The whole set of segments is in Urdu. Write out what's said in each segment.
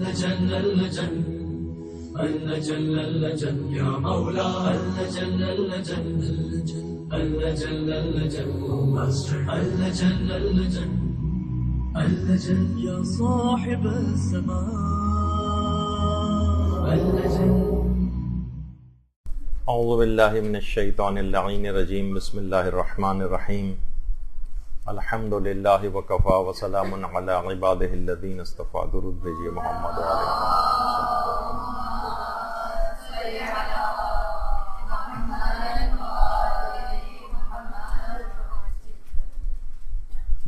اللجن اللجن اللجن اللجن يا مولا اللجن اللجن اللجن اللجن اللجن اللجن اللجن يا صاحب الزمان اللجن. اعوذ باللہ من الشیطان اللعین الرجیم. بسم اللہ الرحمن الرحیم. الحمد للہ وکفا وسلام علی عبادہ الذین اصطفیٰ. درود بھیجیے محمد وعلیہ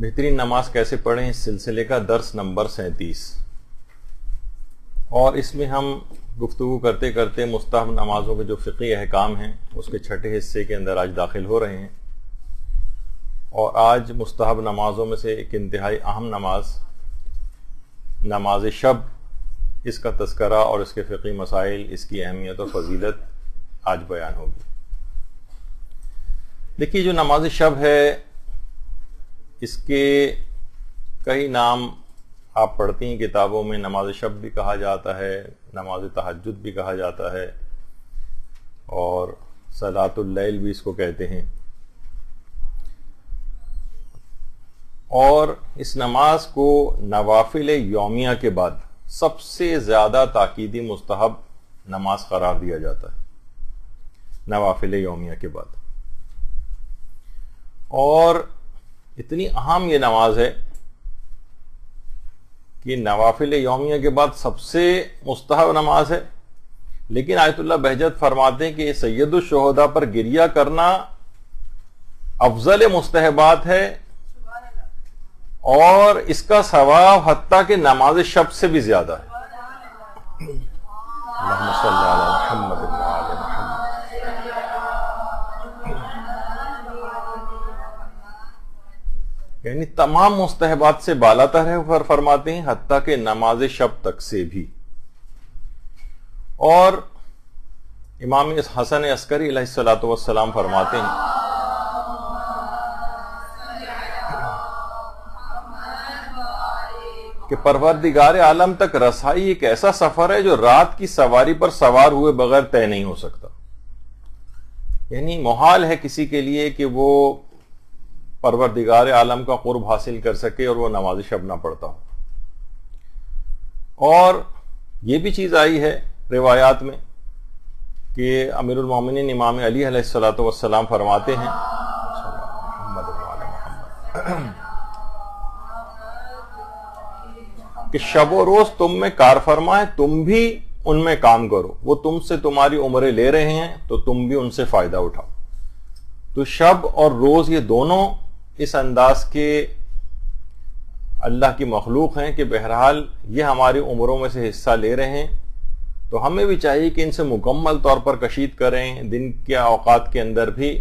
بہترین نماز کیسے پڑھیں، اس سلسلے کا درس نمبر 37، اور اس میں ہم گفتگو کرتے کرتے مستحب نمازوں کے جو فقہی احکام ہیں اس کے چھٹے حصے کے اندر آج داخل ہو رہے ہیں. اور آج مستحب نمازوں میں سے ایک انتہائی اہم نماز، نماز شب، اس کا تذکرہ اور اس کے فقہی مسائل، اس کی اہمیت و فضیلت آج بیان ہوگی. دیکھیے، جو نماز شب ہے اس کے کئی نام آپ پڑھتی ہیں کتابوں میں. نماز شب بھی کہا جاتا ہے، نماز تہجد بھی کہا جاتا ہے، اور صلاۃ اللیل بھی اس کو کہتے ہیں. اور اس نماز کو نوافل یومیہ کے بعد سب سے زیادہ تاکیدی مستحب نماز قرار دیا جاتا ہے، نوافل یومیہ کے بعد. اور اتنی اہم یہ نماز ہے کہ نوافل یومیہ کے بعد سب سے مستحب نماز ہے. لیکن آیت اللہ بہجت فرماتے ہیں کہ سید الشہداء پر گریہ کرنا افضل مستحبات ہے، اور اس کا ثواب حتیٰ کہ نماز شب سے بھی زیادہ ہے. اللہم صلی علی محمد وعلی محمد. یعنی تمام مستحبات سے بالا تر ہے، فرماتے ہیں حتیٰ کہ نماز شب تک سے بھی. اور امام حسن عسکری علیہ الصلوۃ والسلام فرماتے ہیں کہ پروردگار عالم تک رسائی ایک ایسا سفر ہے جو رات کی سواری پر سوار ہوئے بغیر طے نہیں ہو سکتا. یعنی محال ہے کسی کے لیے کہ وہ پروردگار عالم کا قرب حاصل کر سکے اور وہ نماز شب نہ پڑھتا ہو. اور یہ بھی چیز آئی ہے روایات میں کہ امیر المومنین امام علی علیہ الصلوۃ والسلام فرماتے ہیں کہ شب و روز تم میں کار فرما ہے، تم بھی ان میں کام کرو. وہ تم سے تمہاری عمریں لے رہے ہیں تو تم بھی ان سے فائدہ اٹھاؤ. تو شب اور روز یہ دونوں اس انداز کے اللہ کی مخلوق ہیں کہ بہرحال یہ ہماری عمروں میں سے حصہ لے رہے ہیں، تو ہمیں بھی چاہیے کہ ان سے مکمل طور پر کشید کریں. دن کے اوقات کے اندر بھی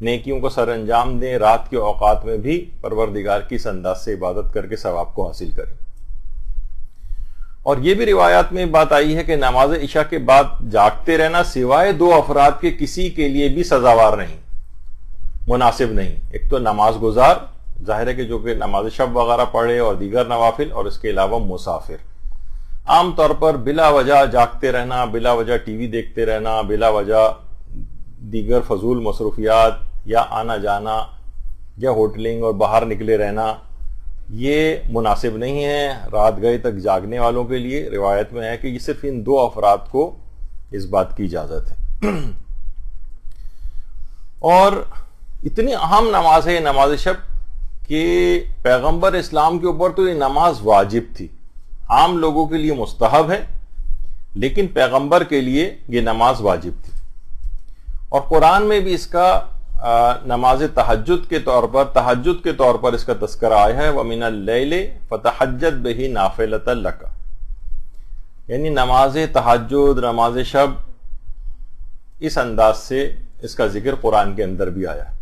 نیکیوں کو سر انجام دیں، رات کے اوقات میں بھی پروردگار کی اس انداز سے عبادت کر کے ثواب کو حاصل کریں. اور یہ بھی روایات میں بات آئی ہے کہ نماز عشاء کے بعد جاگتے رہنا سوائے دو افراد کے کسی کے لیے بھی سزاوار نہیں، مناسب نہیں. ایک تو نماز گزار، ظاہر ہے کہ جو کہ نماز شب وغیرہ پڑھے، اور دیگر نوافل، اور اس کے علاوہ مسافر. عام طور پر بلا وجہ جاگتے رہنا، بلا وجہ ٹی وی دیکھتے رہنا، بلا وجہ دیگر فضول مصروفیات یا آنا جانا یا ہوٹلنگ اور باہر نکلے رہنا، یہ مناسب نہیں ہے رات گئے تک جاگنے والوں کے لیے. روایت میں ہے کہ یہ صرف ان دو افراد کو اس بات کی اجازت ہے. اور اتنی اہم نماز ہے یہ نماز شب کہ پیغمبر اسلام کے اوپر تو یہ نماز واجب تھی. عام لوگوں کے لیے مستحب ہے، لیکن پیغمبر کے لیے یہ نماز واجب تھی. اور قرآن میں بھی اس کا نماز تہجد کے طور پر اس کا تذکرہ آیا ہے. وَمِنَ اللَّيْلِ فَتَحَجَّدْ بِهِ نَافِلَةً لَكَ. یعنی نماز تہجد، نماز شب، اس انداز سے اس کا ذکر قرآن کے اندر بھی آیا ہے.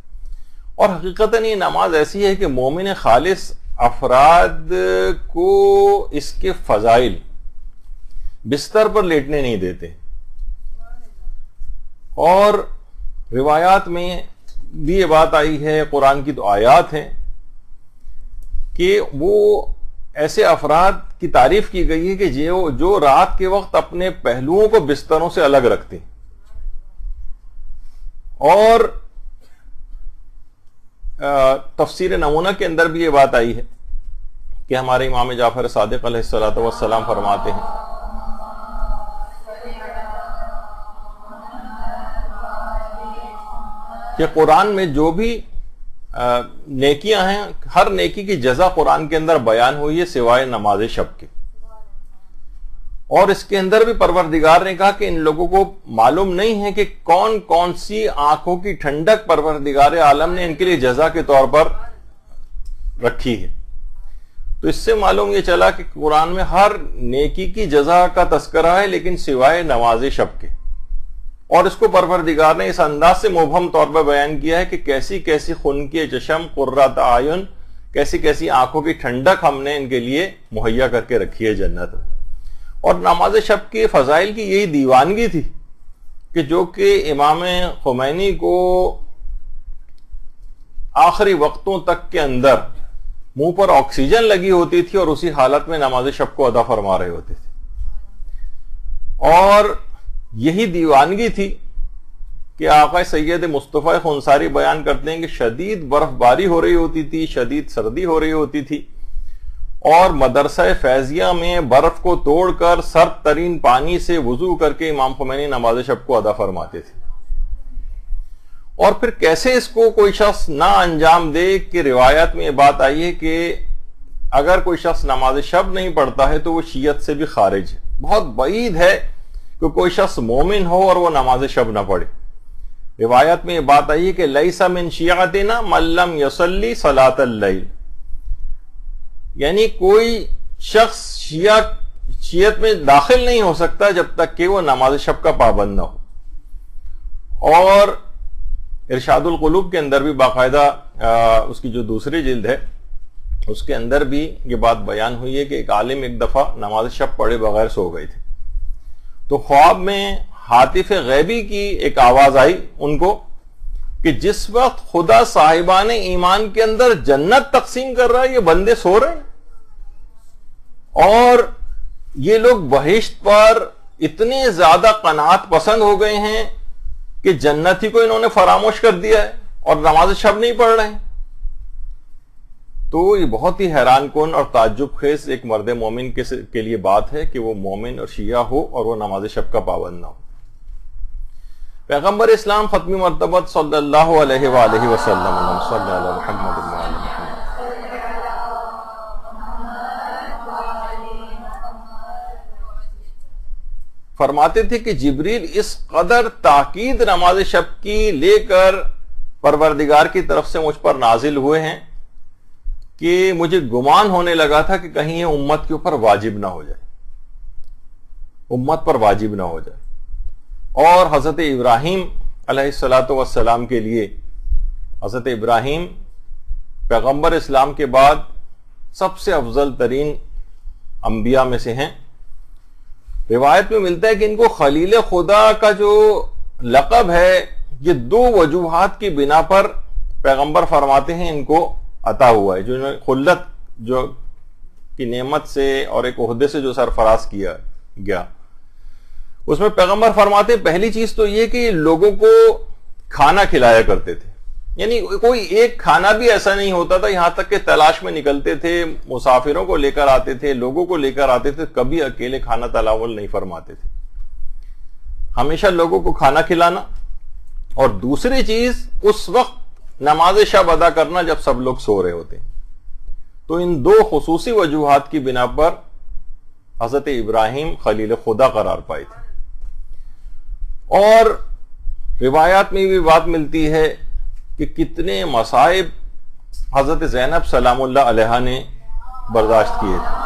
اور حقیقتاً یہ نماز ایسی ہے کہ مومن خالص افراد کو اس کے فضائل بستر پر لیٹنے نہیں دیتے. اور روایات میں بھی یہ بات آئی ہے، قرآن کی تو آیات ہیں کہ وہ ایسے افراد کی تعریف کی گئی ہے کہ جو رات کے وقت اپنے پہلوؤں کو بستروں سے الگ رکھتے ہیں. اور تفسیر نمونہ کے اندر بھی یہ بات آئی ہے کہ ہمارے امام جعفر صادق علیہ الصلوۃ والسلام فرماتے ہیں کہ قرآن میں جو بھی نیکیاں ہیں ہر نیکی کی جزا قرآن کے اندر بیان ہوئی ہے سوائے نماز شب کے. اور اس کے اندر بھی پروردگار نے کہا کہ ان لوگوں کو معلوم نہیں ہے کہ کون کون سی آنکھوں کی ٹھنڈک پروردگار عالم نے ان کے لیے جزا کے طور پر رکھی ہے. تو اس سے معلوم یہ چلا کہ قرآن میں ہر نیکی کی جزا کا تذکرہ ہے لیکن سوائے نماز شب کے. اور اس کو پروردگار نے اس انداز سے مبہم طور پر بیان کیا ہے کہ کیسی کیسی خن کے چشم قرۃ اعین، کیسی کیسی آنکھوں کی ٹھنڈک ہم نے ان کے لیے مہیا کر کے رکھی ہے جنت. اور نماز شب کے فضائل کی یہی دیوانگی تھی کہ جو کہ امام خمینی کو آخری وقتوں تک کے اندر منہ پر آکسیجن لگی ہوتی تھی اور اسی حالت میں نماز شب کو ادا فرما رہے ہوتے تھے. اور یہی دیوانگی تھی کہ آقا سید مصطفیٰ خنساری بیان کرتے ہیں کہ شدید برف باری ہو رہی ہوتی تھی، شدید سردی ہو رہی ہوتی تھی، اور مدرسہ فیضیہ میں برف کو توڑ کر سرد ترین پانی سے وضو کر کے امام خمینی نماز شب کو ادا فرماتے تھے. اور پھر کیسے اس کو کوئی شخص نہ انجام دے کہ روایت میں یہ بات آئی ہے کہ اگر کوئی شخص نماز شب نہیں پڑھتا ہے تو وہ شیعت سے بھی خارج ہے. بہت بعید ہے کہ کوئی شخص مومن ہو اور وہ نماز شب نہ پڑھے. روایت میں یہ بات آئی ہے کہ لیس من شیعتنا من لم یصلی صلاۃ اللیل، یعنی کوئی شخص شیعت میں داخل نہیں ہو سکتا جب تک کہ وہ نماز شب کا پابند نہ ہو. اور ارشاد القلوب کے اندر بھی باقاعدہ اس کی جو دوسری جلد ہے اس کے اندر بھی یہ بات بیان ہوئی ہے کہ ایک عالم ایک دفعہ نماز شب پڑھے بغیر سو گئے تھے. تو خواب میں ہاتف غیبی کی ایک آواز آئی ان کو کہ جس وقت خدا صاحبان ایمان کے اندر جنت تقسیم کر رہا ہے یہ بندے سو رہے ہیں، اور یہ لوگ بہشت پر اتنے زیادہ قناعت پسند ہو گئے ہیں کہ جنت ہی کو انہوں نے فراموش کر دیا ہے اور نماز شب نہیں پڑھ رہے ہیں. تو یہ بہت ہی حیران کن اور تعجب خیز ایک مرد مومن کے لیے بات ہے کہ وہ مومن اور شیعہ ہو اور وہ نماز شب کا پابند نہ ہو. پیغمبر اسلام ختمی مرتبت صلی اللہ علیہ وآلہ وسلم صلی اللہ محمد وآلہ محمد فرماتے تھے کہ جبریل اس قدر تاکید نماز شب کی لے کر پروردگار کی طرف سے مجھ پر نازل ہوئے ہیں کہ مجھے گمان ہونے لگا تھا کہ کہیں یہ امت کے اوپر واجب نہ ہو جائے، امت پر واجب نہ ہو جائے. اور حضرت ابراہیم علیہ الصلاۃ والسلام کے لیے، حضرت ابراہیم پیغمبر اسلام کے بعد سب سے افضل ترین انبیاء میں سے ہیں. روایت میں ملتا ہے کہ ان کو خلیل خدا کا جو لقب ہے یہ دو وجوہات کی بنا پر پیغمبر فرماتے ہیں ان کو عطا ہوا ہے. جو انہوں نے خلت جو کی نعمت سے اور ایک عہدے سے جو سرفراز کیا گیا، اس میں پیغمبر فرماتے ہیں پہلی چیز تو یہ کہ لوگوں کو کھانا کھلایا کرتے تھے. یعنی کوئی ایک کھانا بھی ایسا نہیں ہوتا تھا، یہاں تک کہ تلاش میں نکلتے تھے، مسافروں کو لے کر آتے تھے، لوگوں کو لے کر آتے تھے، کبھی اکیلے کھانا تناول نہیں فرماتے تھے، ہمیشہ لوگوں کو کھانا کھلانا. اور دوسری چیز اس وقت نماز شب ادا کرنا جب سب لوگ سو رہے ہوتے. تو ان دو خصوصی وجوہات کی بنا پر حضرت ابراہیم خلیل خدا قرار پائے تھے. اور روایات میں بھی بات ملتی ہے کہ کتنے مصائب حضرت زینب سلام اللہ علیہا نے برداشت کیے تھے.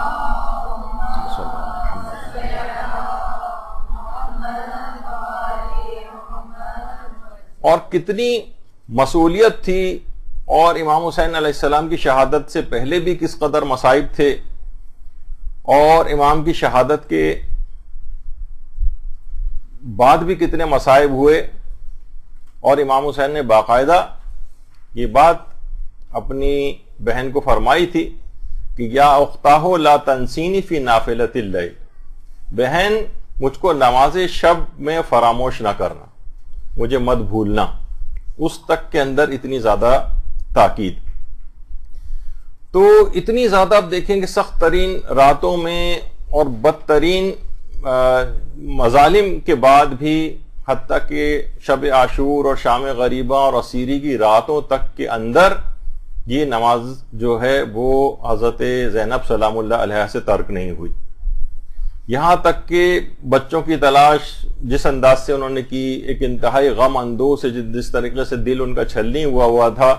اور کتنی مسئولیت تھی، اور امام حسین علیہ السلام کی شہادت سے پہلے بھی کس قدر مصائب تھے، اور امام کی شہادت کے بعد بھی کتنے مصائب ہوئے. اور امام حسین نے باقاعدہ یہ بات اپنی بہن کو فرمائی تھی کہ یا اختاہو لا تنسینی فی نافلۃ اللیل، بہن مجھ کو نماز شب میں فراموش نہ کرنا، مجھے مت بھولنا، اس تک کے اندر اتنی زیادہ تاکید. تو اتنی زیادہ آپ دیکھیں کہ سخت ترین راتوں میں اور بدترین مظالم کے بعد بھی، حتیٰ کہ شب عاشور اور شام غریبہ اور اسیری کی راتوں تک کے اندر یہ نماز جو ہے وہ حضرت زینب سلام اللہ علیہ سے ترک نہیں ہوئی. یہاں تک کہ بچوں کی تلاش جس انداز سے انہوں نے کی، ایک انتہائی غم اندوز سے، جس طریقے سے دل ان کا چھلنی ہوا تھا،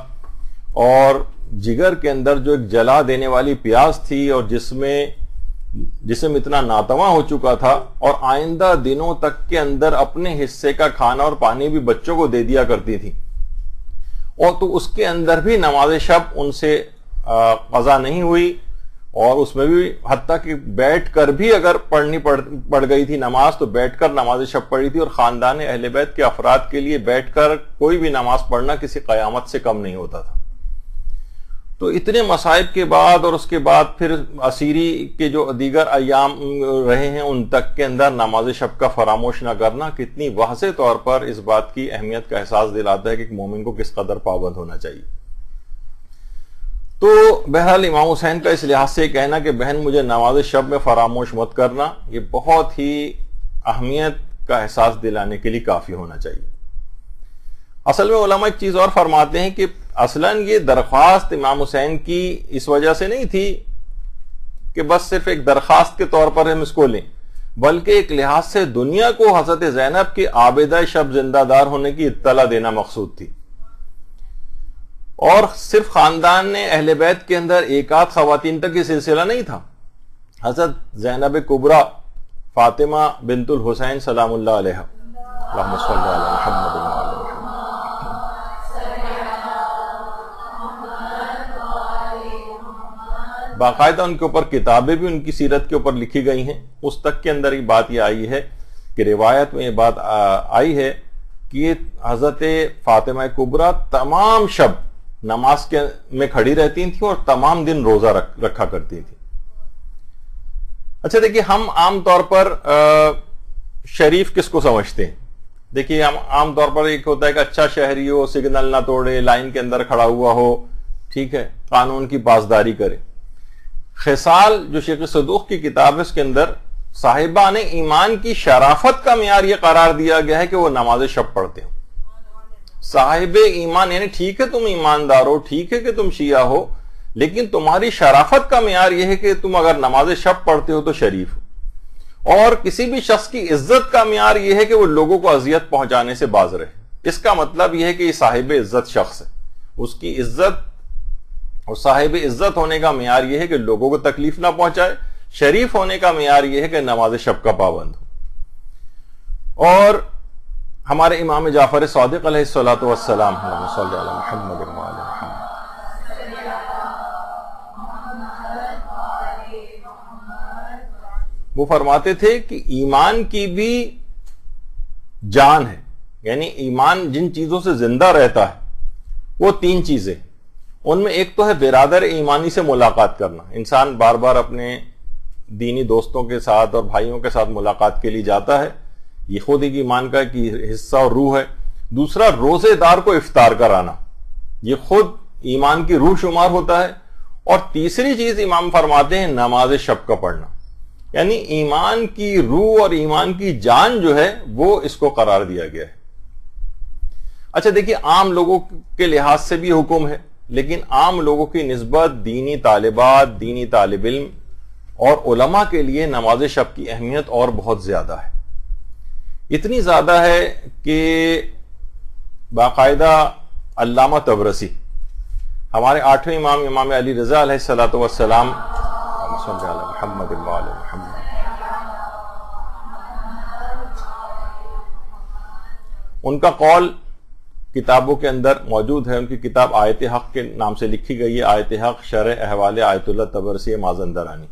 اور جگر کے اندر جو ایک جلا دینے والی پیاس تھی، اور جسم اتنا ناتواں ہو چکا تھا، اور آئندہ دنوں تک کے اندر اپنے حصے کا کھانا اور پانی بھی بچوں کو دے دیا کرتی تھی، اور تو اس کے اندر بھی نماز شب ان سے قضا نہیں ہوئی. اور اس میں بھی حتیٰ کہ بیٹھ کر بھی اگر پڑھنی پڑ گئی تھی نماز تو بیٹھ کر نماز شب پڑھی تھی، اور خاندان اہل بیت کے افراد کے لیے بیٹھ کر کوئی بھی نماز پڑھنا کسی قیامت سے کم نہیں ہوتا تھا. تو اتنے مصائب کے بعد، اور اس کے بعد پھر اسیری کے جو دیگر ایام رہے ہیں ان تک کے اندر نماز شب کا فراموش نہ کرنا کتنی واضح طور پر اس بات کی اہمیت کا احساس دلاتا ہے کہ ایک مومن کو کس قدر پابند ہونا چاہیے. تو بہرحال امام حسین کا اس لحاظ سے کہنا کہ بہن مجھے نماز شب میں فراموش مت کرنا، یہ بہت ہی اہمیت کا احساس دلانے کے لیے کافی ہونا چاہیے. اصل میں علماء ایک چیز اور فرماتے ہیں کہ اصلاً یہ درخواست امام حسین کی اس وجہ سے نہیں تھی کہ بس صرف ایک درخواست کے طور پر ہم اس کو لیں، بلکہ ایک لحاظ سے دنیا کو حضرت زینب کے عابدہ شب زندہ دار ہونے کی اطلاع دینا مقصود تھی. اور صرف خاندان اہل بیت کے اندر ایک آدھ خواتین تک یہ سلسلہ نہیں تھا. حضرت زینب کبریٰ فاطمہ بنت الحسین سلام اللہ علیہ، اللہم صلی علی محمد وعلی محمد، باقاعدہ ان کے اوپر کتابیں بھی ان کی سیرت کے اوپر لکھی گئی ہیں. اس تک کے اندر یہ بات یہ آئی ہے کہ روایت میں یہ بات آئی ہے کہ حضرت فاطمہ کبریٰ تمام شب نماز میں کھڑی رہتی تھیں اور تمام دن روزہ رکھا کرتی تھی. اچھا دیکھیے، ہم عام طور پر شریف کس کو سمجھتے ہیں؟ دیکھیے، ہم عام طور پر ایک ہوتا ہے کہ اچھا شہری ہو، سگنل نہ توڑے، لائن کے اندر کھڑا ہوا ہو، ٹھیک ہے، قانون کی پاسداری کرے. خصال جو شیخ صدوق کی کتاب ہے اس کے اندر صاحبان ایمان کی شرافت کا معیار یہ قرار دیا گیا ہے کہ وہ نماز شب پڑھتے ہو. صاحب ایمان یعنی ٹھیک ہے تم ایماندار ہو، ٹھیک ہے کہ تم شیعہ ہو، لیکن تمہاری شرافت کا معیار یہ ہے کہ تم اگر نماز شب پڑھتے ہو تو شریف ہو. اور کسی بھی شخص کی عزت کا معیار یہ ہے کہ وہ لوگوں کو اذیت پہنچانے سے باز رہے. اس کا مطلب یہ ہے کہ یہ صاحب عزت شخص ہے. اس کی عزت اور صاحب عزت ہونے کا معیار یہ ہے کہ لوگوں کو تکلیف نہ پہنچائے. شریف ہونے کا معیار یہ ہے کہ نماز شب کا پابند ہو. اور ہمارے امام جعفر صادق علیہ الصلوۃ والسلام، اللہم صلی علی محمد وعلی محمد، وہ فرماتے تھے کہ ایمان کی بھی جان ہے، یعنی ایمان جن چیزوں سے زندہ رہتا ہے وہ تین چیزیں. ان میں ایک تو ہے برادر ایمانی سے ملاقات کرنا. انسان بار بار اپنے دینی دوستوں کے ساتھ اور بھائیوں کے ساتھ ملاقات کے لیے جاتا ہے، یہ خود ایک ایمان کا ایک حصہ اور روح ہے. دوسرا، روزے دار کو افطار کرانا، یہ خود ایمان کی روح شمار ہوتا ہے. اور تیسری چیز امام فرماتے ہیں نماز شب کا پڑھنا، یعنی ایمان کی روح اور ایمان کی جان جو ہے وہ اس کو قرار دیا گیا ہے. اچھا دیکھیے، عام لوگوں کے لحاظ سے بھی حکم ہے، لیکن عام لوگوں کی نسبت دینی طالبات، دینی طالب علم اور علماء کے لیے نماز شب کی اہمیت اور بہت زیادہ ہے. اتنی زیادہ ہے کہ باقاعدہ علامہ طبرسی، ہمارے 8ویں امام، امام علی رضا علیہ الصلوۃ والسلام، صلی علی محمد وعلی محمد، ان کا قول کتابوں کے اندر موجود ہے. ان کی کتاب آیت حق کے نام سے لکھی گئی ہے، آیت حق شرح احوال آیت اللہ طبرسی مازندرانی.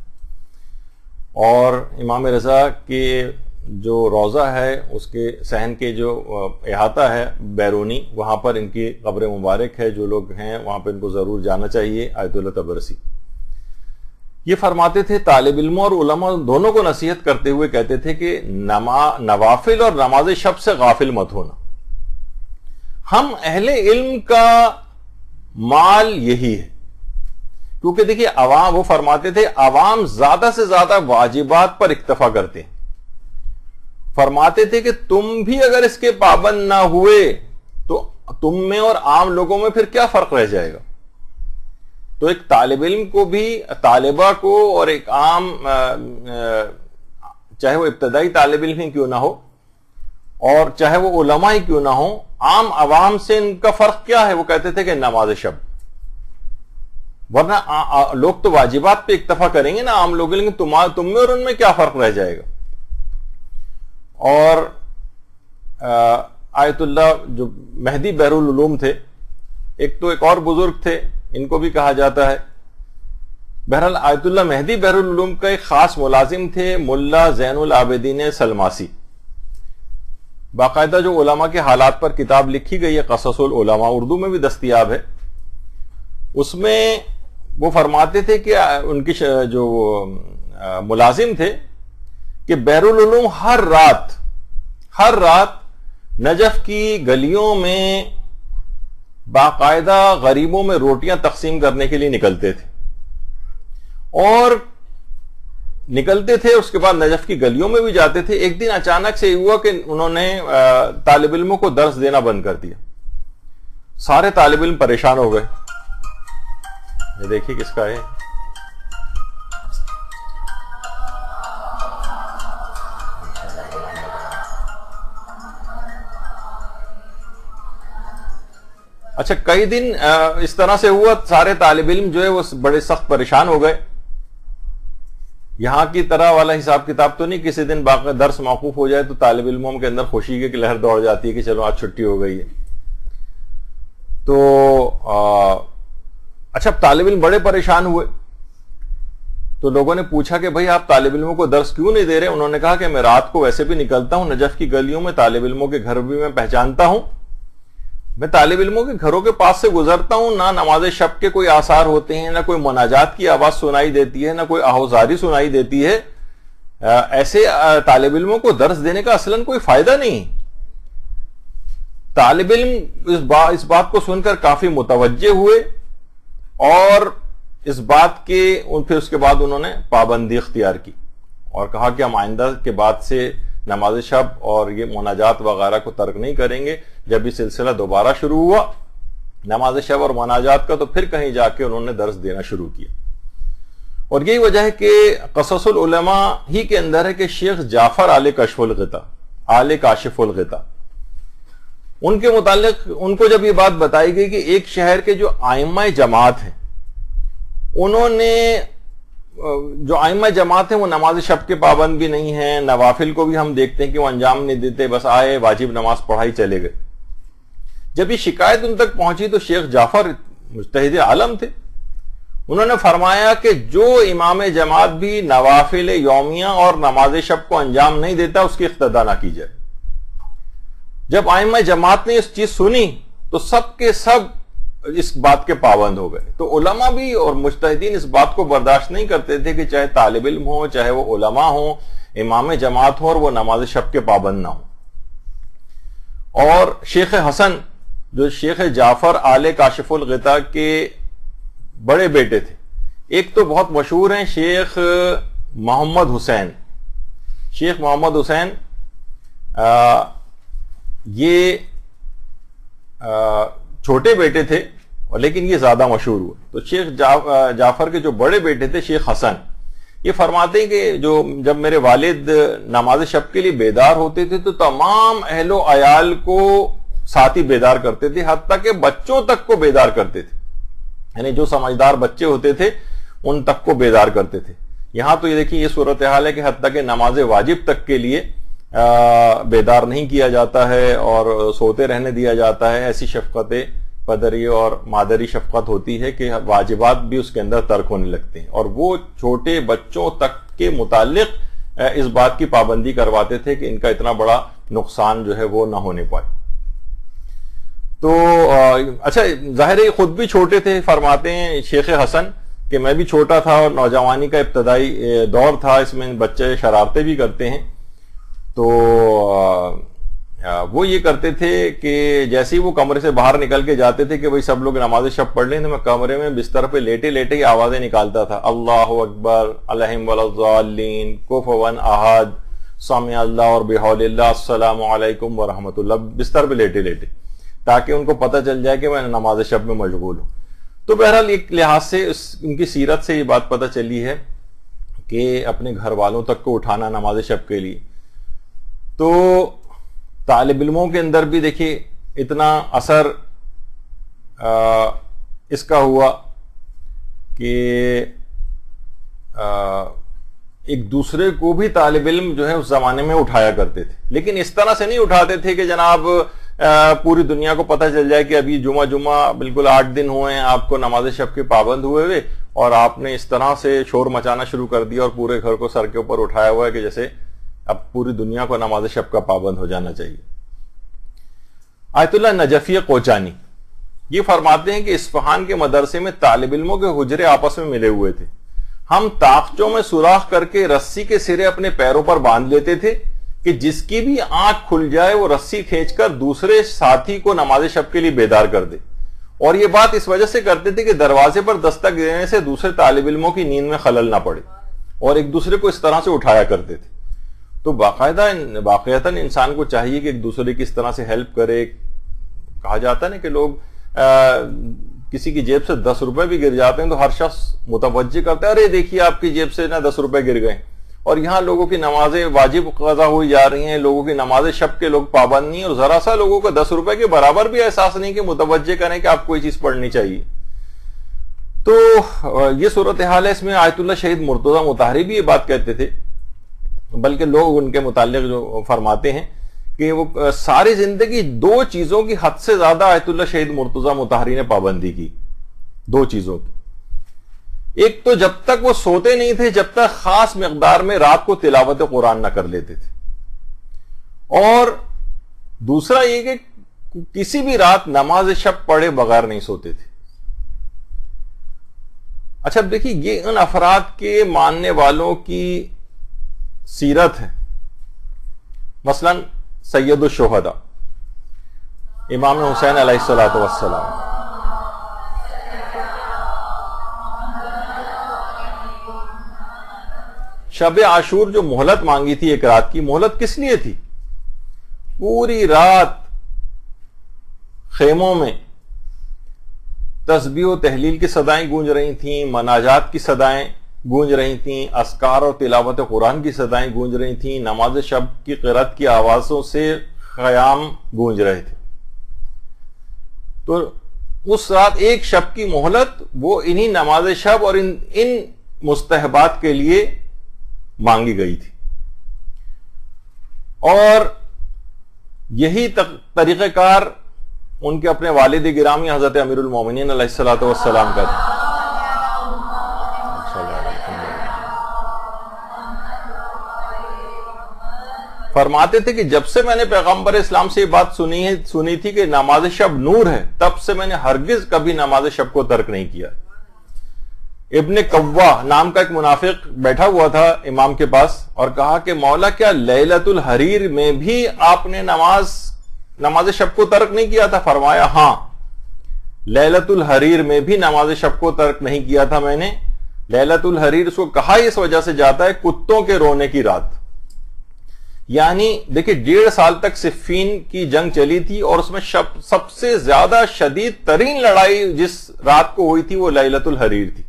اور امام رضا کے جو روضہ ہے اس کے صحن کے جو احاطہ ہے بیرونی، وہاں پر ان کی قبر مبارک ہے. جو لوگ ہیں وہاں پہ ان کو ضرور جانا چاہیے. آیت اللہ طبرسی یہ فرماتے تھے طالب علموں اور علماء دونوں کو نصیحت کرتے ہوئے کہتے تھے کہ نوافل اور نماز شب سے غافل مت ہونا. ہم اہل علم کا مال یہی ہے، کیونکہ دیکھیے عوام، وہ فرماتے تھے عوام زیادہ سے زیادہ واجبات پر اکتفا کرتے ہیں. فرماتے تھے کہ تم بھی اگر اس کے پابند نہ ہوئے تو تم میں اور عام لوگوں میں پھر کیا فرق رہ جائے گا. تو ایک طالب علم کو بھی، طالبہ کو، اور ایک عام چاہے وہ ابتدائی طالب علم ہی کیوں نہ ہو اور چاہے وہ علماء ہی کیوں نہ ہو، عام عوام سے ان کا فرق کیا ہے؟ وہ کہتے تھے کہ نماز شب. ورنہ لوگ تو واجبات پہ اکتفا کریں گے نا عام لوگ، لیکن تم میں اور ان میں کیا فرق رہ جائے گا. اور آیت اللہ جو مہدی بحر العلوم تھے، ایک اور بزرگ تھے، ان کو بھی کہا جاتا ہے. بہرحال آیت اللہ مہدی بحر العلوم کا ایک خاص ملازم تھے ملا زین العابدین سلماسی. باقاعدہ جو علماء کے حالات پر کتاب لکھی گئی ہے قصص العلماء، اردو میں بھی دستیاب ہے. اس میں وہ فرماتے تھے کہ ان کی جو ملازم تھے کہ بحر العلوم ہر رات نجف کی گلیوں میں باقاعدہ غریبوں میں روٹیاں تقسیم کرنے کے لیے نکلتے تھے، اور نکلتے تھے اس کے بعد نجف کی گلیوں میں بھی جاتے تھے. ایک دن اچانک سے ہوا کہ انہوں نے طالب علموں کو درس دینا بند کر دیا. سارے طالب علم پریشان ہو گئے. یہ دیکھیے کس کا ہے. اچھا، کئی دن اس طرح سے ہوا، سارے طالب علم جو ہے وہ بڑے سخت پریشان ہو گئے. یہاں کی طرح والا حساب کتاب تو نہیں کسی دن باقی درس موقوف ہو جائے تو طالب علموں کے اندر خوشی کی لہر دوڑ جاتی ہے کہ چلو آج چھٹی ہو گئی ہے. تو اچھا، طالب علم بڑے پریشان ہوئے تو لوگوں نے پوچھا کہ بھائی آپ طالب علموں کو درس کیوں نہیں دے رہے؟ انہوں نے کہا کہ میں رات کو ویسے بھی نکلتا ہوں نجف کی گلیوں میں، طالب علموں کے گھر بھی میں پہچانتا ہوں، میں طالب علموں کے گھروں کے پاس سے گزرتا ہوں، نہ نماز شب کے کوئی آثار ہوتے ہیں، نہ کوئی مناجات کی آواز سنائی دیتی ہے، نہ کوئی آہوزاری سنائی دیتی ہے. ایسے طالب علموں کو درس دینے کا اصلاً کوئی فائدہ نہیں. طالب علم اس بات کو سن کر کافی متوجہ ہوئے اور اس بات کے پھر اس کے بعد انہوں نے پابندی اختیار کی اور کہا کہ ہم آئندہ کے بعد سے نماز شب اور یہ مناجات وغیرہ کو ترک نہیں کریں گے. جب یہ سلسلہ دوبارہ شروع ہوا نماز شب اور مناجات کا تو پھر کہیں جا کے انہوں نے درس دینا شروع کیا. اور یہی وجہ ہے کہ قصص العلماء ہی کے اندر ہے کہ شیخ جعفر آل کاشف الغطا ان کے متعلق ان کو جب یہ بات بتائی گئی کہ ایک شہر کے جو ائمہ جماعت ہیں، انہوں نے جو ائمہ جماعت ہیں وہ نماز شب کے پابند بھی نہیں ہیں، نوافل کو بھی ہم دیکھتے ہیں کہ وہ انجام نہیں دیتے، بس آئے واجب نماز پڑھائی چلے گئے. جب یہ شکایت ان تک پہنچی تو شیخ جعفر مجتہد عالم تھے، انہوں نے فرمایا کہ جو امام جماعت بھی نوافل یومیہ اور نماز شب کو انجام نہیں دیتا اس کی اقتدا نہ کی جائے. جب ائمہ جماعت نے اس چیز سنی تو سب کے سب اس بات کے پابند ہو گئے. تو علماء بھی اور مجتہدین اس بات کو برداشت نہیں کرتے تھے کہ چاہے طالب علم ہو، چاہے وہ علماء ہوں، امام جماعت ہو اور وہ نماز شب کے پابند نہ ہو. اور شیخ حسن جو شیخ جعفر آل کاشف الغطا کے بڑے بیٹے تھے، ایک تو بہت مشہور ہیں شیخ محمد حسین. شیخ محمد حسین یہ چھوٹے بیٹے تھے لیکن یہ زیادہ مشہور ہوئے. تو شیخ جعفر کے جو بڑے بیٹے تھے شیخ حسن، یہ فرماتے ہیں کہ جب میرے والد نماز شب کے لیے بیدار ہوتے تھے تو تمام اہل و عیال کو ساتھ ہی بیدار کرتے تھے، حتیٰ کہ بچوں تک کو بیدار کرتے تھے. یعنی جو سمجھدار بچے ہوتے تھے ان تک کو بیدار کرتے تھے. یہاں تو یہ دیکھیں یہ صورتحال ہے کہ حتیٰ کہ نماز واجب تک کے لیے بیدار نہیں کیا جاتا ہے اور سوتے رہنے دیا جاتا ہے. ایسی شفقت پدری اور مادری شفقت ہوتی ہے کہ واجبات بھی اس کے اندر ترک ہونے لگتے ہیں، اور وہ چھوٹے بچوں تک کے متعلق اس بات کی پابندی کرواتے تھے کہ ان کا اتنا بڑا نقصان جو ہے وہ نہ ہونے پائے. تو اچھا ظاہر ہے خود بھی چھوٹے تھے. فرماتے ہیں شیخ حسن کہ میں بھی چھوٹا تھا اور نوجوانی کا ابتدائی دور تھا، اس میں بچے شرارتیں بھی کرتے ہیں، تو وہ یہ کرتے تھے کہ جیسے ہی وہ کمرے سے باہر نکل کے جاتے تھے کہ بھئی سب لوگ نماز شب پڑھ لیں، تو میں کمرے میں بستر پہ لیٹے لیٹے ہی آوازیں نکالتا تھا، اللہ اکبر، الہم وللضالین، کفوا احد، سمع اللہ اور بحول اللہ، السلام علیکم ورحمۃ اللہ، بستر پہ لیٹے لیٹے، تاکہ ان کو پتہ چل جائے کہ میں نماز شب میں مشغول ہوں۔ تو بہرحال ایک لحاظ سے ان کی سیرت سے یہ بات پتہ چلی ہے کہ اپنے گھر والوں تک کو اٹھانا نماز شب کے لیے۔ تو طالب علموں کے اندر بھی دیکھیے اتنا اثر اس کا ہوا کہ ایک دوسرے کو بھی طالب علم جو ہے اس زمانے میں اٹھایا کرتے تھے، لیکن اس طرح سے نہیں اٹھاتے تھے کہ جناب پوری دنیا کو پتہ چل جائے کہ ابھی جمعہ بالکل 8 دن ہوئے ہیں آپ کو نماز شب کے پابند ہوئے اور آپ نے اس طرح سے شور مچانا شروع کر دیا اور پورے گھر کو سر کے اوپر اٹھایا ہوا ہے کہ جیسے اب پوری دنیا کو نماز شب کا پابند ہو جانا چاہیے۔ آیت اللہ نجفی کوچانی یہ فرماتے ہیں کہ اصفہان کے مدرسے میں طالب علموں کے حجرے آپس میں ملے ہوئے تھے، ہم طاقچوں میں سوراخ کر کے رسی کے سرے اپنے پیروں پر باندھ لیتے تھے کہ جس کی بھی آنکھ کھل جائے وہ رسی کھینچ کر دوسرے ساتھی کو نماز شب کے لیے بیدار کر دے، اور یہ بات اس وجہ سے کرتے تھے کہ دروازے پر دستک دینے سے دوسرے طالب علموں کی نیند میں خلل نہ پڑے، اور ایک دوسرے کو اس طرح سے اٹھایا کرتے تھے۔ تو واقعتاً انسان کو چاہیے کہ ایک دوسرے کی اس طرح سے ہیلپ کرے۔ کہا جاتا ہے نا کہ لوگ کسی کی جیب سے 10 روپے بھی گر جاتے ہیں تو ہر شخص متوجہ کرتا ہے، ارے دیکھیے آپ کی جیب سے 10 روپے گر گئے، اور یہاں لوگوں کی نمازیں واجب قضا ہوئی جا رہی ہیں، لوگوں کی نماز شب کے لوگ پابند نہیں، اور ذرا سا لوگوں کو 10 روپے کے برابر بھی احساس نہیں کہ متوجہ کریں کہ آپ کو یہ چیز پڑھنی چاہیے۔ تو یہ صورتحال ہے۔ اس میں آیت اللہ شہید مرتضی مطہری بھی یہ بات کہتے تھے، بلکہ لوگ ان کے متعلق جو فرماتے ہیں کہ وہ ساری زندگی 2 چیزوں کی حد سے زیادہ آیت اللہ شہید مرتضی مطہری نے پابندی کی، 2 چیزوں کی۔ ایک تو جب تک وہ سوتے نہیں تھے جب تک خاص مقدار میں رات کو تلاوت قرآن نہ کر لیتے تھے، اور دوسرا یہ کہ کسی بھی رات نماز شب پڑھے بغیر نہیں سوتے تھے۔ اچھا دیکھیے یہ ان افراد کے ماننے والوں کی سیرت ہے۔ مثلا سید الشہداء امام حسین علیہ الصلوۃ والسلام، شب عاشور جو مہلت مانگی تھی ایک رات کی، مہلت کس لیے تھی؟ پوری رات خیموں میں تسبیح و تحلیل کی صدائیں گونج رہی تھیں، مناجات کی صدائیں گونج رہی تھیں، اذکار اور تلاوت قرآن کی صدائیں گونج رہی تھیں، نماز شب کی قرات کی آوازوں سے خیام گونج رہے تھے۔ تو اس رات ایک شب کی مہلت وہ انہی نماز شب اور ان مستحبات کے لیے مانگی گئی تھی، اور یہی طریقہ کار ان کے اپنے والد گرامی حضرت امیر المومنین علیہ الصلوۃ والسلام کا تھا۔ فرماتے تھے کہ جب سے میں نے پیغمبر اسلام سے یہ بات سنی تھی کہ نماز شب نور ہے، تب سے میں نے ہرگز کبھی نماز شب کو ترک نہیں کیا۔ ابن قوا نام کا ایک منافق بیٹھا ہوا تھا امام کے پاس اور کہا کہ مولا کیا لیلۃ الحریر میں بھی آپ نے نماز شب کو ترک نہیں کیا تھا؟ فرمایا ہاں، لیلۃ الحریر میں بھی نماز شب کو ترک نہیں کیا تھا میں نے۔ لیلۃ الحریر اس کو کہا اس وجہ سے جاتا ہے کتوں کے رونے کی رات، یعنی دیکھیں 1.5 سال تک صفین کی جنگ چلی تھی، اور اس میں سب سے زیادہ شدید ترین لڑائی جس رات کو ہوئی تھی وہ لیلۃ الحریر تھی۔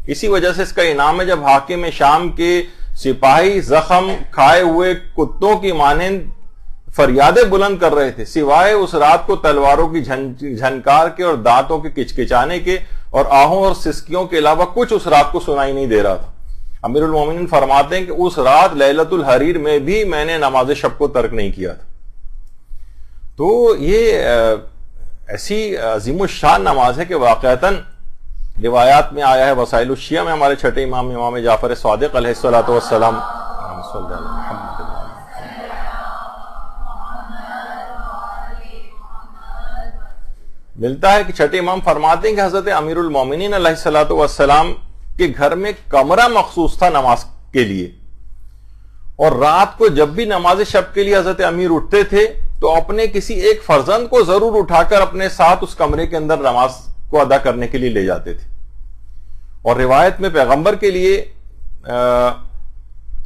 اسی وجہ سے اس کا انعام ہے جب حاکم شام کے سپاہی زخم کھائے ہوئے کتوں کی مانند فریادیں بلند کر رہے تھے، سوائے اس رات کو تلواروں کی جھنکار کے اور دانتوں کے کچکچانے کے اور آہوں اور سسکیوں کے علاوہ کچھ اس رات کو سنائی نہیں دے رہا تھا۔ امیر المومنین فرماتے ہیں کہ اس رات لیلۃ الحریر میں بھی میں نے نماز شب کو ترک نہیں کیا تھا۔ تو یہ ایسی عظیم الشان نماز ہے کہ واقعتاً روایات میں آیا ہے، وسائل الشیعہ میں ہمارے چھٹے امام جعفر صادق علیہ الصلوۃ والسلام ملتا ہے کہ چھٹے امام فرماتے ہیں کہ حضرت امیر المومنین علیہ الصلوۃ والسلام کہ گھر میں کمرہ مخصوص تھا نماز کے لیے، اور رات کو جب بھی نماز شب کے لیے حضرت امیر اٹھتے تھے تو اپنے کسی ایک فرزند کو ضرور اٹھا کر اپنے ساتھ اس کمرے کے اندر نماز کو ادا کرنے کے لیے لے جاتے تھے. اور روایت میں پیغمبر کے لیے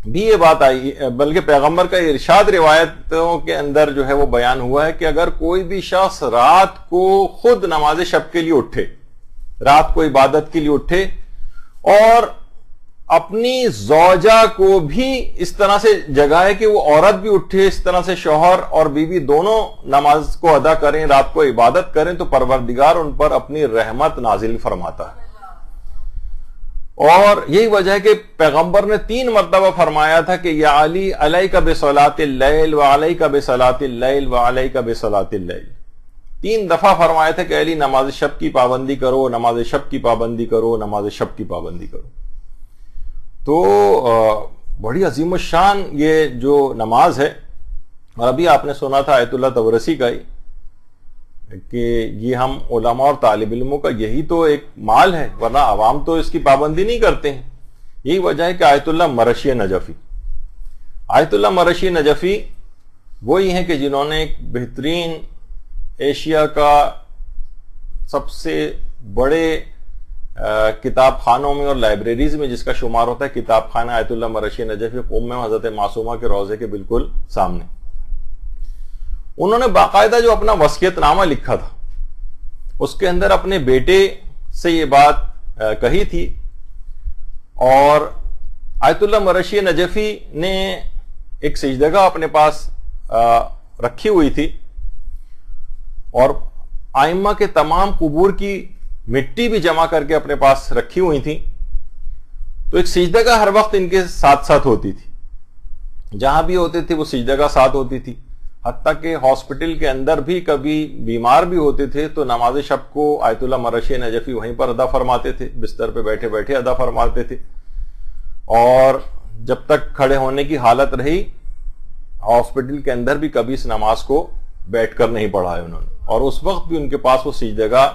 بھی یہ بات آئی، بلکہ پیغمبر کا ارشاد روایتوں کے اندر جو ہے وہ بیان ہوا ہے کہ اگر کوئی بھی شخص رات کو خود نماز شب کے لیے اٹھے، رات کو عبادت کے لیے اٹھے، اور اپنی زوجہ کو بھی اس طرح سے جگائے کہ وہ عورت بھی اٹھے، اس طرح سے شوہر اور بیوی دونوں نماز کو ادا کریں، رات کو عبادت کریں، تو پروردگار ان پر اپنی رحمت نازل فرماتا ہے. اور یہی وجہ ہے کہ پیغمبر نے 3 مرتبہ فرمایا تھا کہ یا علی علیک بصلاۃ اللیل وعلیک بصلاۃ اللیل وعلیک بصلاۃ اللیل. 3 دفعہ فرمایا تھا کہ علی نماز شب کی پابندی کرو، نماز شب کی پابندی کرو، نماز شب کی پابندی کرو. تو بڑی عظیم الشان یہ جو نماز ہے. اور ابھی آپ نے سنا تھا آیت اللہ تبرسی کا ہی کہ یہ ہم علماء اور طالب علموں کا یہی تو ایک مال ہے، ورنہ عوام تو اس کی پابندی نہیں کرتے ہیں. یہی وجہ ہے کہ آیت اللہ مرشی نجفی، آیت اللہ مرشی نجفی وہی ہیں کہ جنہوں نے ایک بہترین ایشیا کا سب سے بڑے کتاب خانوں میں اور لائبریریز میں جس کا شمار ہوتا ہے کتاب خانہ آیت اللہ مرشی نجفی، قم میں حضرت معصومہ کے روضے کے بالکل سامنے. انہوں نے باقاعدہ جو اپنا وصیت نامہ لکھا تھا اس کے اندر اپنے بیٹے سے یہ بات کہی تھی. اور آیت اللہ مرشی نجفی نے ایک سجدگاہ اپنے پاس رکھی ہوئی تھی، اور آئمہ کے تمام قبور کی مٹی بھی جمع کر کے اپنے پاس رکھی ہوئی تھی. تو ایک سجدگاہ ہر وقت ان کے ساتھ ساتھ ہوتی تھی، جہاں بھی ہوتے تھے وہ سجدگاہ ساتھ ہوتی تھی. حتیٰ کہ ہاسپٹل کے اندر بھی کبھی بیمار بھی ہوتے تھے تو نماز شب کو آیت اللہ مرشی نجفی وہیں پر ادا فرماتے تھے، بستر پہ بیٹھے بیٹھے ادا فرماتے تھے. اور جب تک کھڑے ہونے کی حالت رہی ہاسپٹل کے اندر بھی کبھی اس نماز کو بیٹھ کر نہیں پڑھا ہے انہوں نے. اور اس وقت بھی ان کے پاس وہ سجدگاہ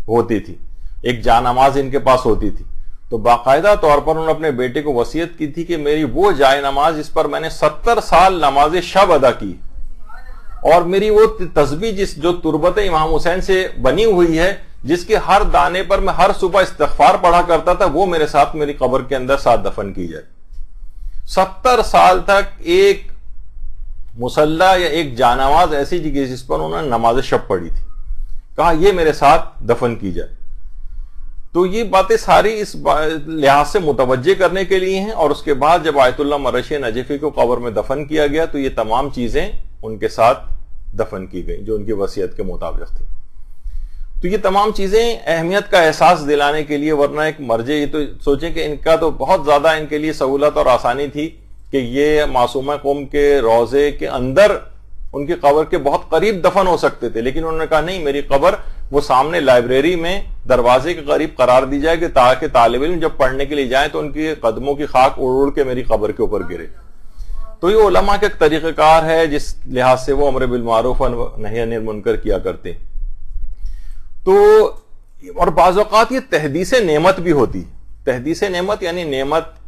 ہوتی تھی، ایک جا نماز ان کے پاس ہوتی تھی. تو باقاعدہ طور پر انہوں نے اپنے بیٹے کو وصیت کی تھی کہ میری وہ جائے نماز جس پر میں نے 70 سال نماز شب ادا کی، اور میری وہ تسبیح جو تربت امام حسین سے بنی ہوئی ہے، جس کے ہر دانے پر میں ہر صبح استغفار پڑھا کرتا تھا، وہ میرے ساتھ میری قبر کے اندر ساتھ دفن کی جائے. 70 سال تک ایک مصلی یا ایک جانواز ایسی جگہ جس پر انہوں نے نماز شب پڑھی تھی، کہا یہ میرے ساتھ دفن کی جائے. تو یہ باتیں ساری اس لحاظ سے متوجہ کرنے کے لیے ہیں. اور اس کے بعد جب آیت اللہ مرشی نجفی کو قبر میں دفن کیا گیا تو یہ تمام چیزیں ان کے ساتھ دفن کی گئی جو ان کی وصیت کے مطابق تھی. تو یہ تمام چیزیں اہمیت کا احساس دلانے کے لیے، ورنہ ایک مرجع یہ تو سوچیں کہ ان کا تو بہت زیادہ ان کے لیے سہولت اور آسانی تھی کہ یہ معصومہ قوم کے روضے کے اندر ان کی قبر کے بہت قریب دفن ہو سکتے تھے، لیکن انہوں نے کہا نہیں، میری قبر وہ سامنے لائبریری میں دروازے کے قریب قرار دی جائے کہ تاکہ طالب علم جب پڑھنے کے لیے جائیں تو ان کی قدموں کی خاک اڑ اڑ کے میری قبر کے اوپر گرے. تو یہ علماء کا ایک طریقہ کار ہے جس لحاظ سے وہ امر بالمعروف و نہی عن المنکر کیا کرتے. تو اور بعض اوقات یہ تحدیث نعمت بھی ہوتی. تحدیث نعمت یعنی نعمت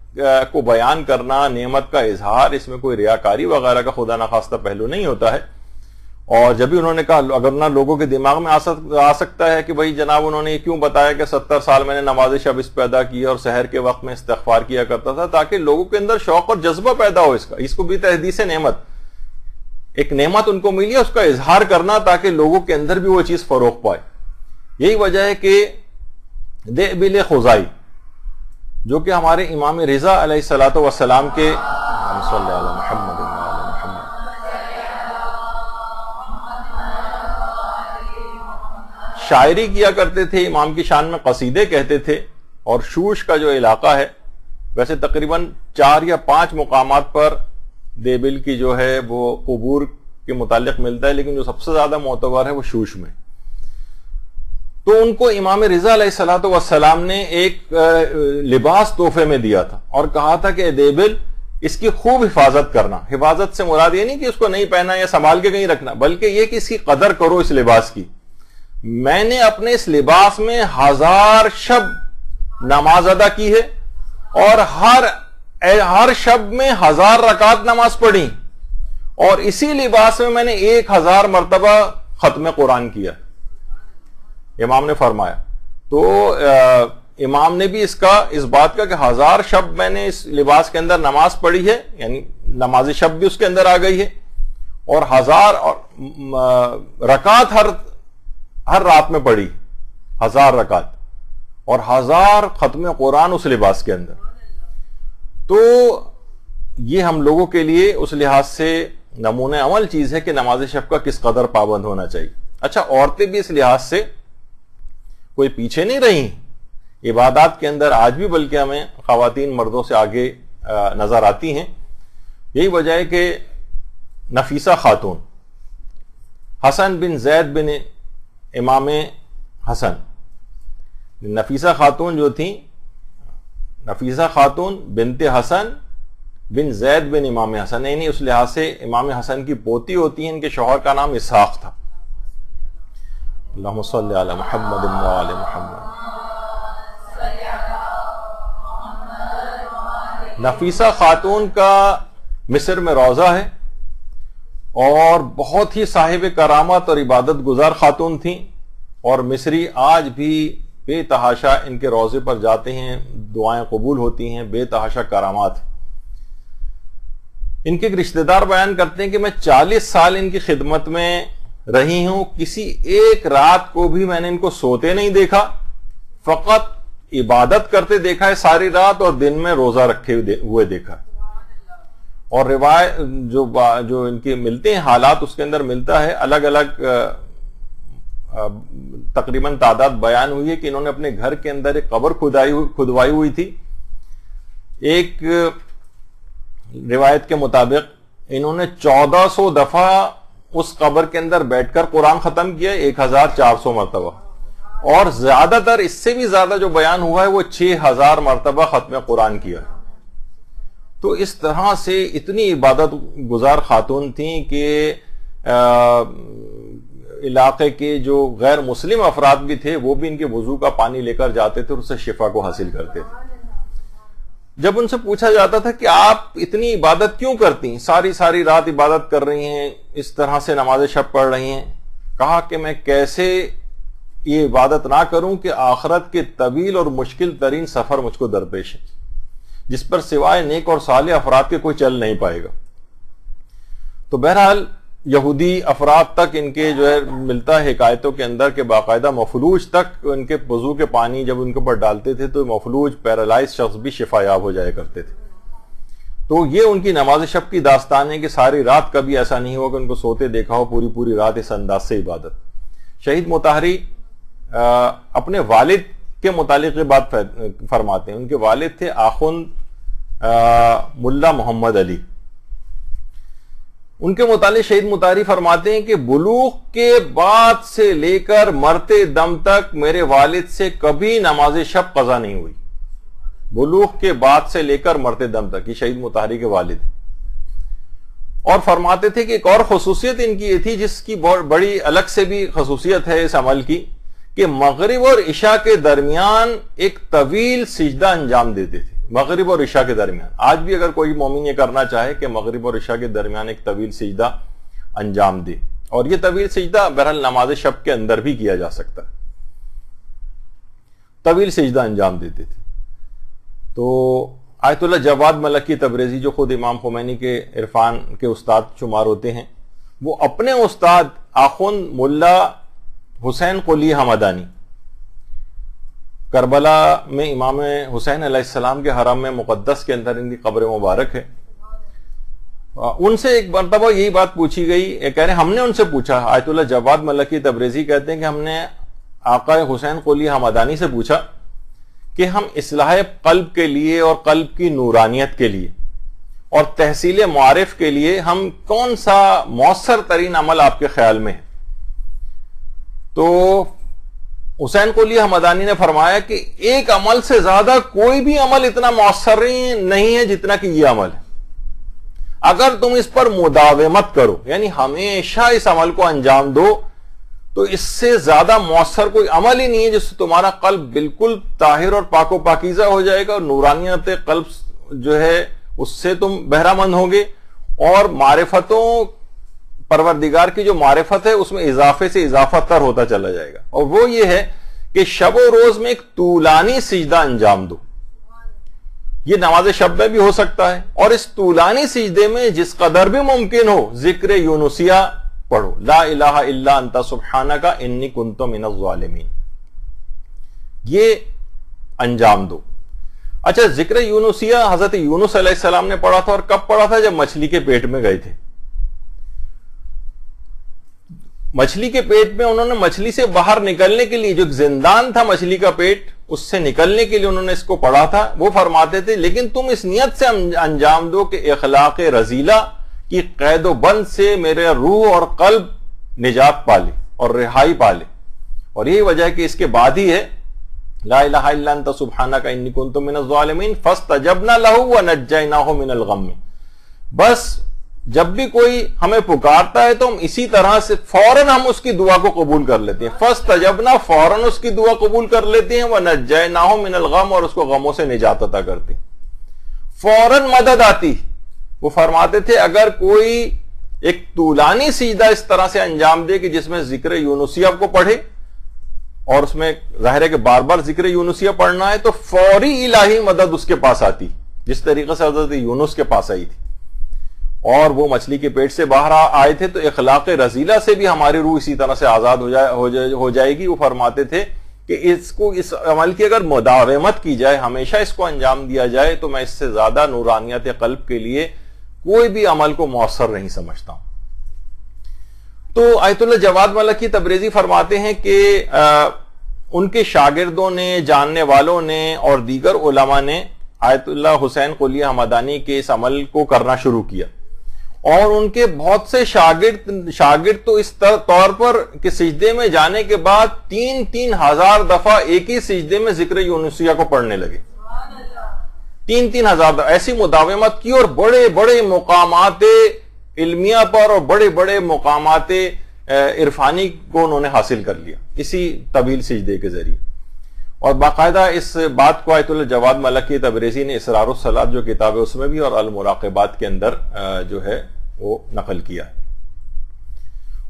کو بیان کرنا، نعمت کا اظہار، اس میں کوئی ریاکاری وغیرہ کا خدا نخواستہ پہلو نہیں ہوتا ہے. اور جب بھی انہوں نے کہا، اگر نہ لوگوں کے دماغ میں آ سکتا ہے کہ بھائی جناب انہوں نے یہ کیوں بتایا کہ 70 سال میں نے نماز شب اس پہ ادا کی اور سحر کے وقت میں استغفار کیا کرتا تھا، تاکہ لوگوں کے اندر شوق اور جذبہ پیدا ہو اس کو بھی تحدیث نعمت، ایک نعمت ان کو ملی ہے اس کا اظہار کرنا تاکہ لوگوں کے اندر بھی وہ چیز فروغ پائے. یہی وجہ ہے کہ دئبل خزائی جو کہ ہمارے امام رضا علیہ الصلوۃ والسلام کے صلی اللہ علیہ محمد شاعری کیا کرتے تھے، امام کی شان میں قصیدے کہتے تھے. اور شوش کا جو علاقہ ہے، ویسے تقریباً 4 یا 5 مقامات پر دیبل کی جو ہے وہ قبور کے متعلق ملتا ہے، لیکن جو سب سے زیادہ معتبر ہے وہ شوش میں. تو ان کو امام رضا علیہ الصلوۃ والسلام نے ایک لباس تحفے میں دیا تھا اور کہا تھا کہ دیبل اس کی خوب حفاظت کرنا. حفاظت سے مراد یہ نہیں کہ اس کو نہیں پہنا یا سنبھال کے کہیں رکھنا، بلکہ یہ کہ اس کی قدر کرو اس لباس کی. میں نے اپنے اس لباس میں 1000 شب نماز ادا کی ہے اور ہر شب میں 1000 رکعت نماز پڑھی، اور اسی لباس میں میں نے 1000 مرتبہ ختم قرآن کیا، امام نے فرمایا۔ تو امام نے بھی اس بات کا کہ 1000 شب میں نے اس لباس کے اندر نماز پڑھی ہے، یعنی نماز شب بھی اس کے اندر آ گئی ہے، اور 1000 رکعت ہر رات میں پڑھی، 1000 رکعت اور 1000 ختم قرآن اس لباس کے اندر۔ تو یہ ہم لوگوں کے لیے اس لحاظ سے نمونہ عمل چیز ہے کہ نماز شب کا کس قدر پابند ہونا چاہیے۔ اچھا، عورتیں بھی اس لحاظ سے کوئی پیچھے نہیں رہی عبادات کے اندر آج بھی، بلکہ ہمیں خواتین مردوں سے آگے نظر آتی ہیں۔ یہی وجہ ہے کہ نفیسہ خاتون، حسن بن زید بن امام حسن، نفیسہ خاتون جو تھیں، نفیسہ خاتون بنت حسن بن زید بن امام حسن، یعنی اس لحاظ سے امام حسن کی پوتی ہوتی ہیں، ان کے شوہر کا نام اسحاق تھا۔ اللہم صلی علی محمد و آل محمد۔ نفیسہ خاتون کا مصر میں روضہ ہے، اور بہت ہی صاحب کرامت اور عبادت گزار خاتون تھیں، اور مصری آج بھی بے تحاشا ان کے روضے پر جاتے ہیں، دعائیں قبول ہوتی ہیں، بے تحاشا کرامات۔ ان کے ایک رشتہ دار بیان کرتے ہیں کہ میں 40 سال ان کی خدمت میں رہی ہوں، کسی ایک رات کو بھی میں نے ان کو سوتے نہیں دیکھا، فقط عبادت کرتے دیکھا ہے ساری رات، اور دن میں روزہ رکھے ہوئے دیکھا۔ اور روایت جو ان کے ملتے ہیں حالات، اس کے اندر ملتا ہے الگ الگ تقریباً تعداد بیان ہوئی ہے کہ انہوں نے اپنے گھر کے اندر ایک قبر کھدوائی ہوئی تھی۔ ایک روایت کے مطابق انہوں نے 1400 دفعہ اس قبر کے اندر بیٹھ کر قرآن ختم کیا، 1400 مرتبہ، اور زیادہ تر اس سے بھی زیادہ جو بیان ہوا ہے وہ 6000 مرتبہ ختم قرآن کیا۔ تو اس طرح سے اتنی عبادت گزار خاتون تھیں کہ علاقے کے جو غیر مسلم افراد بھی تھے وہ بھی ان کے وضو کا پانی لے کر جاتے تھے اور اس سے شفا کو حاصل کرتے تھے۔ جب ان سے پوچھا جاتا تھا کہ آپ اتنی عبادت کیوں کرتی ہیں، ساری رات عبادت کر رہی ہیں، اس طرح سے نماز شب پڑھ رہی ہیں، کہا کہ میں کیسے یہ عبادت نہ کروں کہ آخرت کے طویل اور مشکل ترین سفر مجھ کو درپیش ہے، جس پر سوائے نیک اور صالح افراد کے کوئی چل نہیں پائے گا۔ تو بہرحال یہودی افراد تک ان کے جو ہے ملتا ہے حکایتوں کے اندر کہ باقاعدہ مفلوج تک ان کے وضو کے پانی جب ان کے اوپر ڈالتے تھے تو مفلوج پیرالائز شخص بھی شفا یاب ہو جایا کرتے تھے۔ تو یہ ان کی نماز شب کی داستان ہے کہ ساری رات کبھی ایسا نہیں ہوا کہ ان کو سوتے دیکھا ہو، پوری رات اس انداز سے عبادت۔ شہید مطہری اپنے والد کے متعلق یہ بات فرماتے ہیں، ان کے والد تھے آخوند ملا محمد علی۔ ان کے متعلق شہید مطہری فرماتے ہیں کہ بلوغ کے بعد سے لے کر مرتے دم تک میرے والد سے کبھی نماز شب قضا نہیں ہوئی، بلوغ کے بعد سے لے کر مرتے دم تک۔ یہ شہید مطہری کے والد، اور فرماتے تھے کہ ایک اور خصوصیت ان کی یہ تھی جس کی بڑی الگ سے بھی خصوصیت ہے اس عمل کی، کہ مغرب اور عشاء کے درمیان ایک طویل سجدہ انجام دیتے تھے۔ مغرب اور عشاء کے درمیان آج بھی اگر کوئی مومن یہ کرنا چاہے کہ مغرب اور عشاء کے درمیان ایک طویل سجدہ انجام دے، اور یہ طویل سجدہ بہرحال نماز شب کے اندر بھی کیا جا سکتا ہے، طویل سجدہ انجام دیتے تھے۔ تو آیت اللہ جواد ملکی تبریزی جو خود امام خمینی کے عرفان کے استاد شمار ہوتے ہیں، وہ اپنے استاد آخوند ملا حسین قلی حمدانی، کربلا میں امام حسین علیہ السلام کے حرم میں مقدس کے اندر ان کی قبر مبارک ہے، ان سے ایک مرتبہ یہی بات پوچھی گئی، کہہ رہے ہم نے ان سے پوچھا، آیت اللہ جواد ملکی تبریزی کہتے ہیں کہ ہم نے آقا حسین قلی حمدانی سے پوچھا کہ ہم اصلاح قلب کے لیے اور قلب کی نورانیت کے لیے اور تحصیل معارف کے لیے ہم کون سا مؤثر ترین عمل آپ کے خیال میں ہے؟ تو حسین قلی حمدانی نے فرمایا کہ ایک عمل سے زیادہ کوئی بھی عمل اتنا مؤثر نہیں ہے جتنا کہ یہ عمل ہے، اگر تم اس پر مداومت کرو، یعنی ہمیشہ اس عمل کو انجام دو، تو اس سے زیادہ مؤثر کوئی عمل ہی نہیں ہے جس سے تمہارا قلب بالکل طاہر اور پاک و پاکیزہ ہو جائے گا، اور نورانیت قلب جو ہے اس سے تم بہرہ مند ہوگے، اور معرفتوں پروردگار کی جو معرفت ہے اس میں اضافے سے اضافہ تر ہوتا چلا جائے گا، اور وہ یہ ہے کہ شب و روز میں ایک طولانی سجدہ انجام دو. یہ نماز شب میں بھی ہو سکتا ہے، اور اس طولانی سجدے میں جس قدر بھی ممکن ہو ذکر یونسیہ پڑھو، لا الہ الا انت سبحانک انی کنت من الظالمین، یہ انجام دو. اچھا، ذکر یونسیہ حضرت یونس علیہ السلام نے پڑھا تھا، اور کب پڑھا تھا؟ جب مچھلی کے پیٹ میں گئے تھے. مچھلی کے پیٹ میں انہوں نے مچھلی سے باہر نکلنے کے لیے، جو زندان تھا مچھلی کا پیٹ، اس سے نکلنے کے لیے انہوں نے اس کو پڑھا تھا. وہ فرماتے تھے لیکن تم اس نیت سے انجام دو کہ اخلاق رذیلہ کی قید و بند سے میرے روح اور قلب نجات پالے اور رہائی پالے. اور یہی وجہ ہے کہ اس کے بعد ہی ہے لا الہ الا انت سبحانک انی کنت من الظالمین فاستجبنا لہ ونجیناہ من الغم. بس جب بھی کوئی ہمیں پکارتا ہے تو ہم اسی طرح سے فوراً ہم اس کی دعا کو قبول کر لیتے ہیں. فاستجبنا، فوراً اس کی دعا قبول کر لیتے ہیں، ونجیناہ من الغم، اور اس کو غموں سے نجات عطا کرتے ہیں. فوراً مدد آتی. وہ فرماتے تھے اگر کوئی ایک طولانی سجدہ اس طرح سے انجام دے کہ جس میں ذکر یونسیہ کو پڑھے، اور اس میں ظاہر ہے کہ بار بار ذکر یونسیہ پڑھنا ہے، تو فوری الہی مدد اس کے پاس آتی، جس طریقے سے حضرت یونس کے پاس آئی تھی. اور وہ مچھلی کے پیٹ سے باہر آئے تھے تو اخلاق رذیلہ سے بھی ہماری روح اسی طرح سے آزاد ہو جائے گی. وہ فرماتے تھے کہ اس عمل کی اگر مداومت کی جائے، ہمیشہ اس کو انجام دیا جائے، تو میں اس سے زیادہ نورانیت قلب کے لیے کوئی بھی عمل کو مؤثر نہیں سمجھتا ہوں. تو آیت اللہ جواد ملکی تبریزی فرماتے ہیں کہ ان کے شاگردوں نے، جاننے والوں نے اور دیگر علماء نے آیت اللہ حسین قلیہ حمدانی کے اس عمل کو کرنا شروع کیا، اور ان کے بہت سے شاگرد تو اس طور پر کہ سجدے میں جانے کے بعد 3,000 دفعہ ایک ہی سجدے میں ذکر یونسیہ کو پڑھنے لگے. 3,000 دفعہ ایسی مداومت کی، اور بڑے بڑے مقامات علمیہ پر اور بڑے بڑے مقامات عرفانی کو انہوں نے حاصل کر لیا اسی طویل سجدے کے ذریعے. اور باقاعدہ اس بات کو آیت اللہ جواد ملکی تبریزی نے اسرار الصلاۃ جو کتاب ہے اس میں بھی اور المراقبات کے اندر جو ہے وہ نقل کیا ہے.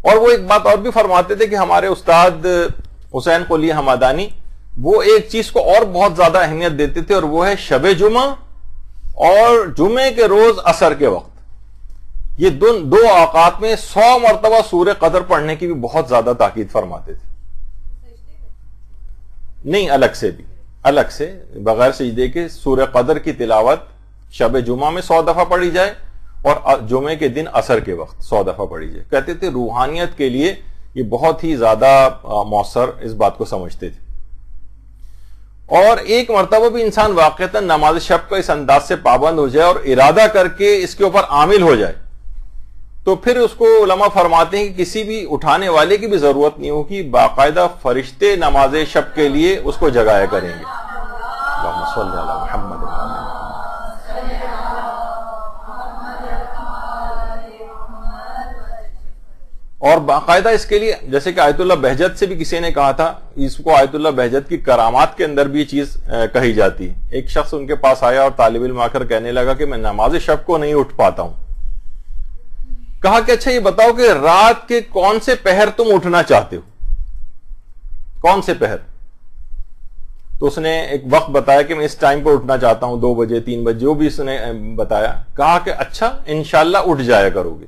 اور وہ ایک بات اور بھی فرماتے تھے کہ ہمارے استاد حسین قلیہ حمدانی وہ ایک چیز کو اور بہت زیادہ اہمیت دیتے تھے، اور وہ ہے شب جمعہ اور جمعے کے روز عصر کے وقت. یہ دو اوقات میں 100 مرتبہ سورہ قدر پڑھنے کی بھی بہت زیادہ تاکید فرماتے تھے. نہیں، الگ سے بغیر سجدے کے سورہ قدر کی تلاوت شب جمعہ میں 100 دفعہ پڑھی جائے، اور جمعے کے دن عصر کے وقت 100 دفعہ پڑھی جائے. کہتے تھے روحانیت کے لیے یہ بہت ہی زیادہ مؤثر اس بات کو سمجھتے تھے. اور ایک مرتبہ بھی انسان واقعتاً نماز شب کا اس انداز سے پابند ہو جائے اور ارادہ کر کے اس کے اوپر عامل ہو جائے، تو پھر اس کو علماء فرماتے ہیں کہ کسی بھی اٹھانے والے کی بھی ضرورت نہیں ہوگی، باقاعدہ فرشتے نماز شب کے لیے اس کو جگایا کریں گے. اللہم صلی علی محمد. اور باقاعدہ اس کے لیے جیسے کہ آیت اللہ بہجت سے بھی کسی نے کہا تھا، اس کو آیت اللہ بہجت کی کرامات کے اندر بھی یہ چیز کہی جاتی ہے. ایک شخص ان کے پاس آیا اور طالب علم آ کر کہنے لگا کہ میں نماز شب کو نہیں اٹھ پاتا ہوں. کہا کہ اچھا یہ بتاؤ کہ رات کے کون سے پہر تم اٹھنا چاہتے ہو، کون سے پہر؟ تو اس نے ایک وقت بتایا کہ میں اس ٹائم پر اٹھنا چاہتا ہوں، 2 بجے 3 بجے، جو بھی اس نے بتایا. کہا کہ اچھا انشاءاللہ اٹھ جایا کرو گے.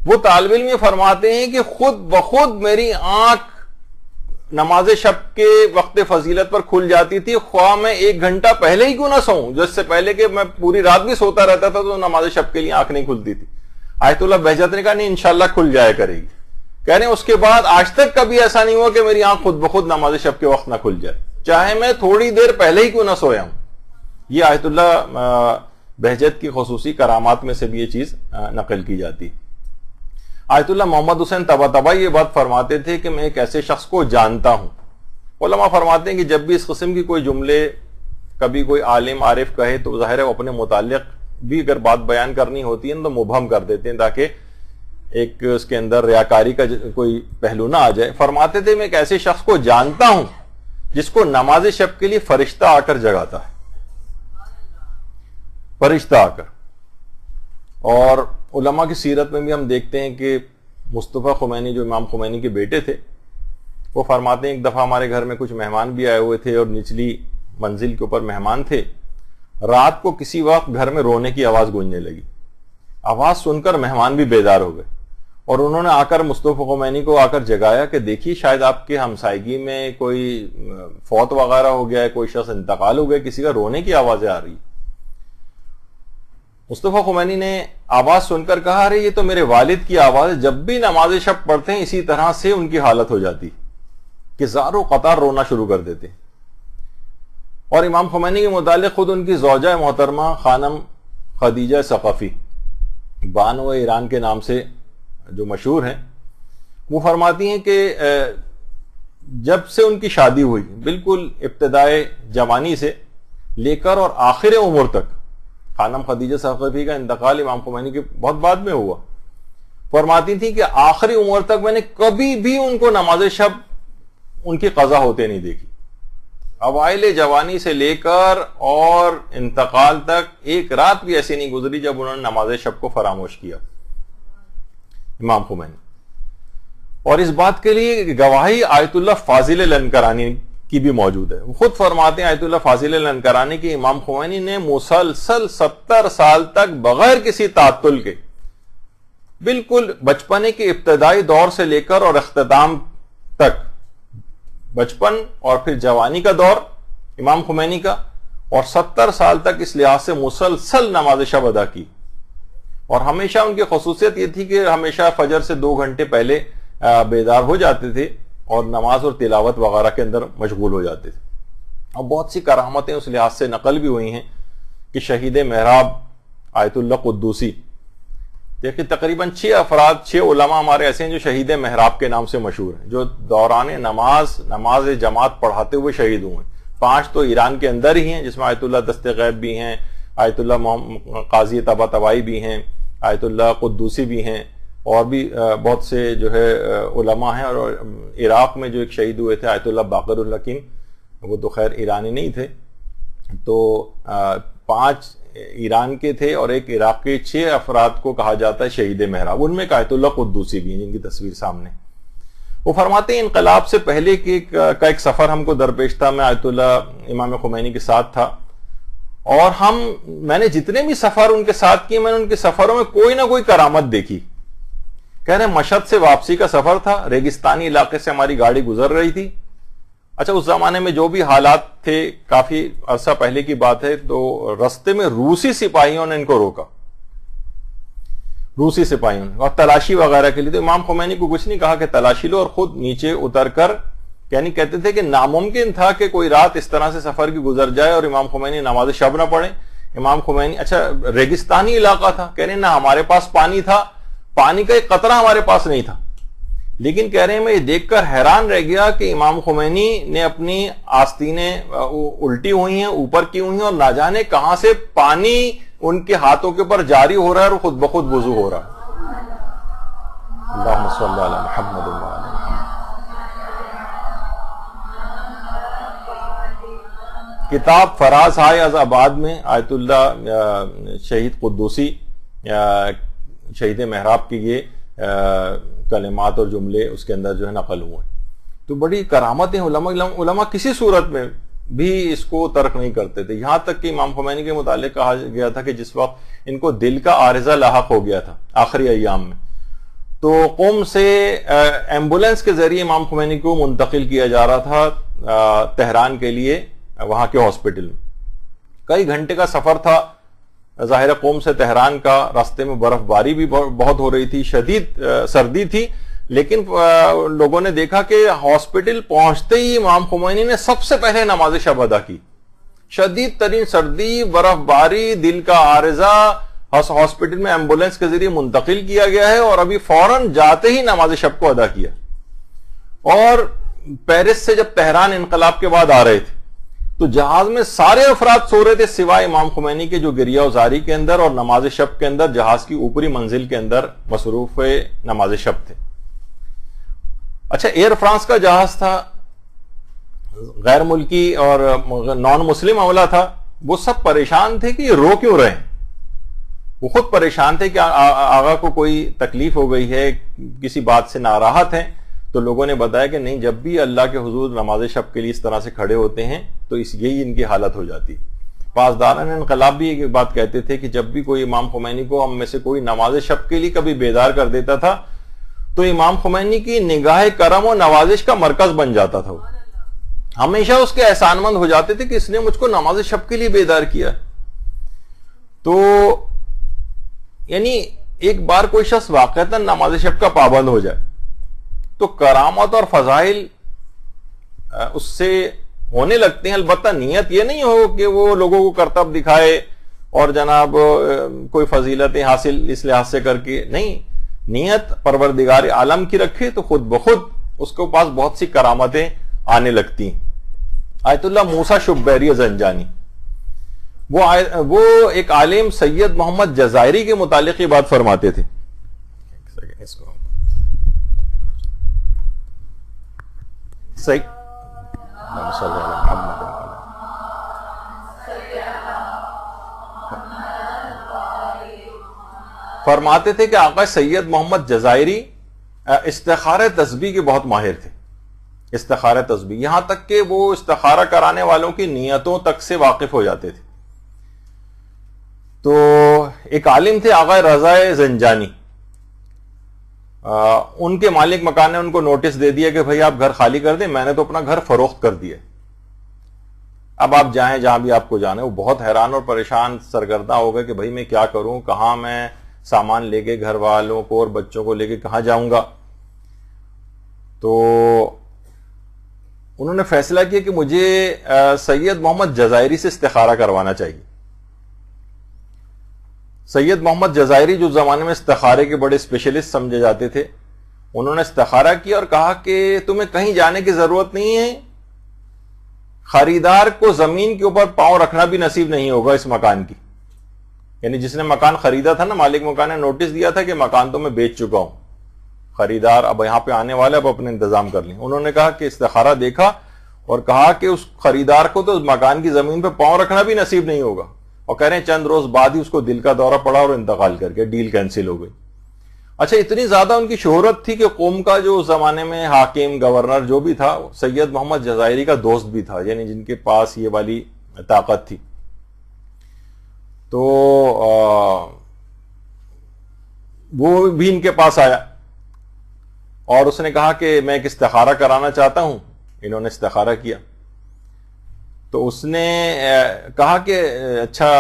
وہ طالب علم یہ فرماتے ہیں کہ خود بخود میری آنکھ نماز شب کے وقت فضیلت پر کھل جاتی تھی، خواہ میں 1 گھنٹہ پہلے ہی کیوں نہ سوؤں، جس سے پہلے کہ میں پوری رات بھی سوتا رہتا تھا تو نماز شب کے لیے آنکھ نہیں کھلتی تھی. آیت اللہ بہجت نے کہا نہیں انشاءاللہ کھل جایا کرے گی. کہہ رہے ہیں اس کے بعد آج تک کبھی ایسا نہیں ہوا کہ میری آنکھ خود بخود نماز شب کے وقت نہ کھل جائے، چاہے میں تھوڑی دیر پہلے ہی کیوں نہ سویا ہوں. یہ آیت اللہ بہجت کی خصوصی کرامات میں سے بھی یہ چیز نقل کی جاتی. آیت اللہ محمد حسین طباطبائی یہ بات فرماتے تھے کہ میں ایک ایسے شخص کو جانتا ہوں. علماء فرماتے ہیں کہ جب بھی اس قسم کی کوئی جملے کبھی کوئی عالم عارف کہے تو ظاہر ہے وہ اپنے متعلق بھی اگر بات بیان کرنی ہوتی ہے تو مبہم کر دیتے ہیں تاکہ ایک اس کے اندر ریاکاری کا کوئی پہلو نہ آ جائے. فرماتے تھے میں ایک ایسے شخص کو جانتا ہوں جس کو نماز شب کے لیے فرشتہ آ کر جگاتا ہے, فرشتہ آ کر. اور علماء کی سیرت میں بھی ہم دیکھتے ہیں کہ مصطفیٰ خمینی جو امام خمینی کے بیٹے تھے, وہ فرماتے ہیں ایک دفعہ ہمارے گھر میں کچھ مہمان بھی آئے ہوئے تھے اور نچلی منزل کے اوپر مہمان تھے. رات کو کسی وقت گھر میں رونے کی آواز گونجنے لگی. آواز سن کر مہمان بھی بیدار ہو گئے اور انہوں نے آ کر مصطفیٰ خمینی کو آ کر جگایا کہ دیکھیے شاید آپ کے ہمسائیگی میں کوئی فوت وغیرہ ہو گیا ہے, کوئی شخص انتقال ہو گیا, کسی کا رونے کی آوازیں آ رہی. مصطفیٰ خمینی نے آواز سن کر کہا ارے یہ تو میرے والد کی آواز ہے, جب بھی نماز شب پڑھتے ہیں اسی طرح سے ان کی حالت ہو جاتی کہ زار و قطار رونا شروع کر دیتے. اور امام خمینی کے متعلق خود ان کی زوجہ محترمہ خانم خدیجہ ثقفی, بانو ایران کے نام سے جو مشہور ہیں, وہ فرماتی ہیں کہ جب سے ان کی شادی ہوئی بالکل ابتدائے جوانی سے لے کر اور آخر عمر تک, خانم خدیجہ ثقفی کا انتقال امام خمینی کے بہت بعد میں ہوا, فرماتی تھی کہ آخری عمر تک میں نے کبھی بھی ان کو نماز شب ان کی قضا ہوتے نہیں دیکھی. اوائل جوانی سے لے کر اور انتقال تک ایک رات بھی ایسی نہیں گزری جب انہوں نے نماز شب کو فراموش کیا امام خمینی. اور اس بات کے لیے گواہی آیت اللہ فاضل لنکرانی کی بھی موجود ہے. وہ خود فرماتے ہیں آیت اللہ فاضل لنکرانی کی امام خمینی نے مسلسل 70 سال تک بغیر کسی تعطل کے, بالکل بچپنے کے ابتدائی دور سے لے کر اور اختتام تک, بچپن اور پھر جوانی کا دور امام خمینی کا, اور 70 سال تک اس لحاظ سے مسلسل نماز شب ادا کی. اور ہمیشہ ان کی خصوصیت یہ تھی کہ ہمیشہ فجر سے 2 گھنٹے پہلے بیدار ہو جاتے تھے اور نماز اور تلاوت وغیرہ کے اندر مشغول ہو جاتے تھے. اور بہت سی کرامتیں اس لحاظ سے نقل بھی ہوئی ہیں کہ شہید محراب آیت اللہ قدوسی, دیکھیں تقریباً 6 علماء ہمارے ایسے ہیں جو شہید محراب کے نام سے مشہور ہیں, جو دوران نماز جماعت پڑھاتے ہوئے شہید ہوئے ہیں. 5 تو ایران کے اندر ہی ہیں جس میں آیت اللہ دست غیب بھی ہیں, آیت اللہ قاضی طباطبائی بھی ہیں, آیت اللہ قدوسی بھی ہیں, اور بھی بہت سے جو ہے علماء ہیں. اور عراق میں جو ایک شہید ہوئے تھے آیت اللہ باقر الحکیم, وہ تو خیر ایرانی نہیں تھے, تو 5 ایران کے تھے اور ایک عراق کے 6 افراد کو کہا جاتا ہے شہید محراب. ان میں آیت اللہ قدوسی بھی ہیں جن کی تصویر سامنے. وہ فرماتے ہیں انقلاب سے پہلے کا ایک سفر ہم کو درپیش تھا, میں آیت اللہ امام خمینی کے ساتھ تھا, اور میں نے جتنے بھی سفر ان کے ساتھ کیے, میں نے ان کے سفروں میں کوئی نہ کوئی کرامت دیکھی. کہہ رہے ہیں مشہد سے واپسی کا سفر تھا, ریگستانی علاقے سے ہماری گاڑی گزر رہی تھی. اچھا اس زمانے میں جو بھی حالات تھے, کافی عرصہ پہلے کی بات ہے, تو رستے میں روسی سپاہیوں نے ان کو روکا, روسی سپاہیوں نے, اور تلاشی وغیرہ کے لیے. تو امام خمینی کو کچھ نہیں کہا کہ تلاشی لو, اور خود نیچے اتر کر یعنی کہتے تھے کہ ناممکن تھا کہ کوئی رات اس طرح سے سفر کی گزر جائے اور امام خمینی نماز شب نہ پڑھیں. امام خمینی, اچھا ریگستانی علاقہ تھا, کہہ رہے ہیں نہ ہمارے پاس پانی تھا, پانی کا ایک قطرہ ہمارے پاس نہیں تھا, لیکن کہہ رہے ہیں میں یہ دیکھ کر حیران رہ گیا کہ امام خمینی نے اپنی آستینیں الٹی ہوئی ہیں, اوپر کی ہوئی ہیں, اور نہ جانے کہاں سے پانی ان کے ہاتھوں کے اوپر جاری ہو رہا ہے اور خود بخود وضو ہو رہا ہے. اللہم صلی علی محمد و علی محمد. کتاب فراز ہائے از آباد میں آیت اللہ شہید قدوسی شہید محراب کی یہ کلمات اور جملے اس کے اندر جو ہے نقل ہوئے. تو بڑی کرامتیں علماء کسی صورت میں بھی اس کو ترک نہیں کرتے تھے. یہاں تک کہ امام خمینی کے متعلق کہا گیا تھا کہ جس وقت ان کو دل کا عارضہ لاحق ہو گیا تھا آخری ایام میں, تو قم سے ایمبولنس کے ذریعے امام خمینی کو منتقل کیا جا رہا تھا تہران کے لیے, وہاں کے ہاسپٹل میں. کئی گھنٹے کا سفر تھا ظاہر قوم سے تہران کا. راستے میں برف باری بھی بہت ہو رہی تھی, شدید سردی تھی, لیکن لوگوں نے دیکھا کہ ہاسپٹل پہنچتے ہی امام خمینی نے سب سے پہلے نماز شب ادا کی. شدید ترین سردی, برف باری, دل کا عارضہ, ہاسپٹل میں ایمبولنس کے ذریعے منتقل کیا گیا ہے, اور ابھی فوراً جاتے ہی نماز شب کو ادا کیا. اور پیرس سے جب تہران انقلاب کے بعد آ رہے تھے تو تو جہاز میں سارے افراد سو رہے تھے سوائے امام خمینی کے، جو گریہ وزاری کے اندر اور نماز شب کے اندر جہاز کی اوپری منزل کے اندر مصروف نماز شب تھے۔ اچھا، ایئر فرانس کا جہاز تھا، غیر ملکی اور نان مسلم عملہ تھا، وہ سب پریشان تھے کہ یہ رو کیوں رہے ہیں۔ وہ خود پریشان تھے کہ آقا کو کوئی تکلیف ہو گئی ہے، کسی بات سے ناراحت ہیں۔ تو لوگوں نے بتایا کہ نہیں، جب بھی اللہ کے حضور نماز شب کے لیے اس طرح سے کھڑے ہوتے ہیں تو یہی ان کی حالت ہو جاتی۔ پاسداران انقلاب بھی ایک بات کہتے تھے کہ جب بھی کوئی امام خمینی کو ہم میں سے کوئی نماز شب کے لیے کبھی بیدار کر دیتا تھا تو امام خمینی کی نگاہ کرم و نوازش کا مرکز بن جاتا تھا۔ ہمیشہ اس کے احسان مند ہو جاتے تھے کہ اس نے مجھ کو نماز شب کے لیے بیدار کیا۔ تو یعنی ایک بار کوئی شخص واقعتاً نماز شب کا پابند ہو جائے تو کرامت اور فضائل اس سے ہونے لگتے ہیں۔ البتہ نیت یہ نہیں ہو کہ وہ لوگوں کو کرتب دکھائے اور جناب کوئی فضیلتیں حاصل اس لحاظ سے کر کے، نہیں، نیت پروردگار عالم کی رکھے تو خود بخود اس کے پاس بہت سی کرامتیں آنے لگتی ہیں۔ آیت اللہ موسیٰ شبیری زنجانی، وہ ایک عالم سید محمد جزائری کے متعلق یہ بات فرماتے تھے۔ فرماتے تھے کہ آقا سید محمد جزائری استخارہ تسبیح کے بہت ماہر تھے۔ استخارہ تسبیح، یہاں تک کہ وہ استخارہ کرانے والوں کی نیتوں تک سے واقف ہو جاتے تھے۔ تو ایک عالم تھے آقا رضا زنجانی، ان کے مالک مکان نے ان کو نوٹس دے دیا کہ بھئی آپ گھر خالی کر دیں، میں نے تو اپنا گھر فروخت کر دیا، اب آپ جائیں جہاں بھی آپ کو جانا ہے۔ وہ بہت حیران اور پریشان سرگردہ ہو گئے کہ بھئی میں کیا کروں، کہاں میں سامان لے کے گھر والوں کو اور بچوں کو لے کے کہاں جاؤں گا۔ تو انہوں نے فیصلہ کیا کہ مجھے سید محمد جزائری سے استخارہ کروانا چاہیے۔ سید محمد جزائری جو زمانے میں استخارے کے بڑے اسپیشلسٹ سمجھے جاتے تھے، انہوں نے استخارہ کیا اور کہا کہ تمہیں کہیں جانے کی ضرورت نہیں ہے، خریدار کو زمین کے اوپر پاؤں رکھنا بھی نصیب نہیں ہوگا اس مکان کی۔ یعنی جس نے مکان خریدا تھا نا، مالک مکان نے نوٹس دیا تھا کہ مکان تو میں بیچ چکا ہوں، خریدار اب یہاں پہ آنے والا ہے، اب اپنے انتظام کر لیں۔ انہوں نے کہا کہ استخارہ دیکھا اور کہا کہ اس خریدار کو تو مکان کی زمین پہ پاؤں رکھنا بھی نصیب نہیں ہوگا، اور کہہ رہے ہیں چند روز بعد ہی اس کو دل کا دورہ پڑا اور انتقال کر کے ڈیل کینسل ہو گئی۔ اچھا، اتنی زیادہ ان کی شہرت تھی کہ قوم کا جو اس زمانے میں حاکم گورنر جو بھی تھا، سید محمد جزائری کا دوست بھی تھا، یعنی جن کے پاس یہ والی طاقت تھی۔ تو وہ بھی ان کے پاس آیا اور اس نے کہا کہ میں ایک استخارہ کرانا چاہتا ہوں۔ انہوں نے استخارہ کیا تو اس نے کہا کہ اچھا،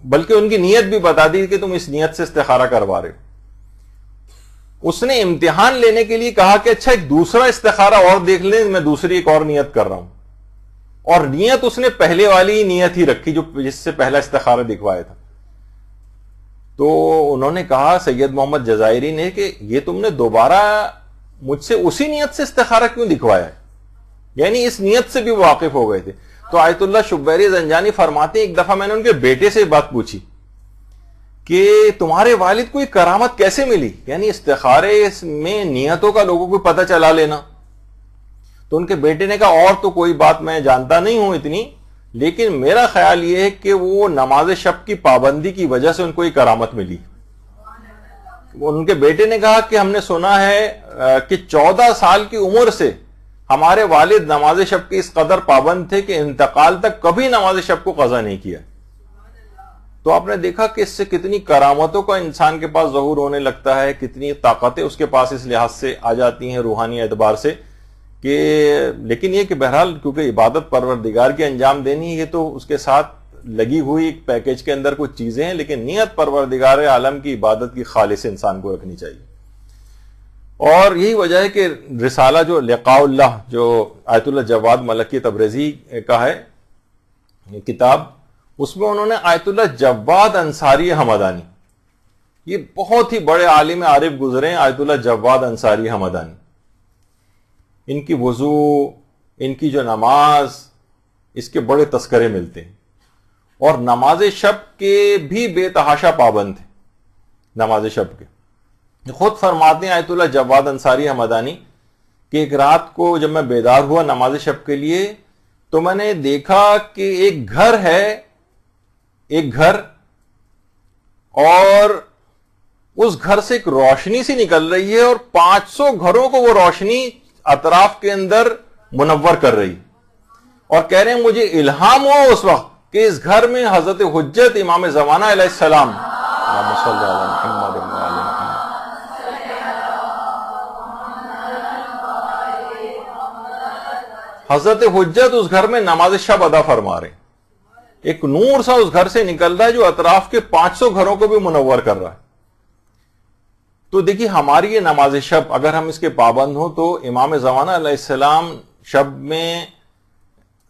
بلکہ ان کی نیت بھی بتا دی کہ تم اس نیت سے استخارہ کروا رہے ہو۔ اس نے امتحان لینے کے لیے کہا کہ اچھا ایک دوسرا استخارہ اور دیکھ لیں، میں دوسری ایک اور نیت کر رہا ہوں، اور نیت اس نے پہلے والی نیت ہی رکھی جو جس سے پہلا استخارہ دکھوایا تھا۔ تو انہوں نے کہا سید محمد جزائری نے کہ یہ تم نے دوبارہ مجھ سے اسی نیت سے استخارہ کیوں دکھوایا ہے؟ یعنی اس نیت سے بھی واقف ہو گئے تھے۔ تو آیت اللہ شبیری زنجانی فرماتے ہیں ایک دفعہ میں نے ان کے بیٹے سے بات پوچھی کہ تمہارے والد کو یہ کرامت کیسے ملی، یعنی استخارے میں نیتوں کا لوگوں کو پتہ چلا لینا۔ تو ان کے بیٹے نے کہا اور تو کوئی بات میں جانتا نہیں ہوں اتنی، لیکن میرا خیال یہ ہے کہ وہ نماز شب کی پابندی کی وجہ سے ان کو یہ کرامت ملی۔ ان کے بیٹے نے کہا کہ ہم نے سنا ہے کہ 14 سال کی عمر سے ہمارے والد نماز شب کی اس قدر پابند تھے کہ انتقال تک کبھی نماز شب کو قضا نہیں کیا۔ تو آپ نے دیکھا کہ اس سے کتنی کرامتوں کا انسان کے پاس ظہور ہونے لگتا ہے، کتنی طاقتیں اس کے پاس اس لحاظ سے آ جاتی ہیں روحانی اعتبار سے کہ، لیکن یہ کہ بہرحال کیونکہ عبادت پروردگار کی انجام دینی ہے، یہ تو اس کے ساتھ لگی ہوئی ایک پیکج کے اندر کچھ چیزیں ہیں، لیکن نیت پروردگار عالم کی عبادت کی خالص انسان کو رکھنی چاہیے۔ اور یہی وجہ ہے کہ رسالہ جو لقاء اللہ جو آیت اللہ جواد ملکی تبریزی کا ہے کتاب، اس میں انہوں نے آیت اللہ جواد انصاری حمدانی، یہ بہت ہی بڑے عالم عارف گزرے ہیں آیت اللہ جواد انصاری حمدانی، ان کی وضو، ان کی جو نماز، اس کے بڑے تذکرے ملتے ہیں، اور نماز شب کے بھی بے تحاشا پابند تھے نماز شب کے۔ خود فرماتے ہیں آیت اللہ جواد انصاری حمدانی کہ ایک رات کو جب میں بیدار ہوا نماز شب کے لیے تو میں نے دیکھا کہ ایک گھر ہے، ایک گھر، اور اس گھر سے ایک روشنی سی نکل رہی ہے اور 500 گھروں کو وہ روشنی اطراف کے اندر منور کر رہی، اور کہہ رہے ہیں مجھے الہام ہوا اس وقت کہ اس گھر میں حضرت حجت امام زمانہ علیہ السلام، اللہم صلی علی محمد وعلی آل محمد، حضرت حجت اس گھر میں نماز شب ادا فرما رہے ہیں۔ ایک نور سا اس گھر سے نکل رہا ہے جو اطراف کے 500 گھروں کو بھی منور کر رہا ہے۔ تو دیکھیے ہماری یہ نماز شب اگر ہم اس کے پابند ہوں تو امام زمانہ علیہ السلام شب میں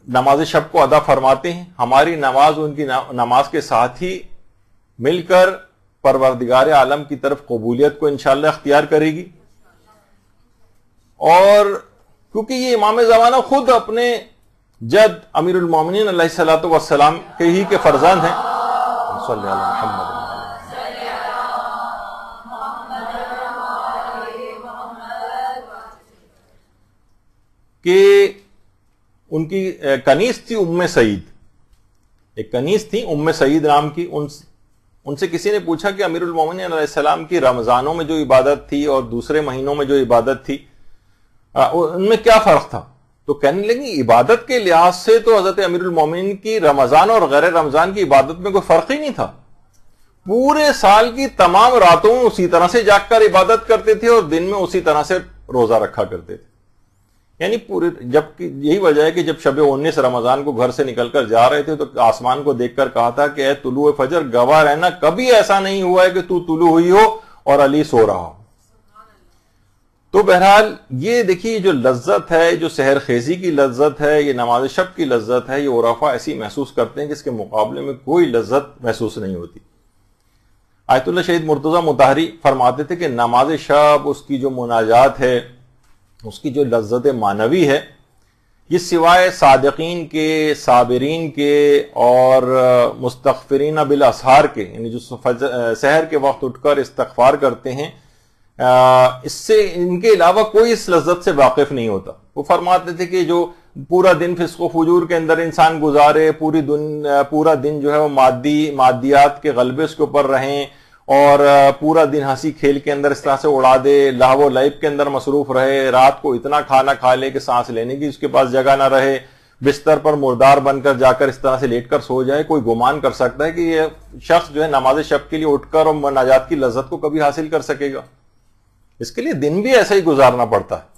نماز شب کو ادا فرماتے ہیں، ہماری نماز ان کی نماز کے ساتھ ہی مل کر پروردگار عالم کی طرف قبولیت کو انشاءاللہ اختیار کرے گی۔ اور کیونکہ یہ امام زمانہ خود اپنے جد امیر المومنین علیہ الصلوۃ والسلام کے ہی کے فرزند ہیں، صلی اللہ علیہ محمد کہ ان کی کنیز تھی ام سعید، ایک کنیز تھی ام سعید نام کی، ان سے کسی نے پوچھا کہ امیر المومنین علیہ السلام کی رمضانوں میں جو عبادت تھی اور دوسرے مہینوں میں جو عبادت تھی ان میں کیا فرق تھا؟ تو کہنے لگی عبادت کے لحاظ سے تو حضرت امیر المومنین کی رمضان اور غیر رمضان کی عبادت میں کوئی فرق ہی نہیں تھا، پورے سال کی تمام راتوں میں اسی طرح سے جاگ کر عبادت کرتے تھے اور دن میں اسی طرح سے روزہ رکھا کرتے تھے۔ یعنی پورے جب یہی وجہ ہے کہ جب شب 19 رمضان کو گھر سے نکل کر جا رہے تھے تو آسمان کو دیکھ کر کہا تھا کہ اے طلوع فجر گواہ رہنا، کبھی ایسا نہیں ہوا ہے کہ تو طلوع ہوئی ہو اور علی سو رہا ہو۔ تو بہرحال یہ دیکھیے جو لذت ہے، جو سحر خیزی کی لذت ہے، یہ نماز شب کی لذت ہے، یہ عرفا ایسی محسوس کرتے ہیں کہ اس کے مقابلے میں کوئی لذت محسوس نہیں ہوتی۔ آیت اللہ شہید مرتضی مطہری فرماتے تھے کہ نماز شب، اس کی جو مناجات ہے، اس کی جو لذت معنوی ہے، یہ سوائے صادقین کے، صابرین کے اور مستغفرین بالاسحار کے، یعنی جو سحر کے وقت اٹھ کر استغفار کرتے ہیں، اس سے ان کے علاوہ کوئی اس لذت سے واقف نہیں ہوتا۔ وہ فرماتے تھے کہ جو پورا دن فسق و فجور کے اندر انسان گزارے، پورا دن جو ہے وہ مادیات کے غلبے اس کے اوپر رہیں، اور پورا دن ہنسی کھیل کے اندر اس طرح سے اڑا دے، لہو و لعب کے اندر مصروف رہے، رات کو اتنا کھانا کھا لے کہ سانس لینے کی اس کے پاس جگہ نہ رہے، بستر پر مردار بن کر جا کر اس طرح سے لیٹ کر سو جائے، کوئی گمان کر سکتا ہے کہ یہ شخص جو ہے نماز شب کے لیے اٹھ کر اور مناجات کی لذت کو کبھی حاصل کر سکے گا؟ اس کے لیے دن بھی ایسا ہی گزارنا پڑتا ہے۔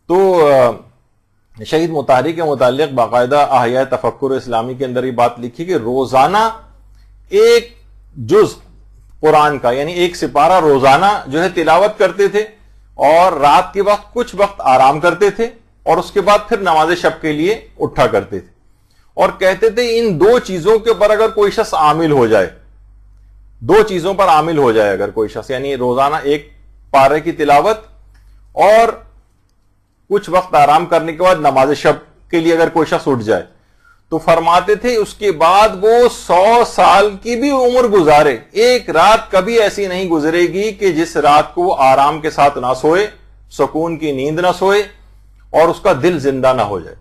تو شہید مطہری کے متعلق باقاعدہ احیاء تفکر اسلامی کے اندر یہ بات لکھی کہ روزانہ ایک جز قرآن کا، یعنی ایک سپارہ روزانہ جو ہے تلاوت کرتے تھے، اور رات کے وقت کچھ وقت آرام کرتے تھے، اور اس کے بعد پھر نماز شب کے لیے اٹھا کرتے تھے، اور کہتے تھے ان دو چیزوں کے اوپر اگر کوئی شخص عامل ہو جائے، دو چیزوں پر عامل ہو جائے اگر کوئی شخص، یعنی روزانہ ایک پارے کی تلاوت اور کچھ وقت آرام کرنے کے بعد نماز شب کے لیے اگر کوئی شخص اٹھ جائے، تو فرماتے تھے اس کے بعد وہ 100 سال کی بھی عمر گزارے، ایک رات کبھی ایسی نہیں گزرے گی کہ جس رات کو وہ آرام کے ساتھ نہ سوئے، سکون کی نیند نہ سوئے، اور اس کا دل زندہ نہ ہو جائے۔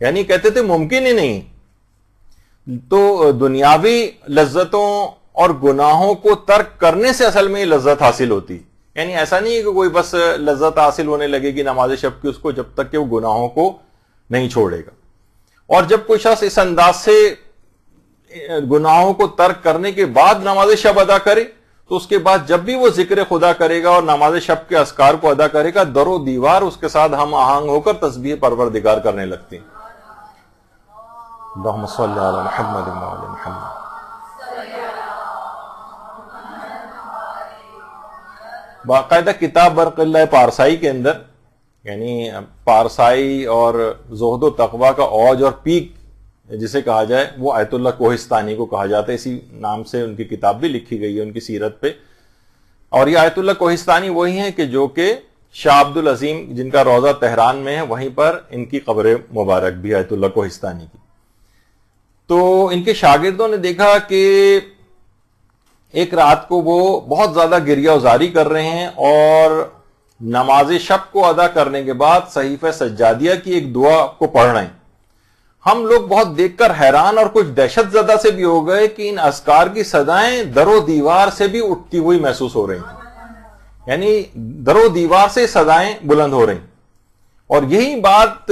یعنی کہتے تھے ممکن ہی نہیں۔ تو دنیاوی لذتوں اور گناہوں کو ترک کرنے سے اصل میں یہ لذت حاصل ہوتی، یعنی ایسا نہیں ہے کہ کوئی بس لذت حاصل ہونے لگے گی نماز شب کی اس کو جب تک کہ وہ گناہوں کو نہیں چھوڑے گا۔ اور جب کوئی شخص اس انداز سے گناہوں کو ترک کرنے کے بعد نماز شب ادا کرے تو اس کے بعد جب بھی وہ ذکر خدا کرے گا اور نماز شب کے اذکار کو ادا کرے گا، در و دیوار اس کے ساتھ ہم آہنگ ہو کر تسبیح پروردگار کرنے لگتی ہیں۔ اللہم صلی علی محمد وعلی محمد۔ باقاعدہ کتاب برق اللہ پارسائی کے اندر، یعنی پارسائی اور زہد و تقوی کا اوج اور پیک جسے کہا جائے، وہ آیت اللہ کوہستانی کو کہا جاتا ہے، اسی نام سے ان کی کتاب بھی لکھی گئی ہے ان کی سیرت پہ۔ اور یہ آیت اللہ کوہستانی وہی ہیں کہ جو کہ شاہ عبدالعظیم جن کا روضہ تہران میں ہے، وہیں پر ان کی قبر مبارک بھی آیت اللہ کوہستانی کی۔ تو ان کے شاگردوں نے دیکھا کہ ایک رات کو وہ بہت زیادہ گریہ ازاری کر رہے ہیں اور نماز شب کو ادا کرنے کے بعد صحیفہ سجادیہ کی ایک دعا کو پڑھ رہے ہیں. ہم لوگ بہت دیکھ کر حیران اور کچھ دہشت زدہ سے بھی ہو گئے کہ ان اذکار کی صدائیں در و دیوار سے بھی اٹھتی ہوئی محسوس ہو رہی ہیں. یعنی در و دیوار سے صدائیں بلند ہو رہی ہیں. اور یہی بات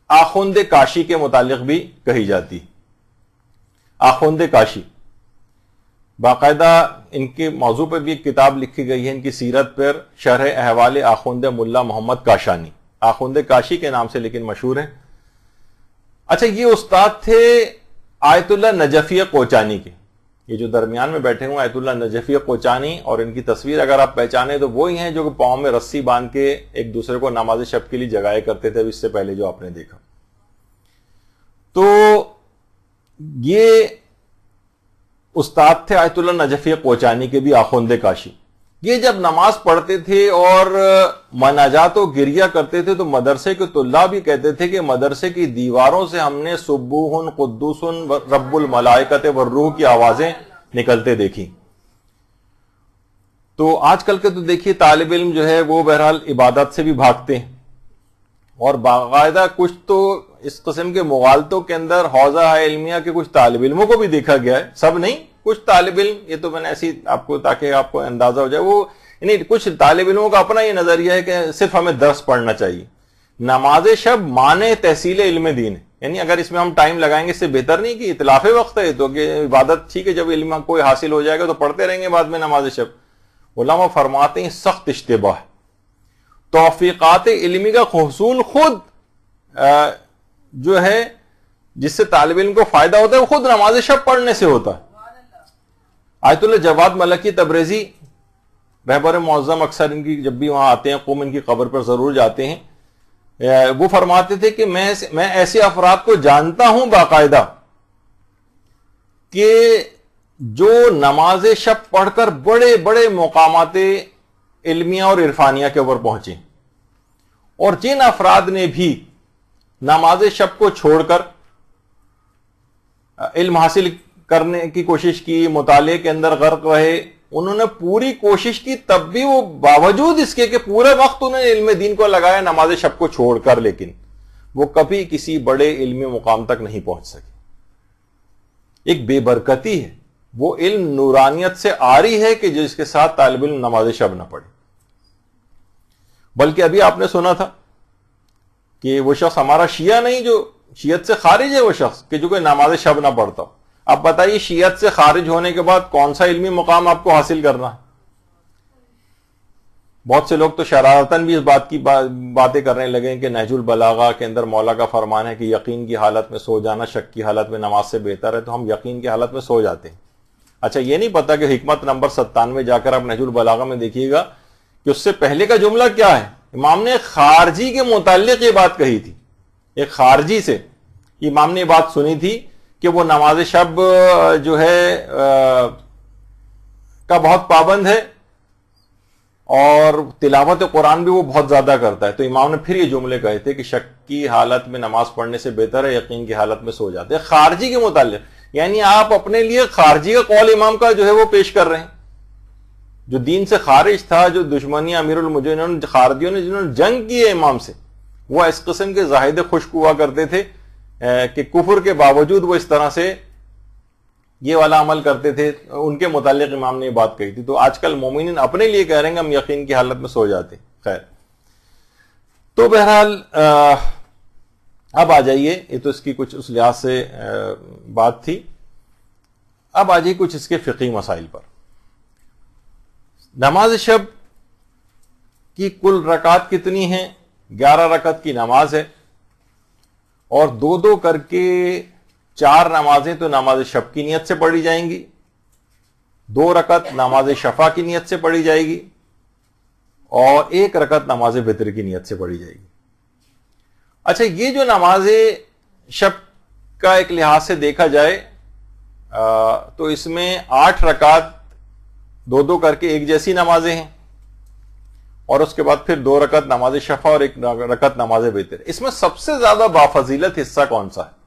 آخوند کاشی کے متعلق بھی کہی جاتی. آخوند کاشی باقاعدہ ان کے موضوع پر بھی ایک کتاب لکھی گئی ہے، ان کی سیرت پر، شرح احوال آخوند ملا محمد کاشانی، آخوند کاشی کے نام سے لیکن مشہور ہے. اچھا، یہ استاد تھے آیت اللہ نجفی کوچانی کے. یہ جو درمیان میں بیٹھے ہوئے آیت اللہ نجفی کوچانی، اور ان کی تصویر اگر آپ پہچانے تو وہی ہیں جو پاؤں میں رسی باندھ کے ایک دوسرے کو نماز شب کے لیے جگایا کرتے تھے، اس سے پہلے جو آپ نے دیکھا. تو یہ استاد تھے آیت اللہ نجفی کوچانی کے بھی آخوند کاشی. یہ جب نماز پڑھتے تھے اور مناجات و گریہ کرتے تھے تو مدرسے کے طلاب بھی کہتے تھے کہ مدرسے کی دیواروں سے ہم نے سبوح قدوس رب الملائکۃ والروح کی آوازیں نکلتے دیکھی. تو آج کل کے تو دیکھیے طالب علم جو ہے وہ بہرحال عبادت سے بھی بھاگتے ہیں، اور باقاعدہ کچھ تو اس قسم کے مغالطوں کے اندر حوزہ علمیہ کے کچھ طالب علموں کو بھی دیکھا گیا ہے. سب نہیں، کچھ طالب علم، یہ تو میں نے ایسی آپ کو تاکہ آپ کو اندازہ ہو جائے، وہ یعنی کچھ طالب علموں کا اپنا یہ نظریہ ہے کہ صرف ہمیں درس پڑھنا چاہیے. نماز شب معنی تحصیل علم دین ہے، یعنی اگر اس میں ہم ٹائم لگائیں گے اس سے بہتر نہیں کہ اتلاف وقت ہے تو کہ عبادت ٹھیک ہے، جب علم کوئی حاصل ہو جائے گا تو پڑھتے رہیں گے بعد میں نماز شب. علماء فرماتے ہیں سخت اشتباہ، توفیقات علمی کا حصول خود جو ہے جس سے طالب علم کو فائدہ ہوتا ہے وہ خود نماز شب پڑھنے سے ہوتا ہے. آیت اللہ جواد ملکی تبریزی رہبر معظم، اکثر ان کی جب بھی وہاں آتے ہیں قوم ان کی قبر پر ضرور جاتے ہیں، وہ فرماتے تھے کہ میں ایسے افراد کو جانتا ہوں باقاعدہ کہ جو نماز شب پڑھ کر بڑے بڑے مقامات علمیہ اور عرفانیہ کے اوپر پہنچے، اور جن افراد نے بھی نماز شب کو چھوڑ کر علم حاصل کرنے کی کوشش کی، مطالعے کے اندر غرق رہے، انہوں نے پوری کوشش کی، تب بھی وہ باوجود اس کے کہ پورے وقت انہوں نے علم دین کو لگایا نماز شب کو چھوڑ کر، لیکن وہ کبھی کسی بڑے علمی مقام تک نہیں پہنچ سکے. ایک بے برکتی ہے، وہ علم نورانیت سے آری ہے کہ جس کے ساتھ طالب علم نماز شب نہ پڑھے. بلکہ ابھی آپ نے سنا تھا کہ وہ شخص ہمارا شیعہ نہیں، جو شیعت سے خارج ہے، وہ شخص کہ جو کوئی نماز شب نہ پڑھتا. اب بتائیے شیعت سے خارج ہونے کے بعد کون سا علمی مقام آپ کو حاصل کرنا ہے؟ بہت سے لوگ تو شرارتاً بھی اس بات کی باتیں کرنے لگے کہ نہج البلاغہ کے اندر مولا کا فرمان ہے کہ یقین کی حالت میں سو جانا شک کی حالت میں نماز سے بہتر ہے، تو ہم یقین کی حالت میں سو جاتے ہیں. اچھا، یہ نہیں پتا کہ حکمت نمبر 97 جا کر آپ نہج البلاغہ میں دیکھیے گا کہ اس سے پہلے کا جملہ کیا ہے. امام نے خارجی کے متعلق یہ بات کہی تھی، ایک خارجی سے امام نے یہ بات سنی تھی کہ وہ نماز شب جو ہے کا بہت پابند ہے اور تلاوت قرآن بھی وہ بہت زیادہ کرتا ہے. تو امام نے پھر یہ جملے کہے تھے کہ شک کی حالت میں نماز پڑھنے سے بہتر ہے، یقین کی حالت میں سو جاتے ہیں. خارجی کے متعلق، یعنی آپ اپنے لیے خارجی کا قول امام کا جو ہے وہ پیش کر رہے ہیں. جو دین سے خارج تھا، جو دشمنی امیر المجرمین خارجیوں نے جنہوں نے جنگ کی ہے امام سے، وہ اس قسم کے زاہد خشک ہوا کرتے تھے کہ کفر کے باوجود وہ اس طرح سے یہ والا عمل کرتے تھے. ان کے متعلق امام نے یہ بات کہی تھی. تو آج کل مومنین اپنے لیے کہہ رہے ہیں کہ ہم یقین کی حالت میں سو جاتے. خیر، تو بہرحال اب آ جائیے، یہ تو اس کی کچھ اس لحاظ سے بات تھی. اب آ جائیے کچھ اس کے فقہی مسائل پر. نماز شب کی کل رکعت کتنی ہیں؟ 11 رکعت کی نماز ہے، اور 2 کر کے 4 نمازیں تو نماز شب کی نیت سے پڑھی جائیں گی، 2 رکعت نماز شفا کی نیت سے پڑھی جائے گی، اور 1 رکعت نماز وتر کی نیت سے پڑھی جائے گی. اچھا، یہ جو نماز شب کا ایک لحاظ سے دیکھا جائے تو اس میں 8 رکعت 2 کر کے ایک جیسی نمازیں ہیں، اور اس کے بعد پھر 2 رکعت نماز شفا اور 1 رکعت نماز وتر. اس میں سب سے زیادہ بافضیلت حصہ کون سا ہے؟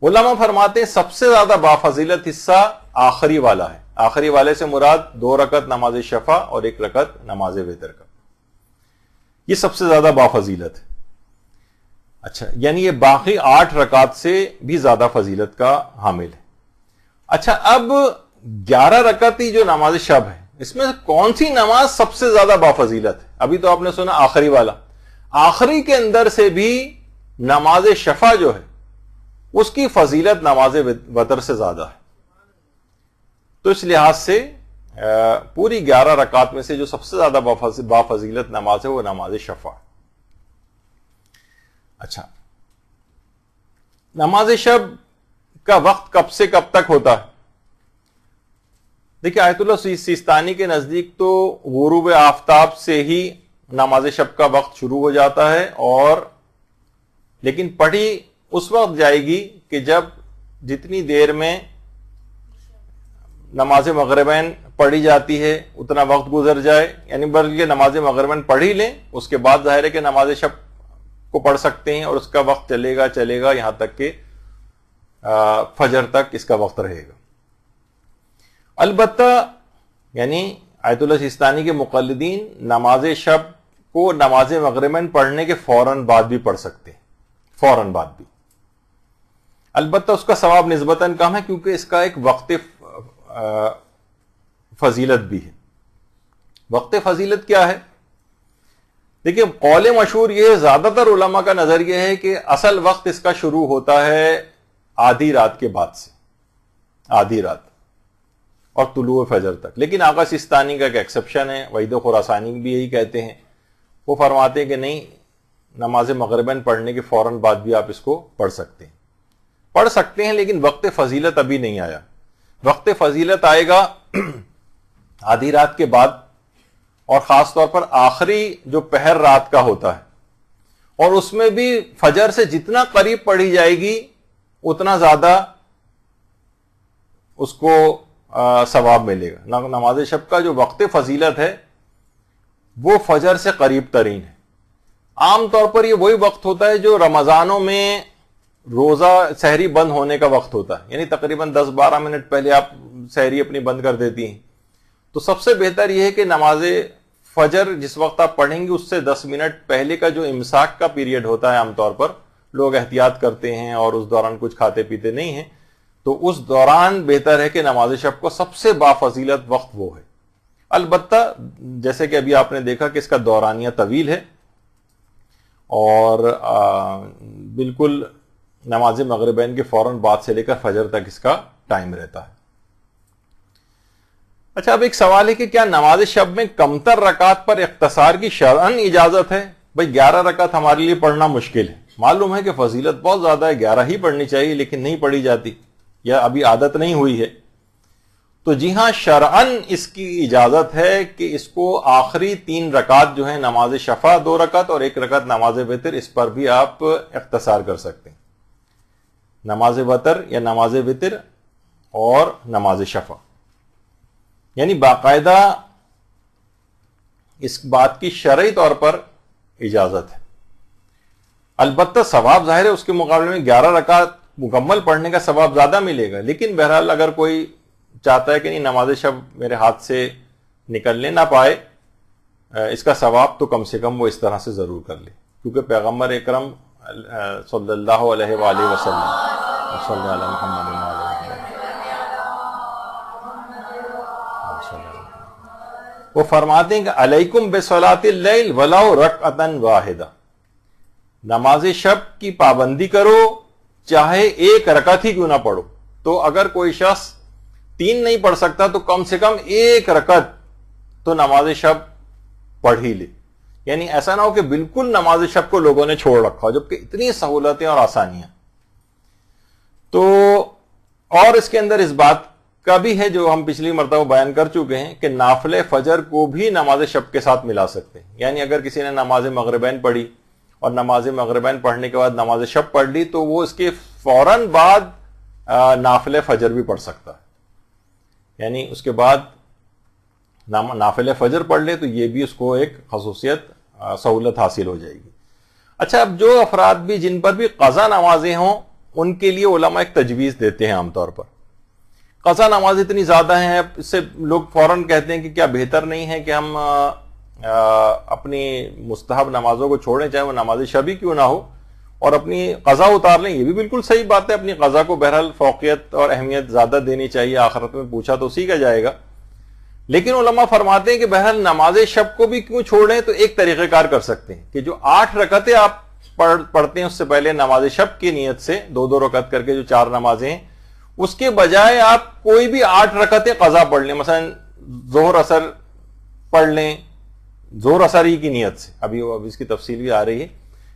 علماء فرماتے ہیں سب سے زیادہ بافضیلت حصہ آخری والا ہے. آخری والے سے مراد 2 رکعت نماز شفع اور 1 رکعت نماز وتر کا. یہ سب سے زیادہ بافضیلت ہے. اچھا، یعنی یہ باقی 8 رکعت سے بھی زیادہ فضیلت کا حامل ہے. اچھا، اب 11 رکعتی جو نماز شب ہے، اس میں کون سی نماز سب سے زیادہ بافضیلت ہے؟ ابھی تو آپ نے سنا آخری والا. آخری کے اندر سے بھی نماز شفع جو ہے اس کی فضیلت نماز وتر سے زیادہ ہے. تو اس لحاظ سے پوری 11 رکعت میں سے جو سب سے زیادہ بافضیلت نماز ہے وہ نماز شفع. اچھا، نماز شب کا وقت کب سے کب تک ہوتا ہے؟ دیکھیے، آیت اللہ سیستانی کے نزدیک تو غروب آفتاب سے ہی نماز شب کا وقت شروع ہو جاتا ہے، اور لیکن پڑھی اس وقت جائے گی کہ جب جتنی دیر میں نماز مغربین پڑھی جاتی ہے اتنا وقت گزر جائے. یعنی بلکہ نماز مغربین پڑھ ہی لیں، اس کے بعد ظاہر ہے کہ نماز شب کو پڑھ سکتے ہیں، اور اس کا وقت چلے گا یہاں تک کہ فجر تک اس کا وقت رہے گا. البتہ یعنی آیت اللہ سیستانی کے مقلدین نماز شب کو نماز مغربین پڑھنے کے فوراً بعد بھی پڑھ سکتے ہیں، فوراً بعد بھی. البتہ اس کا ثواب نسبتاً کم ہے کیونکہ اس کا ایک وقت فضیلت بھی ہے. وقت فضیلت کیا ہے؟ دیکھیے، قول مشہور یہ زیادہ تر علماء کا نظر یہ ہے کہ اصل وقت اس کا شروع ہوتا ہے آدھی رات کے بعد سے، آدھی رات اور طلوع فجر تک. لیکن آقا سیستانی کا ایک ایکسیپشن ہے، وحید خراسانی بھی یہی کہتے ہیں. وہ فرماتے ہیں کہ نہیں، نماز مغربین پڑھنے کے فوراً بعد بھی آپ اس کو پڑھ سکتے ہیں، لیکن وقت فضیلت ابھی نہیں آیا. وقت فضیلت آئے گا آدھی رات کے بعد، اور خاص طور پر آخری جو پہر رات کا ہوتا ہے، اور اس میں بھی فجر سے جتنا قریب پڑھی جائے گی اتنا زیادہ اس کو ثواب ملے گا. نماز شب کا جو وقت فضیلت ہے وہ فجر سے قریب ترین ہے. عام طور پر یہ وہی وقت ہوتا ہے جو رمضانوں میں روزہ سحری بند ہونے کا وقت ہوتا ہے، یعنی تقریباً 10-12 منٹ پہلے آپ سحری اپنی بند کر دیتی ہیں. تو سب سے بہتر یہ ہے کہ نماز فجر جس وقت آپ پڑھیں گے اس سے 10 منٹ پہلے کا جو امساک کا پیریڈ ہوتا ہے، عام طور پر لوگ احتیاط کرتے ہیں اور اس دوران کچھ کھاتے پیتے نہیں ہیں، تو اس دوران بہتر ہے کہ نماز شب کو سب سے بافضیلت وقت وہ ہے. البتہ جیسے کہ ابھی آپ نے دیکھا کہ اس کا دورانیہ طویل ہے، اور بالکل نماز مغربین کے فوراً بعد سے لے کر فجر تک اس کا ٹائم رہتا ہے. اچھا، اب ایک سوال ہے کہ کیا نماز شب میں کمتر رکعت پر اختصار کی شرعاً اجازت ہے؟ بھئی 11 رکعت ہمارے لیے پڑھنا مشکل ہے، معلوم ہے کہ فضیلت بہت زیادہ ہے، 11 ہی پڑھنی چاہیے لیکن نہیں پڑھی جاتی یا ابھی عادت نہیں ہوئی ہے. تو جی ہاں، شرعاً اس کی اجازت ہے کہ اس کو آخری 3 رکعت جو ہیں نماز شفع 2 رکعت اور 1 رکعت نماز وتر، اس پر بھی آپ اختصار کر سکتے ہیں. نماز وتر یا نماز وتر اور نماز شفع، یعنی باقاعدہ اس بات کی شرعی طور پر اجازت ہے. البتہ ثواب ظاہر ہے اس کے مقابلے میں 11 رکعت مکمل پڑھنے کا ثواب زیادہ ملے گا. لیکن بہرحال اگر کوئی چاہتا ہے کہ نہیں نماز شب میرے ہاتھ سے نکلنے نہ پائے، اس کا ثواب تو کم سے کم وہ اس طرح سے ضرور کر لے، کیونکہ پیغمبر اکرم صلی اللہ علیہ وآلہ وسلم صلی اللہ علیہ محمد وہ فرماتے ہیں کہ علیکم بصلاۃ اللیل ولو رکعۃ واحدہ، نماز شب کی پابندی کرو چاہے 1 رکعت ہی کیوں نہ پڑھو. تو اگر کوئی شخص 3 نہیں پڑھ سکتا تو کم سے کم 1 رکعت تو نماز شب پڑھ ہی لے. یعنی ایسا نہ ہو کہ بالکل نماز شب کو لوگوں نے چھوڑ رکھا ہو، جبکہ اتنی سہولتیں اور آسانیاں. تو اور اس کے اندر اس بات کا بھی ہے جو ہم پچھلی مرتبہ بیان کر چکے ہیں کہ نافل فجر کو بھی نماز شب کے ساتھ ملا سکتے ہیں. یعنی اگر کسی نے نماز مغربین پڑھی اور نماز مغربین پڑھنے کے بعد نماز شب پڑھ لی تو وہ اس کے فوراً بعد نافل فجر بھی پڑھ سکتا ہے. یعنی اس کے بعد نافل فجر پڑھ لے تو یہ بھی اس کو ایک خصوصیت سہولت حاصل ہو جائے گی. اچھا، اب جو افراد بھی جن پر بھی قضا نمازیں ہوں ان کے لیے علماء ایک تجویز دیتے ہیں عام طور پر. قضا نماز اتنی زیادہ ہیں، اس سے لوگ فوراً کہتے ہیں کہ کیا بہتر نہیں ہے کہ ہم اپنی مستحب نمازوں کو چھوڑیں، چاہے وہ نماز شب ہی کیوں نہ ہو، اور اپنی قضا اتار لیں. یہ بھی بالکل صحیح بات ہے، اپنی قضا کو بہرحال فوقیت اور اہمیت زیادہ دینی چاہیے، آخرت میں پوچھا تو اسی کا جائے گا. لیکن علماء فرماتے ہیں کہ بہرحال نماز شب کو بھی کیوں چھوڑیں، تو ایک طریقہ کار کر سکتے ہیں کہ جو 8 رکعتیں آپ پڑھتے ہیں اس سے پہلے نماز شب کی نیت سے 2 رکعت کر کے جو 4 نمازیں ہیں، اس کے بجائے آپ کوئی بھی 8 رکعتیں قضا پڑھ لیں. مثلا ظہر اثر پڑھ لیں ظہر اثر ہی کی نیت سے، ابھی اس کی تفصیل بھی آ رہی ہے،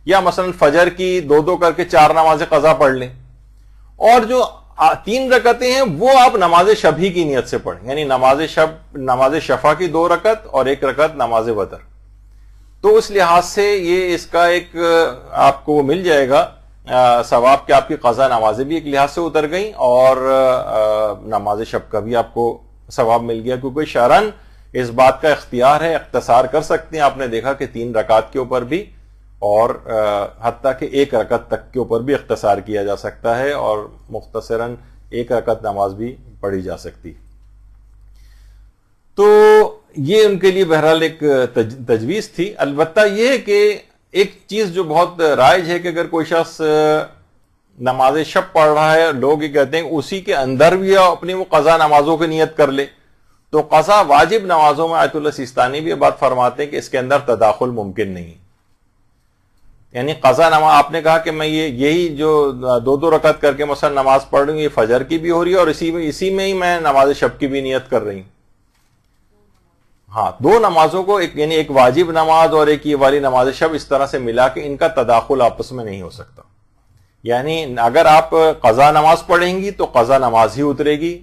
یا مثلا فجر کی 2 کر کے 4 نمازیں قضا پڑھ لیں، اور جو 3 رکعتیں ہیں وہ آپ نماز شب ہی کی نیت سے پڑھیں، یعنی نماز شفع کی 2 رکعت اور 1 رکعت نماز وتر. تو اس لحاظ سے یہ اس کا ایک آپ کو مل جائے گا ثواب کہ آپ کی قضا نمازیں بھی ایک لحاظ سے اتر گئیں، اور نماز شب کا بھی آپ کو ثواب مل گیا، کیونکہ شرعاً اس بات کا اختیار ہے، اختصار کر سکتے ہیں. آپ نے دیکھا کہ 3 رکعت کے اوپر بھی اور حتیٰ کہ 1 رکعت تک کے اوپر بھی اختصار کیا جا سکتا ہے، اور مختصراً 1 رکعت نماز بھی پڑھی جا سکتی. تو یہ ان کے لیے بہرحال ایک تجویز تھی. البتہ یہ ہے کہ ایک چیز جو بہت رائج ہے کہ اگر کوئی شخص نماز شب پڑھ رہا ہے، لوگ یہ کہتے ہیں اسی کے اندر بھی اپنی وہ قضا نمازوں کی نیت کر لے، تو قضا واجب نمازوں میں آیت اللہ سیستانی بھی یہ بات فرماتے ہیں کہ اس کے اندر تداخل ممکن نہیں. یعنی قضا نماز آپ نے کہا کہ میں یہی جو 2 رکعت کر کے مثلا نماز پڑھ رہی ہوں، یہ فجر کی بھی ہو رہی ہے اور اسی میں ہی میں نماز شب کی بھی نیت کر رہی ہوں. ہاں، 2 نمازوں کو یعنی ایک واجب نماز اور ایک یہ والی نماز شب اس طرح سے ملا کے ان کا تداخل آپس میں نہیں ہو سکتا. یعنی اگر آپ قضا نماز پڑھیں گی تو قضا نماز ہی اترے گی،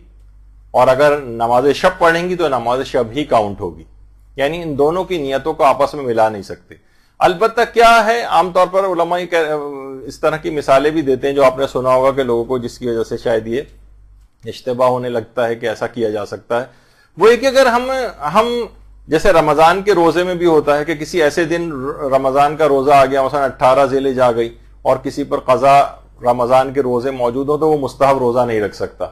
اور اگر نماز شب پڑھیں گی تو نماز شب ہی کاؤنٹ ہوگی. یعنی ان دونوں کی نیتوں کو آپس میں ملا نہیں سکتے. البتہ کیا ہے، عام طور پر علماء اس طرح کی مثالیں بھی دیتے ہیں جو آپ نے سنا ہوگا کہ لوگوں کو جس کی وجہ سے شاید یہ اشتباہ ہونے لگتا ہے کہ ایسا کیا جا سکتا ہے. وہ ایک کہ اگر ہم جیسے رمضان کے روزے میں بھی ہوتا ہے کہ کسی ایسے دن رمضان کا روزہ آ گیا، مثلا 18 ذی الحجہ آ گئی اور کسی پر قضا رمضان کے روزے موجود ہو، تو وہ مستحب روزہ نہیں رکھ سکتا،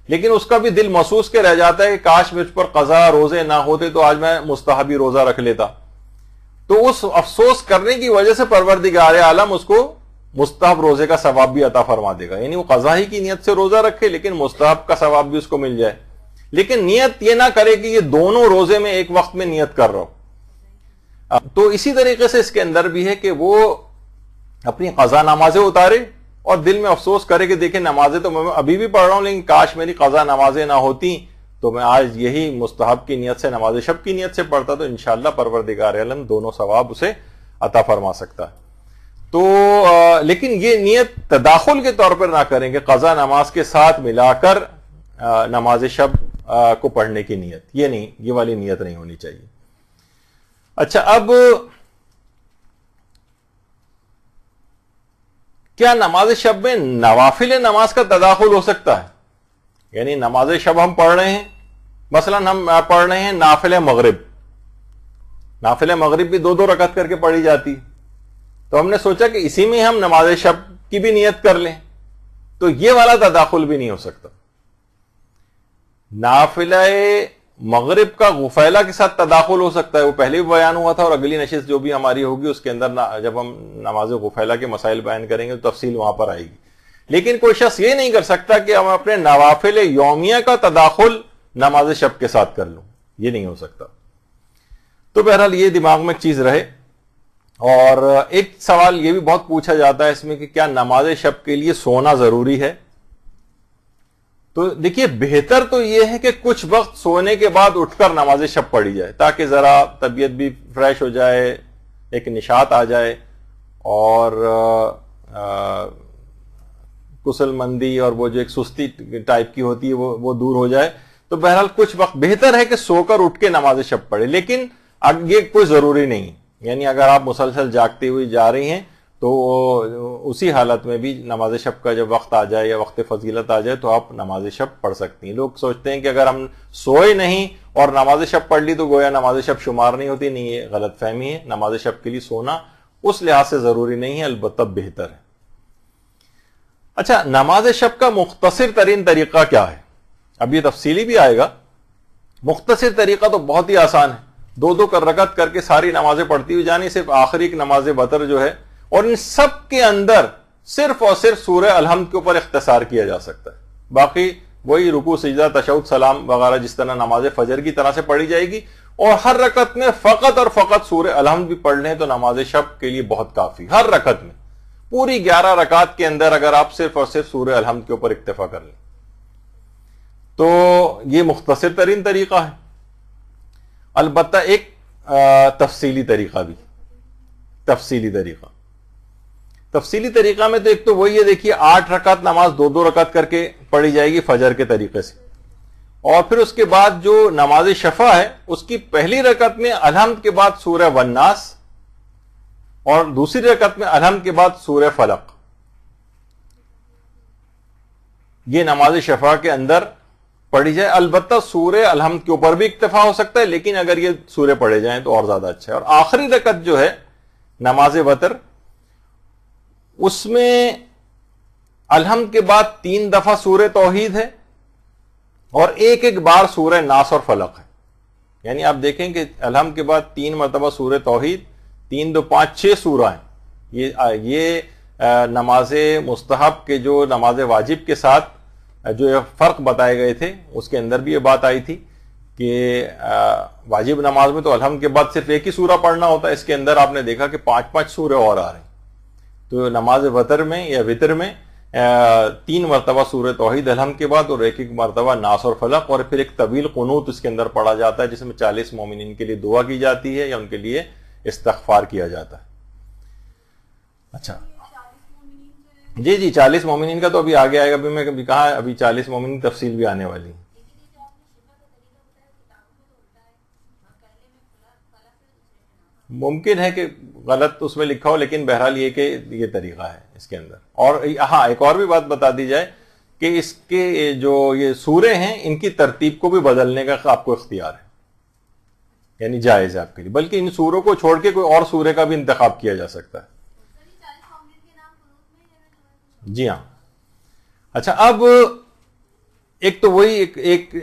لیکن اس کا بھی دل محسوس کے رہ جاتا ہے کہ کاش مجھ پر قضا روزے نہ ہوتے تو آج میں مستحبی روزہ رکھ لیتا. تو اس افسوس کرنے کی وجہ سے پروردگار عالم اس کو مستحب روزے کا ثواب بھی عطا فرما دے گا. یعنی وہ قضا ہی کی نیت سے روزہ رکھے لیکن مستحب کا ثواب بھی اس کو مل جائے، لیکن نیت یہ نہ کرے کہ یہ دونوں روزے میں ایک وقت میں نیت کر رہا ہو. تو اسی طریقے سے اس کے اندر بھی ہے کہ وہ اپنی قضا نمازیں اتارے اور دل میں افسوس کرے کہ دیکھیں نمازیں تو میں ابھی بھی پڑھ رہا ہوں، لیکن کاش میری قضا نمازیں نہ ہوتی تو میں آج یہی مستحب کی نیت سے نماز شب کی نیت سے پڑھتا، تو انشاءاللہ پروردگار عالم دونوں ثواب اسے عطا فرما سکتا ہے. تو لیکن یہ نیت تداخل کے طور پر نہ کریں کہ قضا نماز کے ساتھ ملا کر نماز شب کو پڑھنے کی نیت، یہ والی نیت نہیں ہونی چاہیے. اچھا، اب کیا نماز شب میں نوافل نماز کا تداخل ہو سکتا ہے؟ یعنی نماز شب ہم پڑھ رہے ہیں، مثلا ہم پڑھ رہے ہیں نافل مغرب. نافل مغرب بھی 2 رکعت کر کے پڑھی جاتی، تو ہم نے سوچا کہ اسی میں ہم نماز شب کی بھی نیت کر لیں، تو یہ والا تداخل بھی نہیں ہو سکتا. نافلہ مغرب کا غفیلہ کے ساتھ تداخل ہو سکتا ہے، وہ پہلے بھی بیان ہوا تھا، اور اگلی نشست جو بھی ہماری ہوگی اس کے اندر جب ہم نماز غفیلہ کے مسائل بیان کریں گے تو تفصیل وہاں پر آئے گی. لیکن کوئی شخص یہ نہیں کر سکتا کہ ہم اپنے نوافل یومیہ کا تداخل نماز شب کے ساتھ کر لوں، یہ نہیں ہو سکتا. تو بہرحال یہ دماغ میں ایک چیز رہے. اور ایک سوال یہ بھی بہت پوچھا جاتا ہے اس میں کہ کیا نماز شب کے لیے سونا ضروری ہے؟ تو دیکھیے، بہتر تو یہ ہے کہ کچھ وقت سونے کے بعد اٹھ کر نماز شب پڑھی جائے تاکہ ذرا طبیعت بھی فریش ہو جائے، ایک نشاط آ جائے، اور کسل مندی اور وہ جو ایک سستی ٹائپ کی ہوتی ہے وہ دور ہو جائے. تو بہرحال کچھ وقت بہتر ہے کہ سو کر اٹھ کے نماز شب پڑھے، لیکن یہ کوئی ضروری نہیں. یعنی اگر آپ مسلسل جاگتے ہوئے جا رہی ہیں تو اسی حالت میں بھی نماز شب کا جب وقت آ جائے یا وقت فضیلت آ جائے تو آپ نماز شب پڑھ سکتی ہیں. لوگ سوچتے ہیں کہ اگر ہم سوئے نہیں اور نماز شب پڑھ لی تو گویا نماز شب شمار نہیں ہوتی. نہیں، یہ غلط فہمی ہے. نماز شب کے لیے سونا اس لحاظ سے ضروری نہیں ہے، البتہ بہتر ہے. اچھا نماز شب کا مختصر ترین طریقہ کیا ہے؟ اب یہ تفصیلی بھی آئے گا. مختصر طریقہ تو بہت ہی آسان ہے, 2 رکعت کر کے ساری نمازیں پڑھتی ہوئی جانی, صرف آخری ایک نماز وتر جو ہے, اور ان سب کے اندر صرف اور صرف سورہ الحمد کے اوپر اختصار کیا جا سکتا ہے. باقی وہی رکوع سجدہ تشہد سلام وغیرہ جس طرح نماز فجر کی طرح سے پڑھی جائے گی, اور ہر رکعت میں فقط اور فقط سورہ الحمد بھی پڑھ لیں تو نماز شب کے لیے بہت کافی. ہر رکعت میں پوری 11 رکعت کے اندر اگر آپ صرف اور صرف سورہ الحمد کے اوپر اکتفا کر لیں تو یہ مختصر ترین طریقہ ہے. البتہ ایک تفصیلی طریقہ بھی, تفصیلی طریقہ میں تو ایک تو وہی ہے, دیکھیے 8 رکعت نماز 2 رکعت کر کے پڑھی جائے گی فجر کے طریقے سے, اور پھر اس کے بعد جو نماز شفع ہے اس کی پہلی رکعت میں الحمد کے بعد سورہ والناس اور دوسری رکعت میں الحمد کے بعد سورہ فلق. یہ نماز شفع کے اندر پڑھی جائے. البتہ سورہ الحمد کے اوپر بھی اکتفا ہو سکتا ہے, لیکن اگر یہ سورہ پڑھے جائیں تو اور زیادہ اچھا ہے. اور آخری رکعت جو ہے نماز وتر, اس میں الحمد کے بعد 3 دفعہ سورہ توحید ہے اور ایک بار سورہ ناس اور فلق ہے. یعنی آپ دیکھیں کہ الحمد کے بعد 3 مرتبہ سورہ توحید, 3 2 5 6 سورہ ہیں. یہ نماز مستحب کے جو نماز واجب کے ساتھ جو فرق بتائے گئے تھے اس کے اندر بھی یہ بات آئی تھی کہ واجب نماز میں تو الحمد کے بعد صرف ایک ہی سورہ پڑھنا ہوتا ہے, اس کے اندر آپ نے دیکھا کہ 5 سورہ اور آ رہے ہیں. تو نماز وتر میں یا وتر میں 3 مرتبہ سورہ توحید الحمد کے بعد اور ایک مرتبہ ناس اور فلق, اور پھر ایک طویل قنوت اس کے اندر پڑھا جاتا ہے جس میں 40 مومنین کے لیے دعا کی جاتی ہے یا ان کے لیے استغفار کیا جاتا ہے. اچھا جی 40 مومنین کا تو ابھی آگے آئے گا, ابھی میں کبھی کہا ابھی 40 مومنین تفصیل بھی آنے والی. ممکن ہے کہ غلط اس میں لکھا ہو, لیکن بہرحال یہ کہ یہ طریقہ ہے اس کے اندر. اور ہاں ایک اور بھی بات بتا دی جائے کہ اس کے جو یہ سورے ہیں ان کی ترتیب کو بھی بدلنے کا آپ کو اختیار ہے, یعنی جائز ہے آپ کے لیے, بلکہ ان سوروں کو چھوڑ کے کوئی اور سورے کا بھی انتخاب کیا جا سکتا ہے. جی ہاں. اچھا اب ایک تو وہی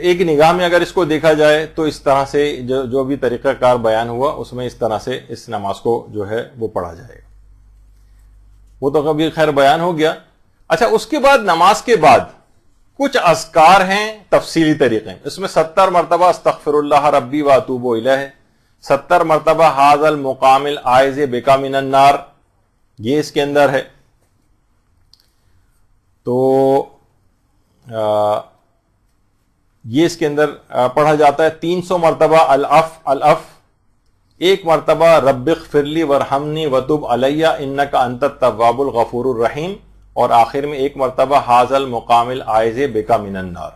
ایک نگاہ میں اگر اس کو دیکھا جائے تو اس طرح سے جو بھی طریقہ کار بیان ہوا اس میں اس طرح سے اس نماز کو جو ہے وہ پڑھا جائے گا. وہ تو کبھی خیر بیان ہو گیا. اچھا اس کے بعد نماز کے بعد کچھ اذکار ہیں تفصیلی طریقے, اس میں 70 مرتبہ استغفر اللہ ربی واتوب الیہ, 70 مرتبہ ھذا المقام العائذ بک من النار, یہ اس کے اندر ہے. تو یہ اس کے اندر پڑھا جاتا ہے. 300 مرتبہ الف, 1 مرتبہ رب اغفر لی وارحمنی وتب علی انک انت التواب الغفور الرحیم, اور آخر میں 1 مرتبہ ھذا المقام العائذ بک من النار.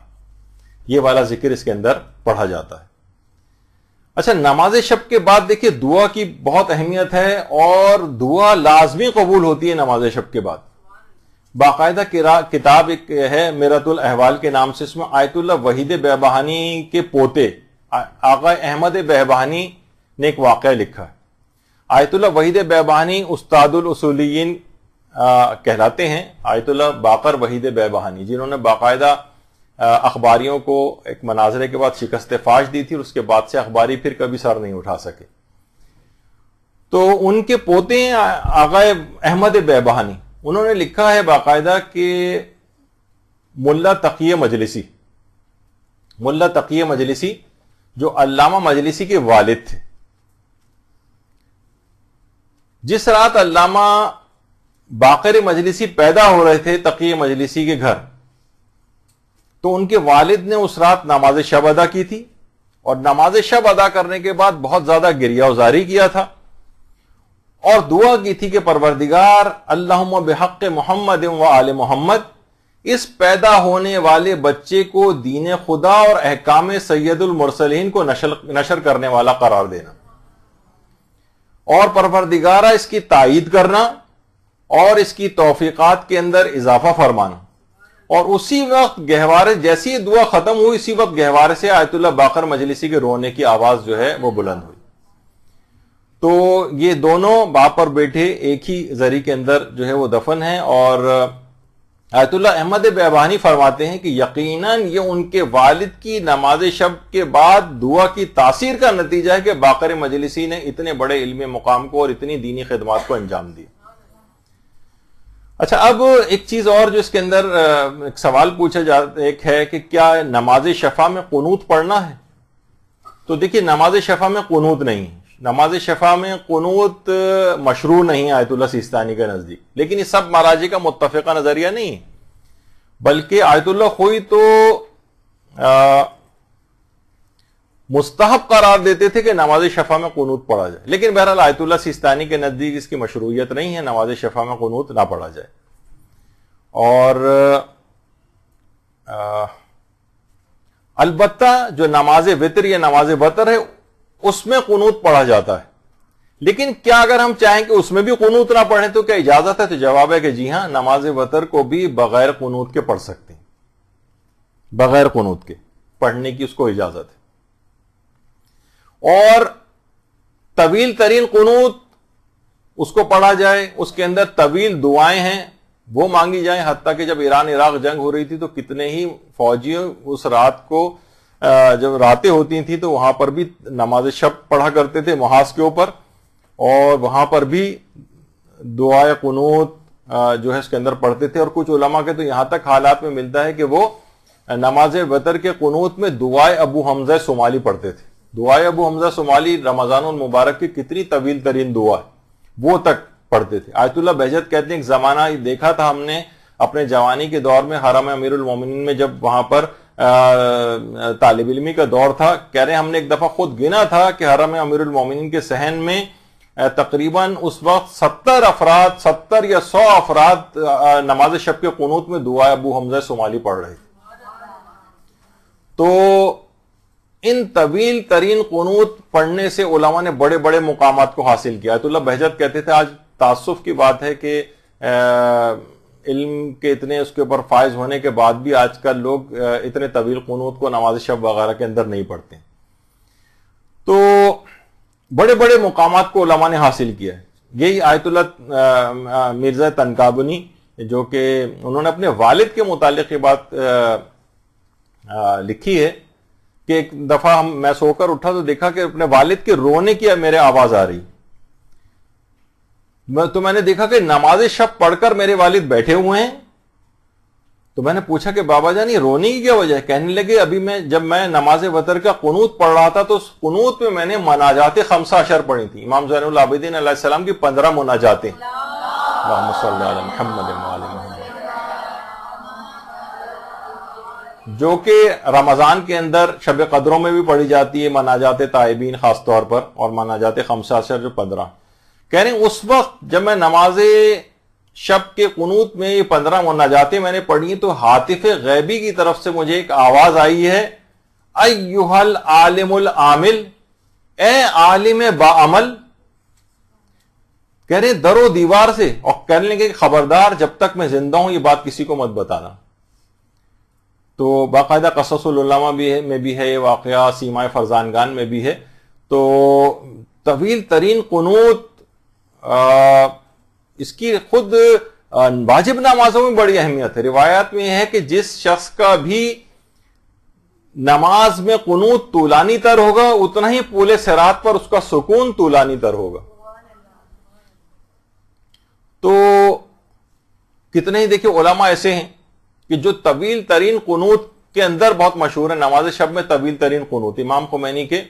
یہ والا ذکر اس کے اندر پڑھا جاتا ہے. اچھا نماز شب کے بعد دیکھیے دعا کی بہت اہمیت ہے, اور دعا لازمی قبول ہوتی ہے نماز شب کے بعد. باقاعدہ کتاب ایک ہے میرۃ الاحوال کے نام سے, اس میں آیت اللہ وحید بہبہانی کے پوتے آقا احمد بہبہانی نے ایک واقعہ لکھا ہے. آیت اللہ وحید بہبہانی استاد الاصولیین کہلاتے ہیں. آیت اللہ باقر وحید بہبہانی, جنہوں نے باقاعدہ اخباریوں کو ایک مناظرے کے بعد شکست فاش دی تھی, اور اس کے بعد سے اخباری پھر کبھی سر نہیں اٹھا سکے. تو ان کے پوتے ہیں آقا احمد بہبہانی, انہوں نے لکھا ہے باقاعدہ کہ ملا تقی مجلسی جو علامہ مجلسی کے والد تھے, جس رات علامہ باقر مجلسی پیدا ہو رہے تھے تقی مجلسی کے گھر, تو ان کے والد نے اس رات نماز شب ادا کی تھی, اور نماز شب ادا کرنے کے بعد بہت زیادہ گریہ وزاری کیا تھا, اور دعا کی تھی کہ پروردگار اللہم بحق محمد و آل محمد, اس پیدا ہونے والے بچے کو دین خدا اور احکام سید المرسلین کو نشر کرنے والا قرار دینا, اور پروردگارہ اس کی تائید کرنا اور اس کی توفیقات کے اندر اضافہ فرمانا. اور اسی وقت گہوارے, جیسی دعا ختم ہوئی اسی وقت گہوارے سے آیت اللہ باقر مجلسی کے رونے کی آواز جو ہے وہ بلند ہوئی. تو یہ دونوں باپ اور بیٹے ایک ہی زری کے اندر جو ہے وہ دفن ہیں, اور آیت اللہ احمد بیابانی فرماتے ہیں کہ یقیناً یہ ان کے والد کی نماز شب کے بعد دعا کی تاثیر کا نتیجہ ہے کہ باقر مجلسی نے اتنے بڑے علمی مقام کو اور اتنی دینی خدمات کو انجام دی. اچھا، اب ایک چیز اور جو اس کے اندر ایک سوال پوچھا جاتا ایک ہے کہ کیا نماز شفا میں قنوت پڑھنا ہے؟ تو دیکھیے، نماز شفا میں قنوت نہیں ہے. نماز شفا میں قنوت مشروع نہیں ہے آیت اللہ سیستانی کے نزدیک، لیکن یہ سب مراجع کا متفقہ نظریہ نہیں ہے، بلکہ آیت اللہ خوئی تو مستحب قرار دیتے تھے کہ نماز شفا میں قنوت پڑھا جائے، لیکن بہرحال آیت اللہ سیستانی کے نزدیک اس کی مشروعیت نہیں ہے، نماز شفا میں قنوت نہ پڑھا جائے. اور البتہ جو نماز وتر یا نماز وتر ہے اس میں قنوت پڑھا جاتا ہے، لیکن کیا اگر ہم چاہیں کہ اس میں بھی قنوت نہ پڑھیں تو کیا اجازت ہے؟ تو جواب ہے کہ جی ہاں، نماز وتر کو بھی بغیر قنوت کے پڑھ سکتے ہیں، بغیر قنوت کے پڑھنے کی اس کو اجازت ہے. اور طویل ترین قنوت اس کو پڑھا جائے، اس کے اندر طویل دعائیں ہیں وہ مانگی جائیں، حتیٰ کہ جب ایران عراق جنگ ہو رہی تھی تو کتنے ہی فوجی اس رات کو جب راتیں ہوتی تھیں تو وہاں پر بھی نماز شب پڑھا کرتے تھے محاذ کے اوپر، اور وہاں پر بھی دعائے قنوت جو ہے اس کے اندر پڑھتے تھے. اور کچھ علماء کے تو یہاں تک حالات میں ملتا ہے کہ وہ نماز وتر کے قنوت میں دعائے ابو حمزہ صومالی پڑھتے تھے. دعائے ابو حمزہ صومالی رمضان المبارک کی کتنی طویل ترین دعا ہے، وہ تک پڑھتے تھے. آیت اللہ بہجت کہتے ہیں ایک زمانہ دیکھا تھا ہم نے اپنے جوانی کے دور میں حرم امیر المومنین میں، جب وہاں پر طالب علمی کا دور تھا، کہہ رہے ہم نے ایک دفعہ خود گنا تھا کہ حرم امیر المومنین کے صحن میں تقریباً اس وقت 70 یا 100 افراد نماز شب کے قنوت میں دعائے ابو حمزہ صومالی پڑھ رہے تھے. تو ان طویل ترین قنوت پڑھنے سے علماء نے بڑے بڑے مقامات کو حاصل کیا. آیت اللہ بہجت کہتے تھے آج تعصف کی بات ہے کہ علم کے اتنے اس کے اوپر فائز ہونے کے بعد بھی آج کل لوگ اتنے طویل قنوت کو نماز شب وغیرہ کے اندر نہیں پڑھتے. تو بڑے بڑے مقامات کو علماء نے حاصل کیا ہے. یہی آیت اللہ مرزا تنکابنی جو کہ انہوں نے اپنے والد کے متعلق یہ بات لکھی ہے کہ ایک دفعہ میں سو کر اٹھا تو دیکھا کہ اپنے والد کے رونے کی میرے آواز آ رہی، تو میں نے دیکھا کہ نماز شب پڑھ کر میرے والد بیٹھے ہوئے ہیں. تو میں نے پوچھا کہ بابا جان یہ رونے کی کیا وجہ ہے؟ کہنے لگے ابھی جب میں نماز وتر کا قنوت پڑھ رہا تھا تو اس قنوت میں میں نے مناجات 15 پڑھی تھی. امام زین العابدین علیہ السلام کی 15 مناجاتیں، اللہم صلی علی محمد وعلی محمد، جو کہ رمضان کے اندر شب قدروں میں بھی پڑھی جاتی ہے، مناجات تائبین خاص طور پر، اور مناجات 15 جو 15. کہہ رہے ہیں اس وقت جب میں نماز شب کے قنوت میں یہ 15 مناجاتیں میں نے پڑھی تو ہاتف غیبی کی طرف سے مجھے ایک آواز آئی ہے، ایھا العالم العامل، اے عالم باعمل. کہہ رہے در و دیوار سے، اور کہنے لگے کہ خبردار جب تک میں زندہ ہوں یہ بات کسی کو مت بتانا. تو باقاعدہ قصص العلماء میں بھی ہے یہ واقعہ، سیمائے فرزانگان میں بھی ہے. تو طویل ترین قنوت اس کی خود واجب نمازوں میں بڑی اہمیت ہے. روایات میں یہ ہے کہ جس شخص کا بھی نماز میں قنوت طولانی تر ہوگا اتنا ہی پولے صراط پر اس کا سکون طولانی تر ہوگا. تو کتنے ہی دیکھیں علماء ایسے ہیں کہ جو طویل ترین قنوت کے اندر بہت مشہور ہے. نماز شب میں طویل ترین قنوت امام خمینی کے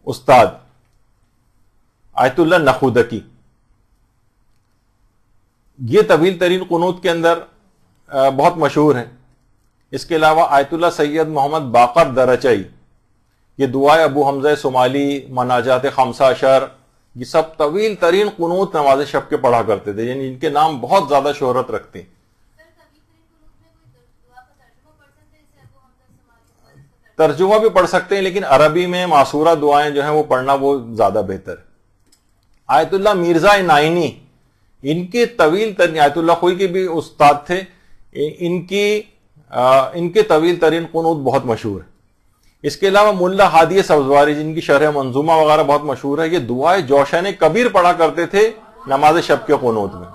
استاد آیت اللہ نخودکی، یہ طویل ترین قنوت کے اندر بہت مشہور ہیں. اس کے علاوہ آیت اللہ سید محمد باقر درچائی، یہ دعائے ابو حمزہ صومالی، مناجات 15، یہ سب طویل ترین قنوت نماز شب کے پڑھا کرتے تھے، یعنی ان کے نام بہت زیادہ شہرت رکھتے ہیں. ترجمہ بھی پڑھ سکتے ہیں لیکن عربی میں معصورہ دعائیں جو ہیں وہ پڑھنا وہ زیادہ بہتر ہے. آیت اللہ مرزا نائینی، ان کے طویل ترین، آیت اللہ خوئی کے بھی استاد تھے، ان کے طویل ترین قنوت بہت مشہور ہے. اس کے علاوہ ملا ہادی سبزواری جن کی شرح منظومہ وغیرہ بہت مشہور ہے، یہ دعائے جوشن کبیر پڑھا کرتے تھے نماز شب کے قنوت میں.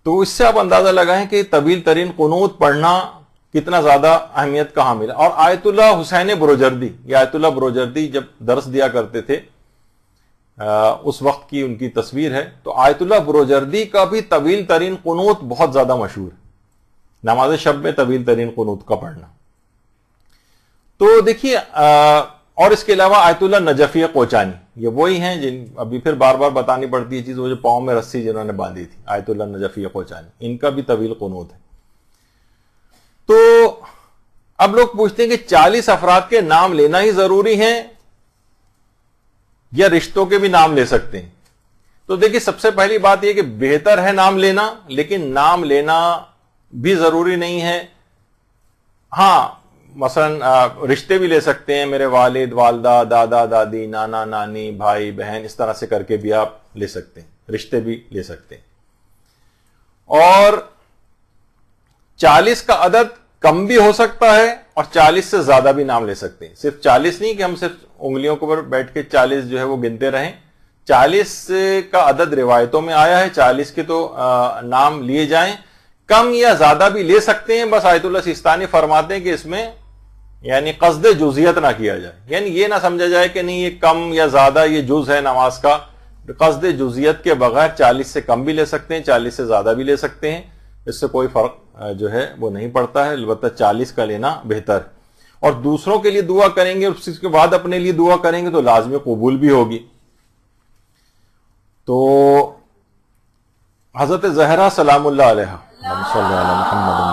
تو اس سے آپ اندازہ لگائیں کہ طویل ترین قنوت پڑھنا کتنا زیادہ اہمیت کا حامل ہے. اور آیت اللہ حسین بروجردی، یہ آیت اللہ بروجردی جب درس دیا کرتے تھے اس وقت کی ان کی تصویر ہے، تو آیت اللہ بروجردی کا بھی طویل ترین قنوت بہت زیادہ مشہور ہے، نماز شب میں طویل ترین قنوت کا پڑھنا. تو دیکھیے اور اس کے علاوہ آیت اللہ نجفی کوچانی، یہ وہی ہیں جن ابھی پھر بار بار بتانی پڑتی ہے چیز، وہ جو پاؤں میں رسی جنہوں نے باندھی تھی، آیت اللہ نجفی کوچانی، ان کا بھی طویل قنوت ہے. تو اب لوگ پوچھتے ہیں کہ 40 افراد کے نام لینا ہی ضروری ہے یا رشتوں کے بھی نام لے سکتے ہیں؟ تو دیکھیے سب سے پہلی بات یہ کہ بہتر ہے نام لینا، لیکن نام لینا بھی ضروری نہیں ہے. ہاں مثلا رشتے بھی لے سکتے ہیں، میرے والد والدہ، دادا دادی، نانا نانی، بھائی بہن، اس طرح سے کر کے بھی آپ لے سکتے ہیں، رشتے بھی لے سکتے ہیں. اور 40 کا عدد کم بھی ہو سکتا ہے اور 40 سے زیادہ بھی نام لے سکتے ہیں. صرف 40 نہیں کہ ہم صرف انگلیوں کے اوپر بیٹھ کے 40 جو ہے وہ گنتے رہیں. 40 کا عدد روایتوں میں آیا ہے، 40 کے تو نام لیے جائیں. کم یا زیادہ بھی لے سکتے ہیں، بس آیت اللہ سیستانی فرماتے ہیں کہ اس میں یعنی قصد جزیت نہ کیا جائے، یعنی یہ نہ سمجھا جائے کہ نہیں یہ کم یا زیادہ یہ جز ہے نماز کا. قصد جزیت کے بغیر 40 سے کم بھی لے سکتے ہیں، 40 سے زیادہ بھی لے سکتے ہیں، اس سے کوئی فرق جو ہے وہ نہیں پڑتا ہے. البتہ 40 کا لینا بہتر. اور دوسروں کے لیے دعا کریں گے، اس کے بعد اپنے لیے دعا کریں گے تو لازمی قبول بھی ہوگی. تو حضرت زہرا سلام اللہ علیہ صلی علی محمد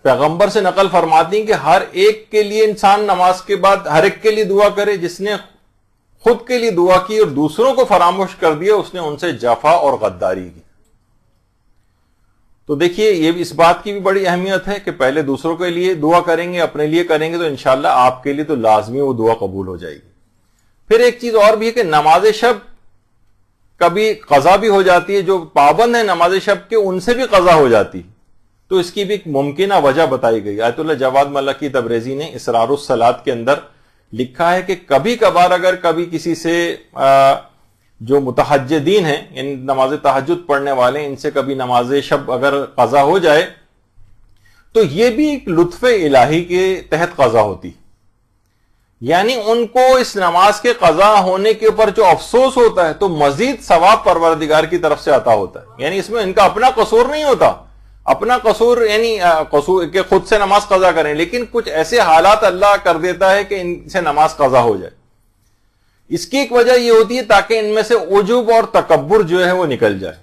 پیغمبر سے نقل فرماتی ہیں کہ ہر ایک کے لیے انسان نماز کے بعد ہر ایک کے لیے دعا کرے. جس نے خود کے لیے دعا کی اور دوسروں کو فراموش کر دیا، اس نے ان سے جفا اور غداری کی. تو دیکھیے یہ بھی اس بات کی بھی بڑی اہمیت ہے کہ پہلے دوسروں کے لیے دعا کریں گے، اپنے لیے کریں گے تو انشاءاللہ آپ کے لیے تو لازمی وہ دعا قبول ہو جائے گی. پھر ایک چیز اور بھی ہے کہ نماز شب کبھی قضا بھی ہو جاتی ہے. جو پابند ہیں نماز شب کے ان سے بھی قضا ہو جاتی، تو اس کی بھی ایک ممکنہ وجہ بتائی گئی. آیت اللہ جواد ملکی تبریزی نے اسرار الصلاۃ کے اندر لکھا ہے کہ کبھی کبھار اگر کبھی کسی سے جو متہجدین ہیں، یعنی نماز تہجد پڑھنے والے ہیں، ان سے کبھی نماز شب اگر قضا ہو جائے تو یہ بھی ایک لطف الہی کے تحت قضا ہوتی، یعنی ان کو اس نماز کے قضا ہونے کے اوپر جو افسوس ہوتا ہے تو مزید ثواب پروردگار کی طرف سے عطا ہوتا ہے. یعنی اس میں ان کا اپنا قصور نہیں ہوتا، اپنا قصور یعنی قصور کہ خود سے نماز قضا کریں، لیکن کچھ ایسے حالات اللہ کر دیتا ہے کہ ان سے نماز قضا ہو جائے. اس کی ایک وجہ یہ ہوتی ہے تاکہ ان میں سے عجب اور تکبر جو ہے وہ نکل جائے.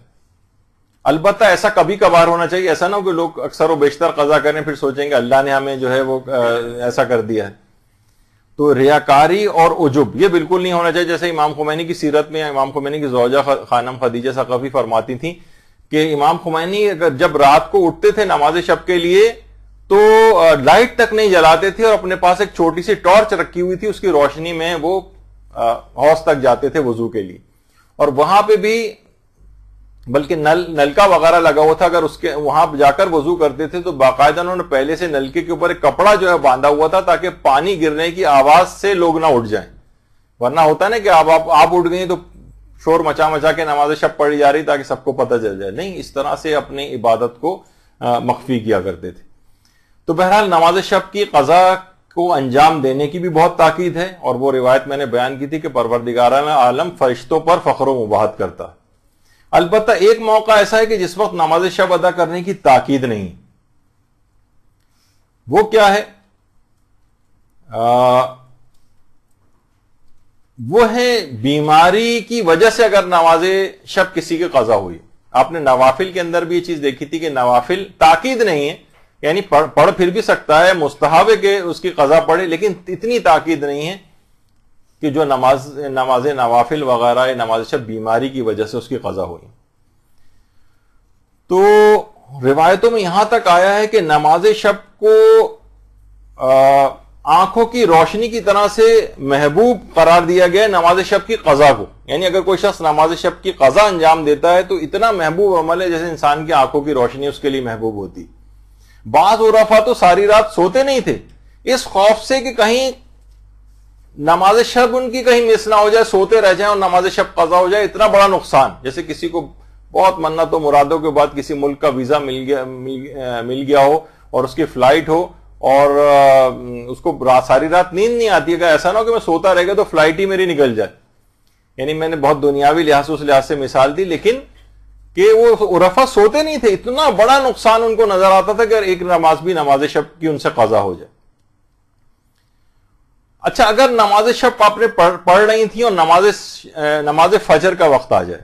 البتہ ایسا کبھی کبھار ہونا چاہیے، ایسا نہ ہو کہ لوگ اکثر و بیشتر قضا کریں پھر سوچیں گے اللہ نے ہمیں جو ہے وہ ایسا کر دیا ہے. تو ریاکاری اور عجب یہ بالکل نہیں ہونا چاہیے. جیسے امام خمینی کی سیرت میں امام خمینی کی زوجہ خانم خدیجہ ثقفی فرماتی تھیں کہ امام خمینی اگر جب رات کو اٹھتے تھے نماز شب کے لیے تو لائٹ تک نہیں جلاتے تھے اور اپنے پاس ایک چھوٹی سی ٹارچ رکھی ہوئی تھی، اس کی روشنی میں وہ حوض تک جاتے تھے وضو کے لیے. اور وہاں پہ بھی بلکہ نلکا وغیرہ لگا ہوا تھا، اگر اس کے وہاں جا کر وضو کرتے تھے تو باقاعدہ انہوں نے پہلے سے نلکے کے اوپر ایک کپڑا جو ہے باندھا ہوا تھا تاکہ پانی گرنے کی آواز سے لوگ نہ اٹھ جائیں. ورنہ ہوتا ہے نا کہ آپ اٹھ گئی تو شور مچا مچا کے نماز شب پڑھی جا رہی تاکہ سب کو پتہ چل جائے. نہیں، اس طرح سے اپنی عبادت کو مخفی کیا کرتے تھے. تو بہرحال نماز شب کی قضا کو انجام دینے کی بھی بہت تاکید ہے، اور وہ روایت میں نے بیان کی تھی کہ پروردگاران عالم فرشتوں پر فخر و مباحت کرتا ہے. البتہ ایک موقع ایسا ہے کہ جس وقت نماز شب ادا کرنے کی تاکید نہیں. وہ کیا ہے؟ وہ ہے بیماری کی وجہ سے اگر نماز شب کسی کی قضا ہوئی. آپ نے نوافل کے اندر بھی یہ چیز دیکھی تھی کہ نوافل تاکید نہیں ہے، یعنی پڑھ پھر بھی سکتا ہے، مستحب ہے کہ اس کی قضا پڑھے، لیکن اتنی تاکید نہیں ہے کہ جو نماز نوافل وغیرہ نماز شب بیماری کی وجہ سے اس کی قضا ہوئی. تو روایتوں میں یہاں تک آیا ہے کہ نماز شب کو آنکھوں کی روشنی کی طرح سے محبوب قرار دیا گیا نماز شب کی قضا کو. یعنی اگر کوئی شخص نماز شب کی قضا انجام دیتا ہے تو اتنا محبوب عمل ہے جیسے انسان کی آنکھوں کی روشنی اس کے لیے محبوب ہوتی. بعض عرفا تو ساری رات سوتے نہیں تھے اس خوف سے کہ کہیں نماز شب ان کی کہیں مس نہ ہو جائے, سوتے رہ جائیں اور نماز شب قضا ہو جائے, اتنا بڑا نقصان. جیسے کسی کو بہت منتوں مرادوں کے بعد کسی ملک کا ویزا مل گیا ہو اور اس کی فلائٹ ہو اور اس کو ساری رات نیند نہیں آتی ہے, کہ ایسا نہ ہو کہ میں سوتا رہ گیا تو فلائٹ ہی میری نکل جائے. یعنی میں نے بہت دنیاوی لحاظ سے اس لحاظ سے مثال دی, لیکن کہ وہ عرفا سوتے نہیں تھے, اتنا بڑا نقصان ان کو نظر آتا تھا کہ ایک نماز بھی نماز شب کی ان سے قضا ہو جائے. اچھا, اگر نماز شب آپ نے پڑھ رہی تھی اور نماز فجر کا وقت آ جائے,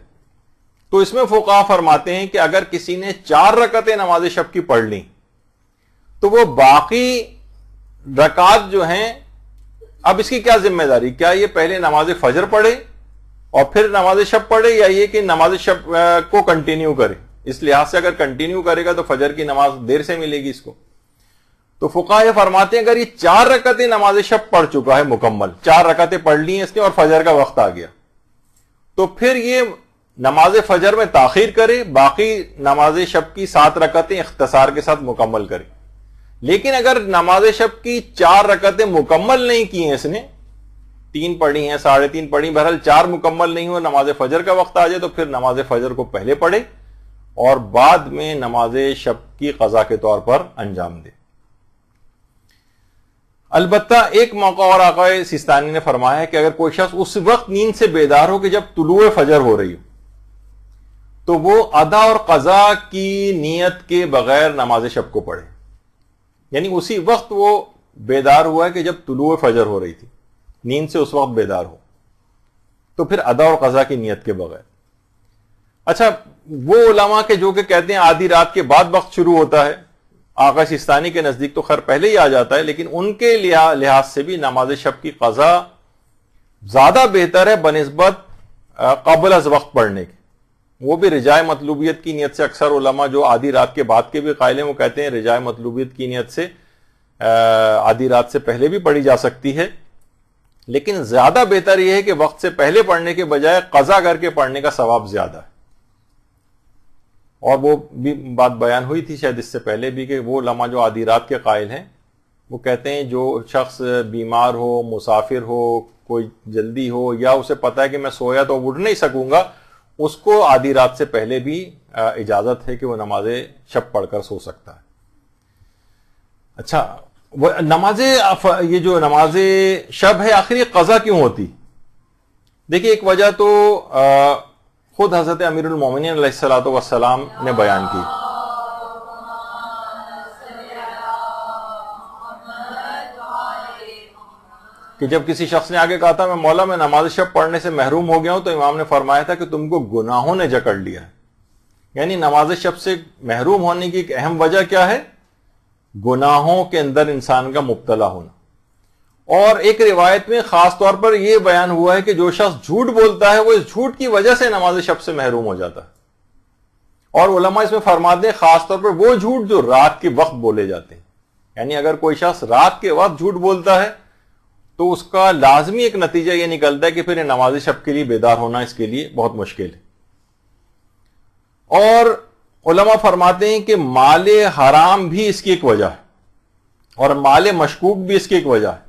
تو اس میں فقہا فرماتے ہیں کہ اگر کسی نے 4 رکعتیں نماز شب کی پڑھ لی تو وہ باقی رکعات جو ہیں, اب اس کی کیا ذمہ داری, کیا یہ پہلے نماز فجر پڑھے اور پھر نماز شب پڑھے, یا یہ کہ نماز شب کو کنٹینیو کرے؟ اس لحاظ سے اگر کنٹینیو کرے گا تو فجر کی نماز دیر سے ملے گی اس کو. تو فقہا یہ فرماتے ہیں اگر یہ 4 رکعتیں نماز شب پڑھ چکا ہے مکمل, 4 رکعتیں پڑھ لی ہیں اس نے اور فجر کا وقت آ گیا, تو پھر یہ نماز فجر میں تاخیر کرے, باقی نماز شب کی 7 رکعتیں اختصار کے ساتھ مکمل کرے. لیکن اگر نماز شب کی 4 رکعتیں مکمل نہیں کی ہیں, اس نے 3 پڑھی ہیں, 3.5 پڑھی, بہرحال 4 مکمل نہیں ہو, نماز فجر کا وقت آ جائے تو پھر نماز فجر کو پہلے پڑھے اور بعد میں نماز شب کی قضا کے طور پر انجام دے. البتہ ایک موقع اور آقا سیستانی نے فرمایا ہے کہ اگر کوئی شخص اس وقت نیند سے بیدار ہو کہ جب طلوع فجر ہو رہی ہو, تو وہ ادا اور قضا کی نیت کے بغیر نماز شب کو پڑھے. یعنی اسی وقت وہ بیدار ہوا ہے کہ جب طلوع فجر ہو رہی تھی, نیند سے اس وقت بیدار ہو, تو پھر ادا اور قضا کی نیت کے بغیر. اچھا, وہ علماء کے جو کہ کہتے ہیں آدھی رات کے بعد وقت شروع ہوتا ہے, آقا سیستانی کے نزدیک تو خیر پہلے ہی آ جاتا ہے, لیکن ان کے لحاظ سے بھی نماز شب کی قضا زیادہ بہتر ہے بنسبت قبل از وقت پڑھنے کے. وہ بھی رجاء مطلوبیت کی نیت سے, اکثر علماء جو آدھی رات کے بعد کے بھی قائل ہیں وہ کہتے ہیں رجاء مطلوبیت کی نیت سے آدھی رات سے پہلے بھی پڑھی جا سکتی ہے, لیکن زیادہ بہتر یہ ہے کہ وقت سے پہلے پڑھنے کے بجائے قضا کر کے پڑھنے کا ثواب زیادہ ہے. اور وہ بھی بات بیان ہوئی تھی شاید اس سے پہلے بھی کہ وہ علماء جو آدھی رات کے قائل ہیں وہ کہتے ہیں جو شخص بیمار ہو, مسافر ہو, کوئی جلدی ہو, یا اسے پتہ ہے کہ میں سویا تو اٹھ نہیں سکوں گا, اس کو آدھی رات سے پہلے بھی اجازت ہے کہ وہ نماز شب پڑھ کر سو سکتا ہے. اچھا, وہ یہ جو نماز شب ہے آخر یہ قضا کیوں ہوتی؟ دیکھیے, ایک وجہ تو خود حضرت امیر المومنین علیہ الصلوۃ والسلام نے بیان کی. کہ جب کسی شخص نے آگے کہا تھا میں مولا میں نماز شب پڑھنے سے محروم ہو گیا ہوں, تو امام نے فرمایا تھا کہ تم کو گناہوں نے جکڑ لیا ہے. یعنی نماز شب سے محروم ہونے کی ایک اہم وجہ کیا ہے؟ گناہوں کے اندر انسان کا مبتلا ہونا. اور ایک روایت میں خاص طور پر یہ بیان ہوا ہے کہ جو شخص جھوٹ بولتا ہے وہ اس جھوٹ کی وجہ سے نماز شب سے محروم ہو جاتا ہے. اور علماء اس میں فرماتے ہیں خاص طور پر وہ جھوٹ جو رات کے وقت بولے جاتے ہیں. یعنی اگر کوئی شخص رات کے وقت جھوٹ بولتا ہے تو اس کا لازمی ایک نتیجہ یہ نکلتا ہے کہ پھر نماز شب کے لیے بیدار ہونا اس کے لیے بہت مشکل ہے. اور علماء فرماتے ہیں کہ مال حرام بھی اس کی ایک وجہ ہے اور مال مشکوک بھی اس کی ایک وجہ ہے.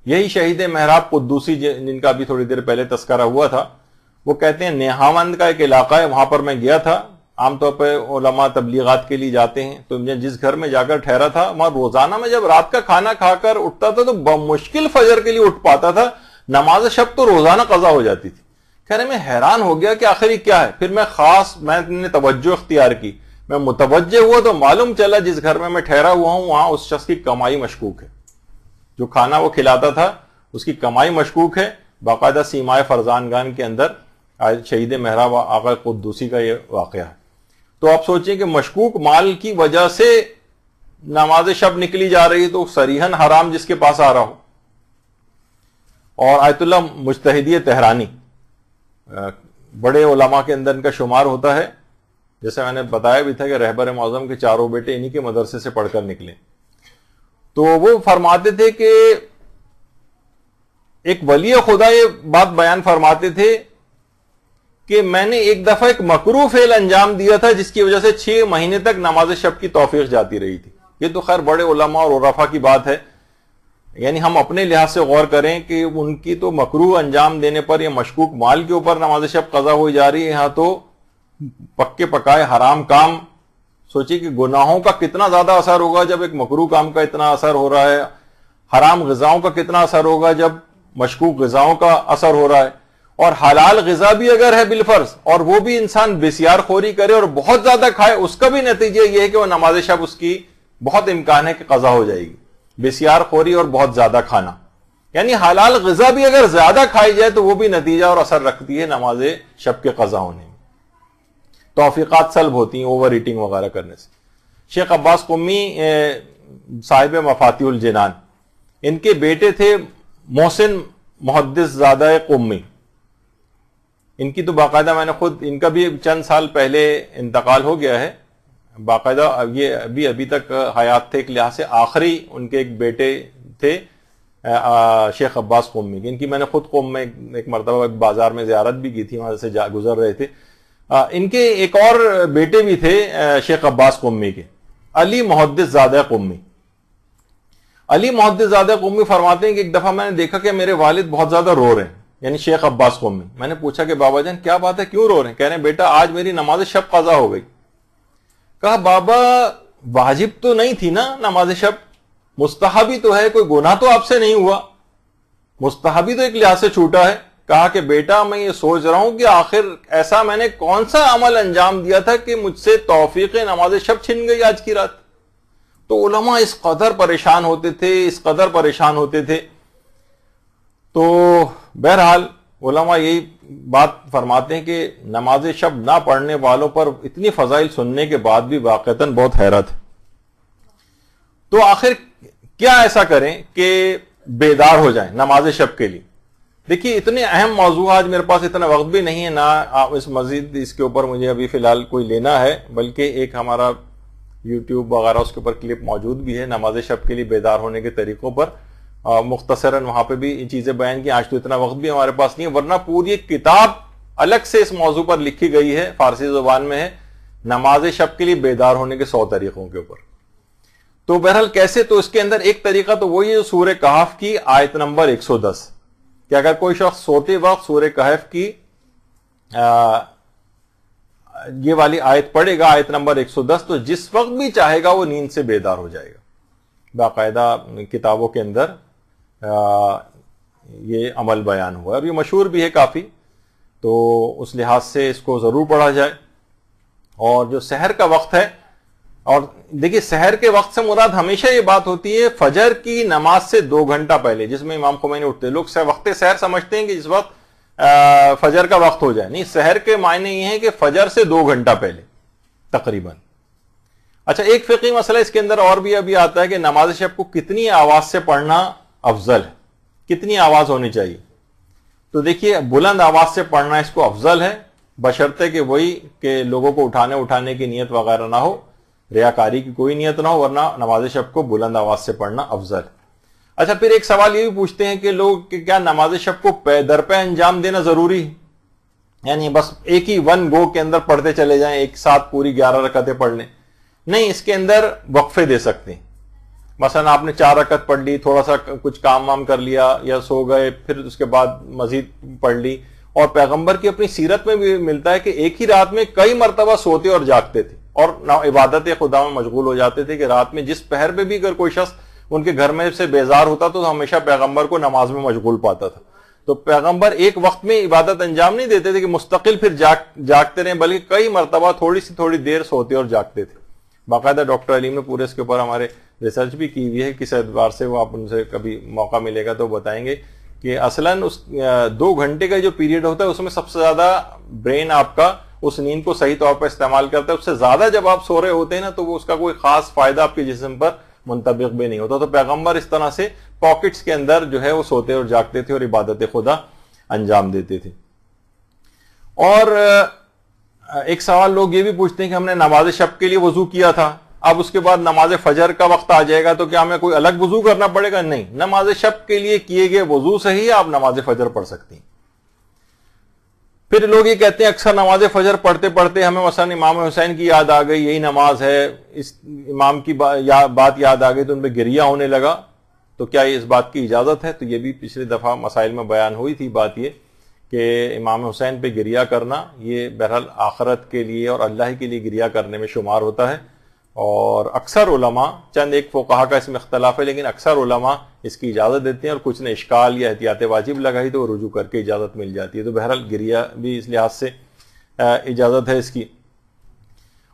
یہی شہید محراب قدوسی جن کا بھی تھوڑی دیر پہلے تذکرہ ہوا تھا, وہ کہتے ہیں نیہاوند کا ایک علاقہ ہے, وہاں پر میں گیا تھا. عام طور پہ علماء تبلیغات کے لیے جاتے ہیں, تو میں جس گھر میں جا کر ٹھہرا تھا وہاں روزانہ میں جب رات کا کھانا کھا کر اٹھتا تھا تو بمشکل فجر کے لیے اٹھ پاتا تھا. نماز شب تو روزانہ قضا ہو جاتی تھی. کہہ رہے میں حیران ہو گیا کہ آخر یہ کیا ہے. پھر میں نے توجہ اختیار کی, میں متوجہ ہوا تو معلوم چلا جس گھر میں ٹھہرا ہوا ہوں وہاں اس شخص کی کمائی مشکوک ہے. جو کھانا وہ کھلاتا تھا اس کی کمائی مشکوک ہے. باقاعدہ سیمائے فرزانگان کے اندر شہید محراب آقا قدوسی کا یہ واقعہ ہے. تو آپ سوچیں کہ مشکوک مال کی وجہ سے نماز شب نکلی جا رہی تو صریحاً حرام جس کے پاس آ رہا ہو. اور آیت اللہ مجتہدی تہرانی بڑے علماء کے اندر ان کا شمار ہوتا ہے. جیسے میں نے بتایا بھی تھا کہ رہبر معظم کے 4 بیٹے انہی کے مدرسے سے پڑھ کر نکلے. تو وہ فرماتے تھے کہ ایک ولی خدا یہ بات بیان فرماتے تھے کہ میں نے ایک دفعہ ایک مکروہ فعل انجام دیا تھا جس کی وجہ سے 6 مہینے تک نماز شب کی توفیق جاتی رہی تھی. یہ تو خیر بڑے علماء اور عرفاء کی بات ہے, یعنی ہم اپنے لحاظ سے غور کریں کہ ان کی تو مکروہ انجام دینے پر یا مشکوک مال کے اوپر نماز شب قضا ہوئی جا رہی ہے، یہاں تو پکے پکائے حرام کام. سوچیے کہ گناہوں کا کتنا زیادہ اثر ہوگا جب ایک مکروہ کام کا اتنا اثر ہو رہا ہے، حرام غذاؤں کا کتنا اثر ہوگا جب مشکوک غذاؤں کا اثر ہو رہا ہے. اور حلال غذا بھی اگر ہے بالفرض اور وہ بھی انسان بسیار خوری کرے اور بہت زیادہ کھائے، اس کا بھی نتیجہ یہ ہے کہ وہ نماز شب اس کی بہت امکان ہے کہ قضا ہو جائے گی. بسیار خوری اور بہت زیادہ کھانا، یعنی حلال غذا بھی اگر زیادہ کھائی جائے تو وہ بھی نتیجہ اور اثر رکھتی ہے نماز شب کے قضا ہونے میں. توفیقات سلب ہوتی ہیں اوور ایٹنگ وغیرہ کرنے سے. شیخ عباس قمی صاحب مفاتیح الجنان، ان کے بیٹے تھے محسن محدث زادہ قمی. ان کی تو باقاعدہ میں نے خود، ان کا بھی چند سال پہلے انتقال ہو گیا ہے، باقاعدہ یہ ابھی تک حیات تھے. ایک لحاظ سے آخری ان کے ایک بیٹے تھے شیخ عباس قمی کی. ان کی میں نے خود قم میں ایک مرتبہ ایک بازار میں زیارت بھی کی تھی، وہاں سے گزر رہے تھے. ان کے ایک اور بیٹے بھی تھے شیخ عباس قمی کے، علی محدث زادہ قمی. علی محدث زادہ قمی فرماتے ہیں کہ ایک دفعہ میں نے دیکھا کہ میرے والد بہت زیادہ رو رہے ہیں، یعنی شیخ عباس قمی. میں نے پوچھا کہ بابا جان کیا بات ہے، کیوں رو رہے ہیں؟ کہہ رہے ہیں بیٹا آج میری نماز شب قضا ہو گئی. کہا بابا واجب تو نہیں تھی نا نماز شب، مستحبی تو ہے، کوئی گناہ تو آپ سے نہیں ہوا، مستحبی تو ایک لحاظ سے چھوٹا ہے. کہا کہ بیٹا میں یہ سوچ رہا ہوں کہ آخر ایسا میں نے کون سا عمل انجام دیا تھا کہ مجھ سے توفیق نماز شب چھن گئی آج کی رات. تو علماء اس قدر پریشان ہوتے تھے. تو بہرحال علماء یہی بات فرماتے ہیں کہ نماز شب نہ پڑھنے والوں پر اتنی فضائل سننے کے بعد بھی واقعتاً بہت حیرت ہے. تو آخر کیا ایسا کریں کہ بیدار ہو جائیں نماز شب کے لیے؟ دیکھیے اتنے اہم موضوع، آج میرے پاس اتنا وقت بھی نہیں ہے، نہ اس مزید اس کے اوپر مجھے ابھی فی الحال کوئی لینا ہے، بلکہ ایک ہمارا یوٹیوب وغیرہ اس کے اوپر کلپ موجود بھی ہے نماز شب کے لیے بیدار ہونے کے طریقوں پر. مختصراً وہاں پہ بھی یہ چیزیں بیان کی. آج تو اتنا وقت بھی ہمارے پاس نہیں ہے، ورنہ پوری ایک کتاب الگ سے اس موضوع پر لکھی گئی ہے، فارسی زبان میں ہے، نماز شب کے لیے بیدار ہونے کے 100 طریقوں کے اوپر. تو بہرحال کیسے؟ تو اس کے اندر ایک طریقہ تو وہی ہے سورہ کہف کی آیت نمبر 110، کہ اگر کوئی شخص سوتے وقت سورہ کہف کی یہ والی آیت پڑھے گا، آیت نمبر 110، تو جس وقت بھی چاہے گا وہ نیند سے بیدار ہو جائے گا. باقاعدہ کتابوں کے اندر یہ عمل بیان ہوا ہے اور یہ مشہور بھی ہے کافی، تو اس لحاظ سے اس کو ضرور پڑھا جائے. اور جو سحر کا وقت ہے، اور دیکھیے سحر کے وقت سے مراد ہمیشہ یہ بات ہوتی ہے فجر کی نماز سے 2 گھنٹہ پہلے، جس میں امام خمینی اٹھتے. لوگ وقت سحر سمجھتے ہیں کہ جس وقت فجر کا وقت ہو جائے، نہیں، سحر کے معنی یہ ہے کہ فجر سے 2 گھنٹہ پہلے تقریباً. اچھا ایک فقہی مسئلہ اس کے اندر اور بھی ابھی آتا ہے کہ نماز شب کو کتنی آواز سے پڑھنا افضل ہے، کتنی آواز ہونی چاہیے. تو دیکھیے بلند آواز سے پڑھنا اس کو افضل ہے، بشرطے کہ وہی کہ لوگوں کو اٹھانے کی نیت وغیرہ نہ ہو، ریاکاری کی کوئی نیت نہ ہو، ورنہ نماز شب کو بلند آواز سے پڑھنا افضل ہے. اچھا پھر ایک سوال یہ بھی پوچھتے ہیں کہ لوگ کہ کیا نماز شب کو پے در پہ انجام دینا ضروری ہے؟ یعنی بس ایک ہی ون گو کے اندر پڑھتے چلے جائیں، ایک ساتھ پوری 11 رکعتیں پڑھ لیں؟ نہیں، اس کے اندر وقفے دے سکتے ہیں. مثلا آپ نے 4 رکعت پڑھ لی، تھوڑا سا کچھ کام وام کر لیا یا سو گئے، پھر اس کے بعد مزید پڑھ لی. اور پیغمبر کی اپنی سیرت میں بھی ملتا ہے کہ ایک ہی رات میں کئی مرتبہ سوتے اور جاگتے تھے اور عبادت خدا میں مشغول ہو جاتے تھے، کہ رات میں جس پہر پہ بھی اگر کوئی شخص ان کے گھر میں سے بیزار ہوتا تو ہمیشہ پیغمبر کو نماز میں مشغول پاتا تھا. تو پیغمبر ایک وقت میں عبادت انجام نہیں دیتے تھے کہ مستقل پھر جاگتے رہیں، بلکہ کئی مرتبہ تھوڑی دیر سوتے اور جاگتے تھے. باقاعدہ ڈاکٹر علیم نے پورے اس کے اوپر ہمارے ریسرچ بھی کی ہوئی ہے، کس اعتبار سے وہ آپ ان سے کبھی موقع ملے گا تو بتائیں گے کہ اصلاً اس 2 گھنٹے کا جو پیریڈ ہوتا ہے اس میں سب سے زیادہ برین آپ کا اس نیند کو صحیح طور پر استعمال کرتا ہے. اس سے زیادہ جب آپ سو رہے ہوتے ہیں نا تو وہ اس کا کوئی خاص فائدہ آپ کے جسم پر منطبق بھی نہیں ہوتا. تو پیغمبر اس طرح سے پاکٹس کے اندر جو ہے وہ سوتے اور جاگتے تھے اور عبادت خدا انجام دیتے تھے. اور ایک سوال لوگ یہ بھی پوچھتے ہیں کہ ہم نے نماز شب کے لیے وضو کیا تھا، اب اس کے بعد نماز فجر کا وقت آ جائے گا تو کیا ہمیں کوئی الگ وضو کرنا پڑے گا؟ نہیں، نماز شب کے لیے کیے گئے وضو سے ہی آپ نماز فجر پڑھ سکتے ہیں. پھر لوگ یہ کہتے ہیں اکثر نماز فجر پڑھتے پڑھتے ہمیں مثلا امام حسین کی یاد آ گئی، یہی نماز ہے، اس امام کی بات یاد آ گئی تو ان پہ گریہ ہونے لگا. تو کیا یہ اس بات کی اجازت ہے؟ تو یہ بھی پچھلی دفعہ مسائل میں بیان ہوئی تھی بات یہ کہ امام حسین پہ گریہ کرنا یہ بہرحال آخرت کے لیے اور اللہ کے لیے گریہ کرنے میں شمار ہوتا ہے، اور اکثر علماء، چند ایک فقہا کا اس میں اختلاف ہے، لیکن اکثر علماء اس کی اجازت دیتے ہیں، اور کچھ نے اشکال یا احتیاط واجب لگائی تو وہ رجوع کر کے اجازت مل جاتی ہے۔ تو بہرحال گریہ بھی اس لحاظ سے اجازت ہے اس کی۔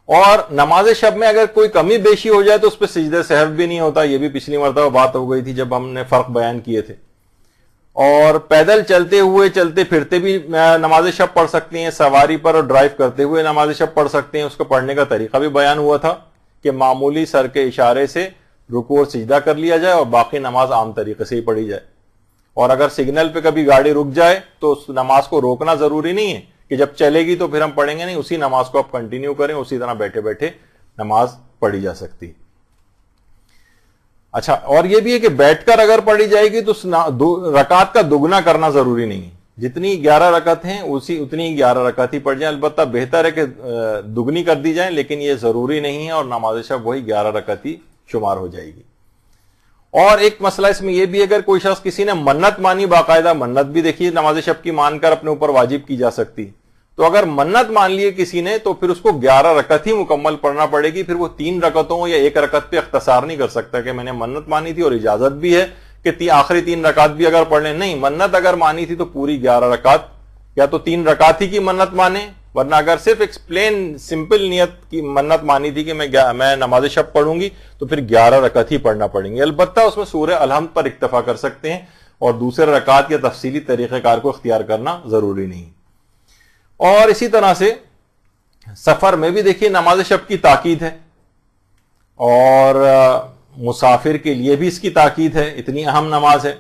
اور نماز شب میں اگر کوئی کمی بیشی ہو جائے تو اس پہ سجدہ سہو بھی نہیں ہوتا، یہ بھی پچھلی مرتبہ بات ہو گئی تھی جب ہم نے فرق بیان کیے تھے۔ اور پیدل چلتے ہوئے چلتے پھرتے بھی نماز شب پڑھ سکتے ہیں، سواری پر اور ڈرائیو کرتے ہوئے نماز شب پڑھ سکتے ہیں۔ اس کو پڑھنے کا طریقہ بھی بیان ہوا تھا کہ معمولی سر کے اشارے سے رکوع اور سجدہ کر لیا جائے اور باقی نماز عام طریقے سے ہی پڑھی جائے۔ اور اگر سگنل پہ کبھی گاڑی رک جائے تو اس نماز کو روکنا ضروری نہیں ہے کہ جب چلے گی تو پھر ہم پڑھیں گے، نہیں، اسی نماز کو آپ کنٹینیو کریں، اسی طرح بیٹھے بیٹھے نماز پڑھی جا سکتی۔ اچھا، اور یہ بھی ہے کہ بیٹھ کر اگر پڑھی جائے گی تو رکعت کا دگنا کرنا ضروری نہیں ہے، جتنی 11 رکعت ہیں اتنی 11 رکعت ہی پڑھ جائیں۔ البتہ بہتر ہے کہ دگنی کر دی جائیں، لیکن یہ ضروری نہیں ہے، اور نماز شب وہی 11 رکعت ہی شمار ہو جائے گی۔ اور ایک مسئلہ اس میں یہ بھی، اگر کوئی شخص کسی نے منت مانی، باقاعدہ منت بھی دیکھیے نماز شب کی مان کر اپنے اوپر واجب کی جا سکتی، تو اگر منت مان لیے کسی نے تو پھر اس کو 11 رکعت ہی مکمل پڑھنا پڑے گی۔ پھر وہ 3 رکعتوں یا 1 رکعت پہ اختصار نہیں کر سکتا کہ میں نے منت مانی تھی، اور اجازت بھی ہے کہ آخری 3 رکعت بھی اگر پڑھ لیں۔ نہیں، منت اگر مانی تھی تو پوری 11 رکعت، یا تو 3 رکعت ہی کی منت مانے، ورنہ اگر صرف ایک پلین سمپل نیت کی منت مانی تھی کہ میں نماز شب پڑھوں گی تو پھر 11 رکعت ہی پڑھنا پڑیں گی۔ البتہ اس میں سورہ الحمد پر اکتفا کر سکتے ہیں، اور دوسرے رکعت یا تفصیلی طریقہ کار کو اختیار کرنا ضروری نہیں۔ اور اسی طرح سے سفر میں بھی دیکھیے نماز شب کی تاکید ہے، اور مسافر کے لیے بھی اس کی تاکید ہے، اتنی اہم نماز ہے۔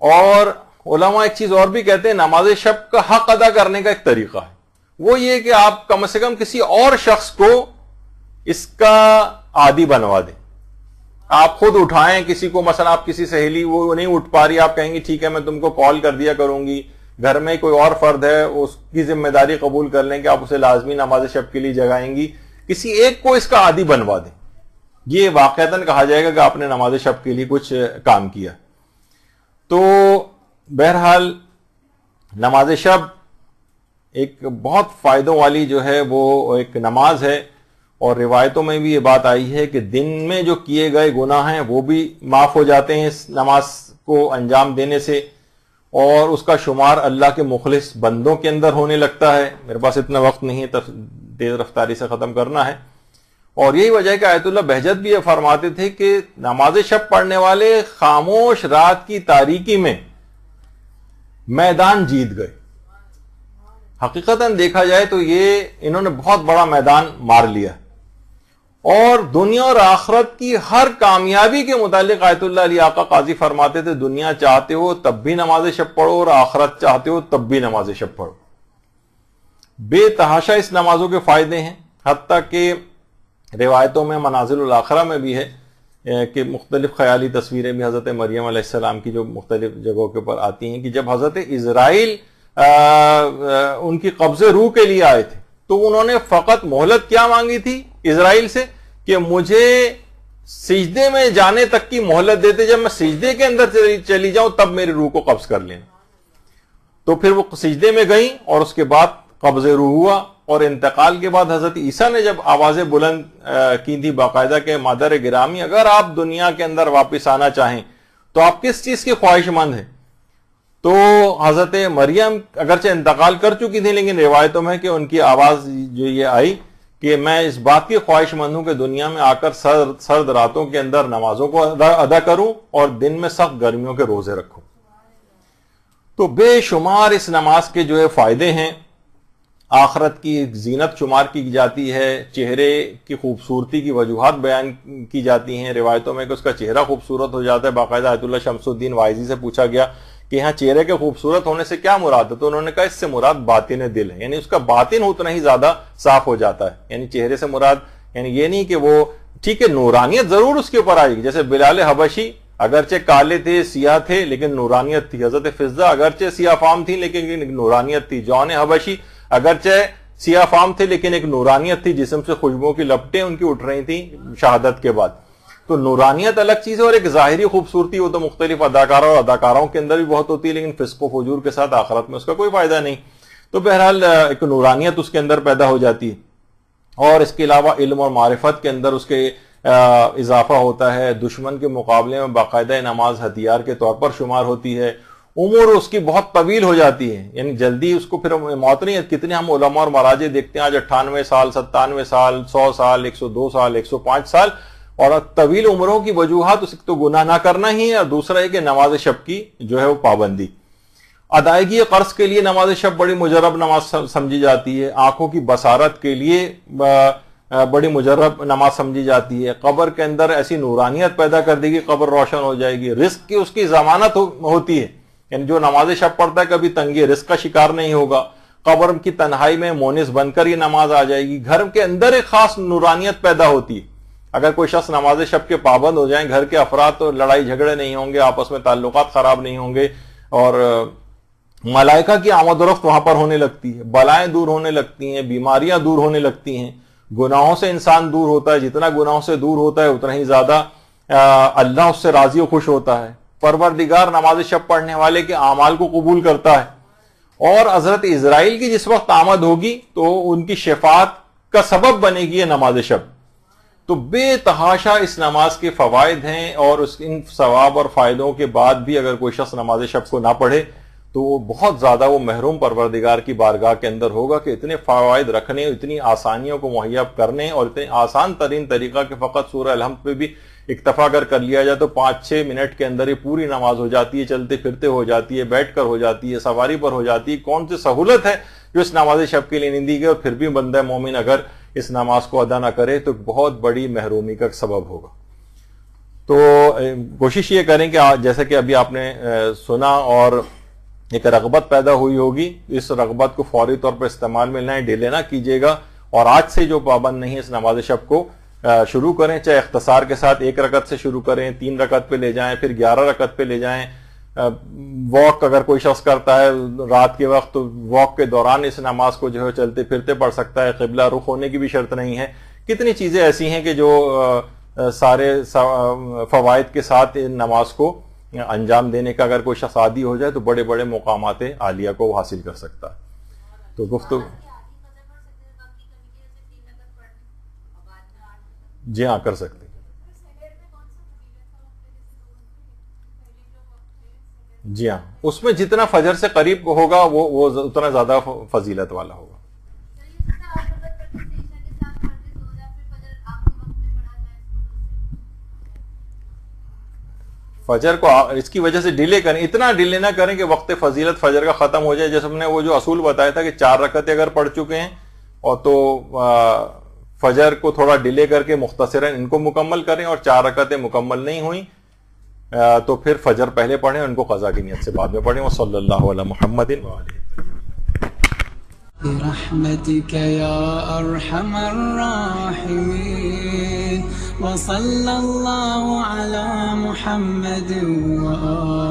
اور علماء ایک چیز اور بھی کہتے ہیں، نماز شب کا حق ادا کرنے کا ایک طریقہ ہے، وہ یہ کہ آپ کم سے کم کسی اور شخص کو اس کا عادی بنوا دیں۔ آپ خود اٹھائیں کسی کو، مثلا آپ کسی سہیلی وہ نہیں اٹھ پا رہی، آپ کہیں گی ٹھیک ہے میں تم کو کال کر دیا کروں گی، گھر میں کوئی اور فرد ہے اس کی ذمہ داری قبول کر لیں کہ آپ اسے لازمی نماز شب کے لیے جگائیں گی، کسی ایک کو اس کا عادی بنوا دیں، یہ واقعتاً کہا جائے گا کہ آپ نے نماز شب کے لیے کچھ کام کیا۔ تو بہرحال نماز شب ایک بہت فائدوں والی جو ہے وہ ایک نماز ہے، اور روایتوں میں بھی یہ بات آئی ہے کہ دن میں جو کیے گئے گناہ ہیں وہ بھی معاف ہو جاتے ہیں اس نماز کو انجام دینے سے، اور اس کا شمار اللہ کے مخلص بندوں کے اندر ہونے لگتا ہے۔ میرے پاس اتنا وقت نہیں ہے، تیز رفتاری سے ختم کرنا ہے۔ اور یہی وجہ ہے کہ آیت اللہ بہجت بھی یہ فرماتے تھے کہ نماز شب پڑھنے والے خاموش رات کی تاریکی میں میدان جیت گئے۔ حقیقتاً دیکھا جائے تو یہ انہوں نے بہت بڑا میدان مار لیا، اور دنیا اور آخرت کی ہر کامیابی کے متعلق آیت اللہ علی آقا قاضی فرماتے تھے دنیا چاہتے ہو تب بھی نماز شب پڑھو، اور آخرت چاہتے ہو تب بھی نماز شب پڑھو۔ بے تحاشا اس نمازوں کے فائدے ہیں، حتیٰ کہ روایتوں میں منازل الاخرہ میں بھی ہے کہ مختلف خیالی تصویریں بھی حضرت مریم علیہ السلام کی جو مختلف جگہوں کے اوپر آتی ہیں کہ جب حضرت اسرائیل ان کی قبض روح کے لیے آئے تھے تو انہوں نے فقط مہلت کیا مانگی تھی اسرائیل سے کہ مجھے سجدے میں جانے تک کی مہلت دیتے، جب میں سجدے کے اندر چلی جاؤں تب میری روح کو قبض کر لینا۔ تو پھر وہ سجدے میں گئیں، اور اس کے بعد قبض روح ہوا، اور انتقال کے بعد حضرت عیسیٰ نے جب آوازیں بلند کی تھی باقاعدہ کہ مادر گرامی اگر آپ دنیا کے اندر واپس آنا چاہیں تو آپ کس چیز کی خواہش مند ہیں، تو حضرت مریم اگرچہ انتقال کر چکی تھی لیکن روایتوں میں کہ ان کی آواز جو یہ آئی کہ میں اس بات کی خواہش مند ہوں کہ دنیا میں آ کر سرد راتوں کے اندر نمازوں کو ادا کروں اور دن میں سخت گرمیوں کے روزے رکھوں۔ تو بے شمار اس نماز کے جو ہے فائدے ہیں۔ آخرت کی زینت شمار کی جاتی ہے، چہرے کی خوبصورتی کی وجوہات بیان کی جاتی ہیں روایتوں میں کہ اس کا چہرہ خوبصورت ہو جاتا ہے۔ باقاعدہ آیت اللہ شمس الدین وائزی سے پوچھا گیا کہ یہاں چہرے کے خوبصورت ہونے سے کیا مراد ہے، تو انہوں نے کہا اس سے مراد باطن دل ہے، یعنی اس کا باطن اتنا ہی زیادہ صاف ہو جاتا ہے۔ یعنی چہرے سے مراد یعنی یہ نہیں کہ وہ ٹھیک ہے نورانیت ضرور اس کے اوپر آئے گی، جیسے بلال حبشی اگرچہ کالے تھے سیاہ تھے لیکن نورانیت تھی، حضرت فضہ اگرچہ سیاہ فام تھی لیکن نورانیت تھی، جون حبشی اگرچہ سیاہ فام تھے لیکن ایک نورانیت تھی، جسم سے خوشبوؤں کی لپٹیں ان کی اٹھ رہی تھیں شہادت کے بعد۔ تو نورانیت الگ چیز ہے، اور ایک ظاہری خوبصورتی وہ تو مختلف اداکاروں اور اداکاروں کے اندر بھی بہت ہوتی ہے، لیکن فسق و فجور کے ساتھ آخرت میں اس کا کوئی فائدہ نہیں. تو بہرحال ایک نورانیت اس کے اندر پیدا ہو جاتی ہے، اور اس کے علاوہ علم اور معرفت کے اندر اس کے اضافہ ہوتا ہے. دشمن کے مقابلے میں باقاعدہ نماز ہتھیار کے طور پر شمار ہوتی ہے. عمر اس کی بہت طویل ہو جاتی ہے، یعنی جلدی اس کو پھر موت نہیں. کتنے ہم علماء اور مراجع دیکھتے ہیں آج 98 سال 97 سال 100 سال 102 سال 105 سال. اور طویل عمروں کی وجوہات اس تو گناہ نہ کرنا ہی ہے، اور دوسرا ہے کہ نماز شب کی جو ہے وہ پابندی. ادائیگی قرض کے لیے نماز شب بڑی مجرب نماز سمجھی جاتی ہے. آنکھوں کی بصارت کے لیے بڑی مجرب نماز سمجھی جاتی ہے. قبر کے اندر ایسی نورانیت پیدا کر دے گی، قبر روشن ہو جائے گی. رزق کی اس کی ضمانت ہوتی ہے، یعنی جو نماز شب پڑھتا ہے کبھی تنگی رزق کا شکار نہیں ہوگا. قبر کی تنہائی میں مونس بن کر یہ نماز آ جائے گی. گھر کے اندر ایک خاص نورانیت پیدا ہوتی ہے. اگر کوئی شخص نماز شب کے پابند ہو جائیں، گھر کے افراد تو لڑائی جھگڑے نہیں ہوں گے، آپس میں تعلقات خراب نہیں ہوں گے، اور ملائکہ کی آمد و رفت وہاں پر ہونے لگتی ہے. بلائیں دور ہونے لگتی ہیں، بیماریاں دور ہونے لگتی ہیں. گناہوں سے انسان دور ہوتا ہے، جتنا گناہوں سے دور ہوتا ہے اتنا ہی زیادہ اللہ اس سے راضی و خوش ہوتا ہے. پروردگار نماز شب پڑھنے والے کے اعمال کو قبول کرتا ہے. اور حضرت اسرائیل کی جس وقت آمد ہوگی تو ان کی شفاعت کا سبب بنے گی یہ نماز شب. تو بے تحاشا اس نماز کے فوائد ہیں، اور ان ثواب اور فائدوں کے بعد بھی اگر کوئی شخص نماز شب کو نہ پڑھے تو وہ بہت زیادہ وہ محروم پروردگار کی بارگاہ کے اندر ہوگا کہ اتنے فوائد رکھنے، اتنی آسانیوں کو مہیا کرنے، اور اتنے آسان ترین طریقہ کہ فقط سورہ الحمد پہ بھی اکتفا کر لیا جائے تو 5-6 منٹ کے اندر یہ پوری نماز ہو جاتی ہے. چلتے پھرتے ہو جاتی ہے، بیٹھ کر ہو جاتی ہے، سواری پر ہو جاتی ہے. کون سی سہولت ہے جو اس نماز شب کے لیے نہیں دی گئی، اور پھر بھی بندہ مومن اگر اس نماز کو ادا نہ کرے تو بہت بڑی محرومی کا سبب ہوگا. تو کوشش یہ کریں کہ جیسا کہ ابھی آپ نے سنا اور ایک رغبت پیدا ہوئی ہوگی، اس رغبت کو فوری طور پر استعمال میں لائیں، ڈیلے نہ کیجیے گا. اور آج سے جو پابند نہیں ہے اس نماز شب کو شروع کریں، چاہے اختصار کے ساتھ 1 رکعت سے شروع کریں، 3 رکعت پہ لے جائیں، پھر 11 رکعت پہ لے جائیں. واک اگر کوئی شخص کرتا ہے رات کے وقت تو واک کے دوران اس نماز کو جو ہے چلتے پھرتے پڑھ سکتا ہے. قبلہ رخ ہونے کی بھی شرط نہیں ہے. کتنی چیزیں ایسی ہیں کہ جو سارے فوائد کے ساتھ ان نماز کو انجام دینے کا اگر کوئی شخص عادی ہو جائے تو بڑے بڑے مقامات عالیہ کو وہ حاصل کر سکتا ہے. تو گفتگو جی ہاں کر سکتے ہیں. جی ہاں، اس میں جتنا فجر سے قریب ہوگا وہ اتنا زیادہ فضیلت والا ہوگا. فجر کو اس کی وجہ سے ڈیلے کریں، اتنا ڈیلے نہ کریں کہ وقت فضیلت فجر کا ختم ہو جائے. جیسے ہم نے وہ جو اصول بتایا تھا کہ 4 رکعتیں اگر پڑھ چکے ہیں اور تو فجر کو تھوڑا ڈیلے کر کے مختصراً ان کو مکمل کریں، اور 4 رکعتیں مکمل نہیں ہوئیں تو پھر فجر پہلے پڑھیں اور ان کو قضا کی نیت سے بعد میں پڑھیں. وصلی اللہ علی محمد وآلہ برحمتك يا أرحم الراحمين وصلى الله على محمد وآله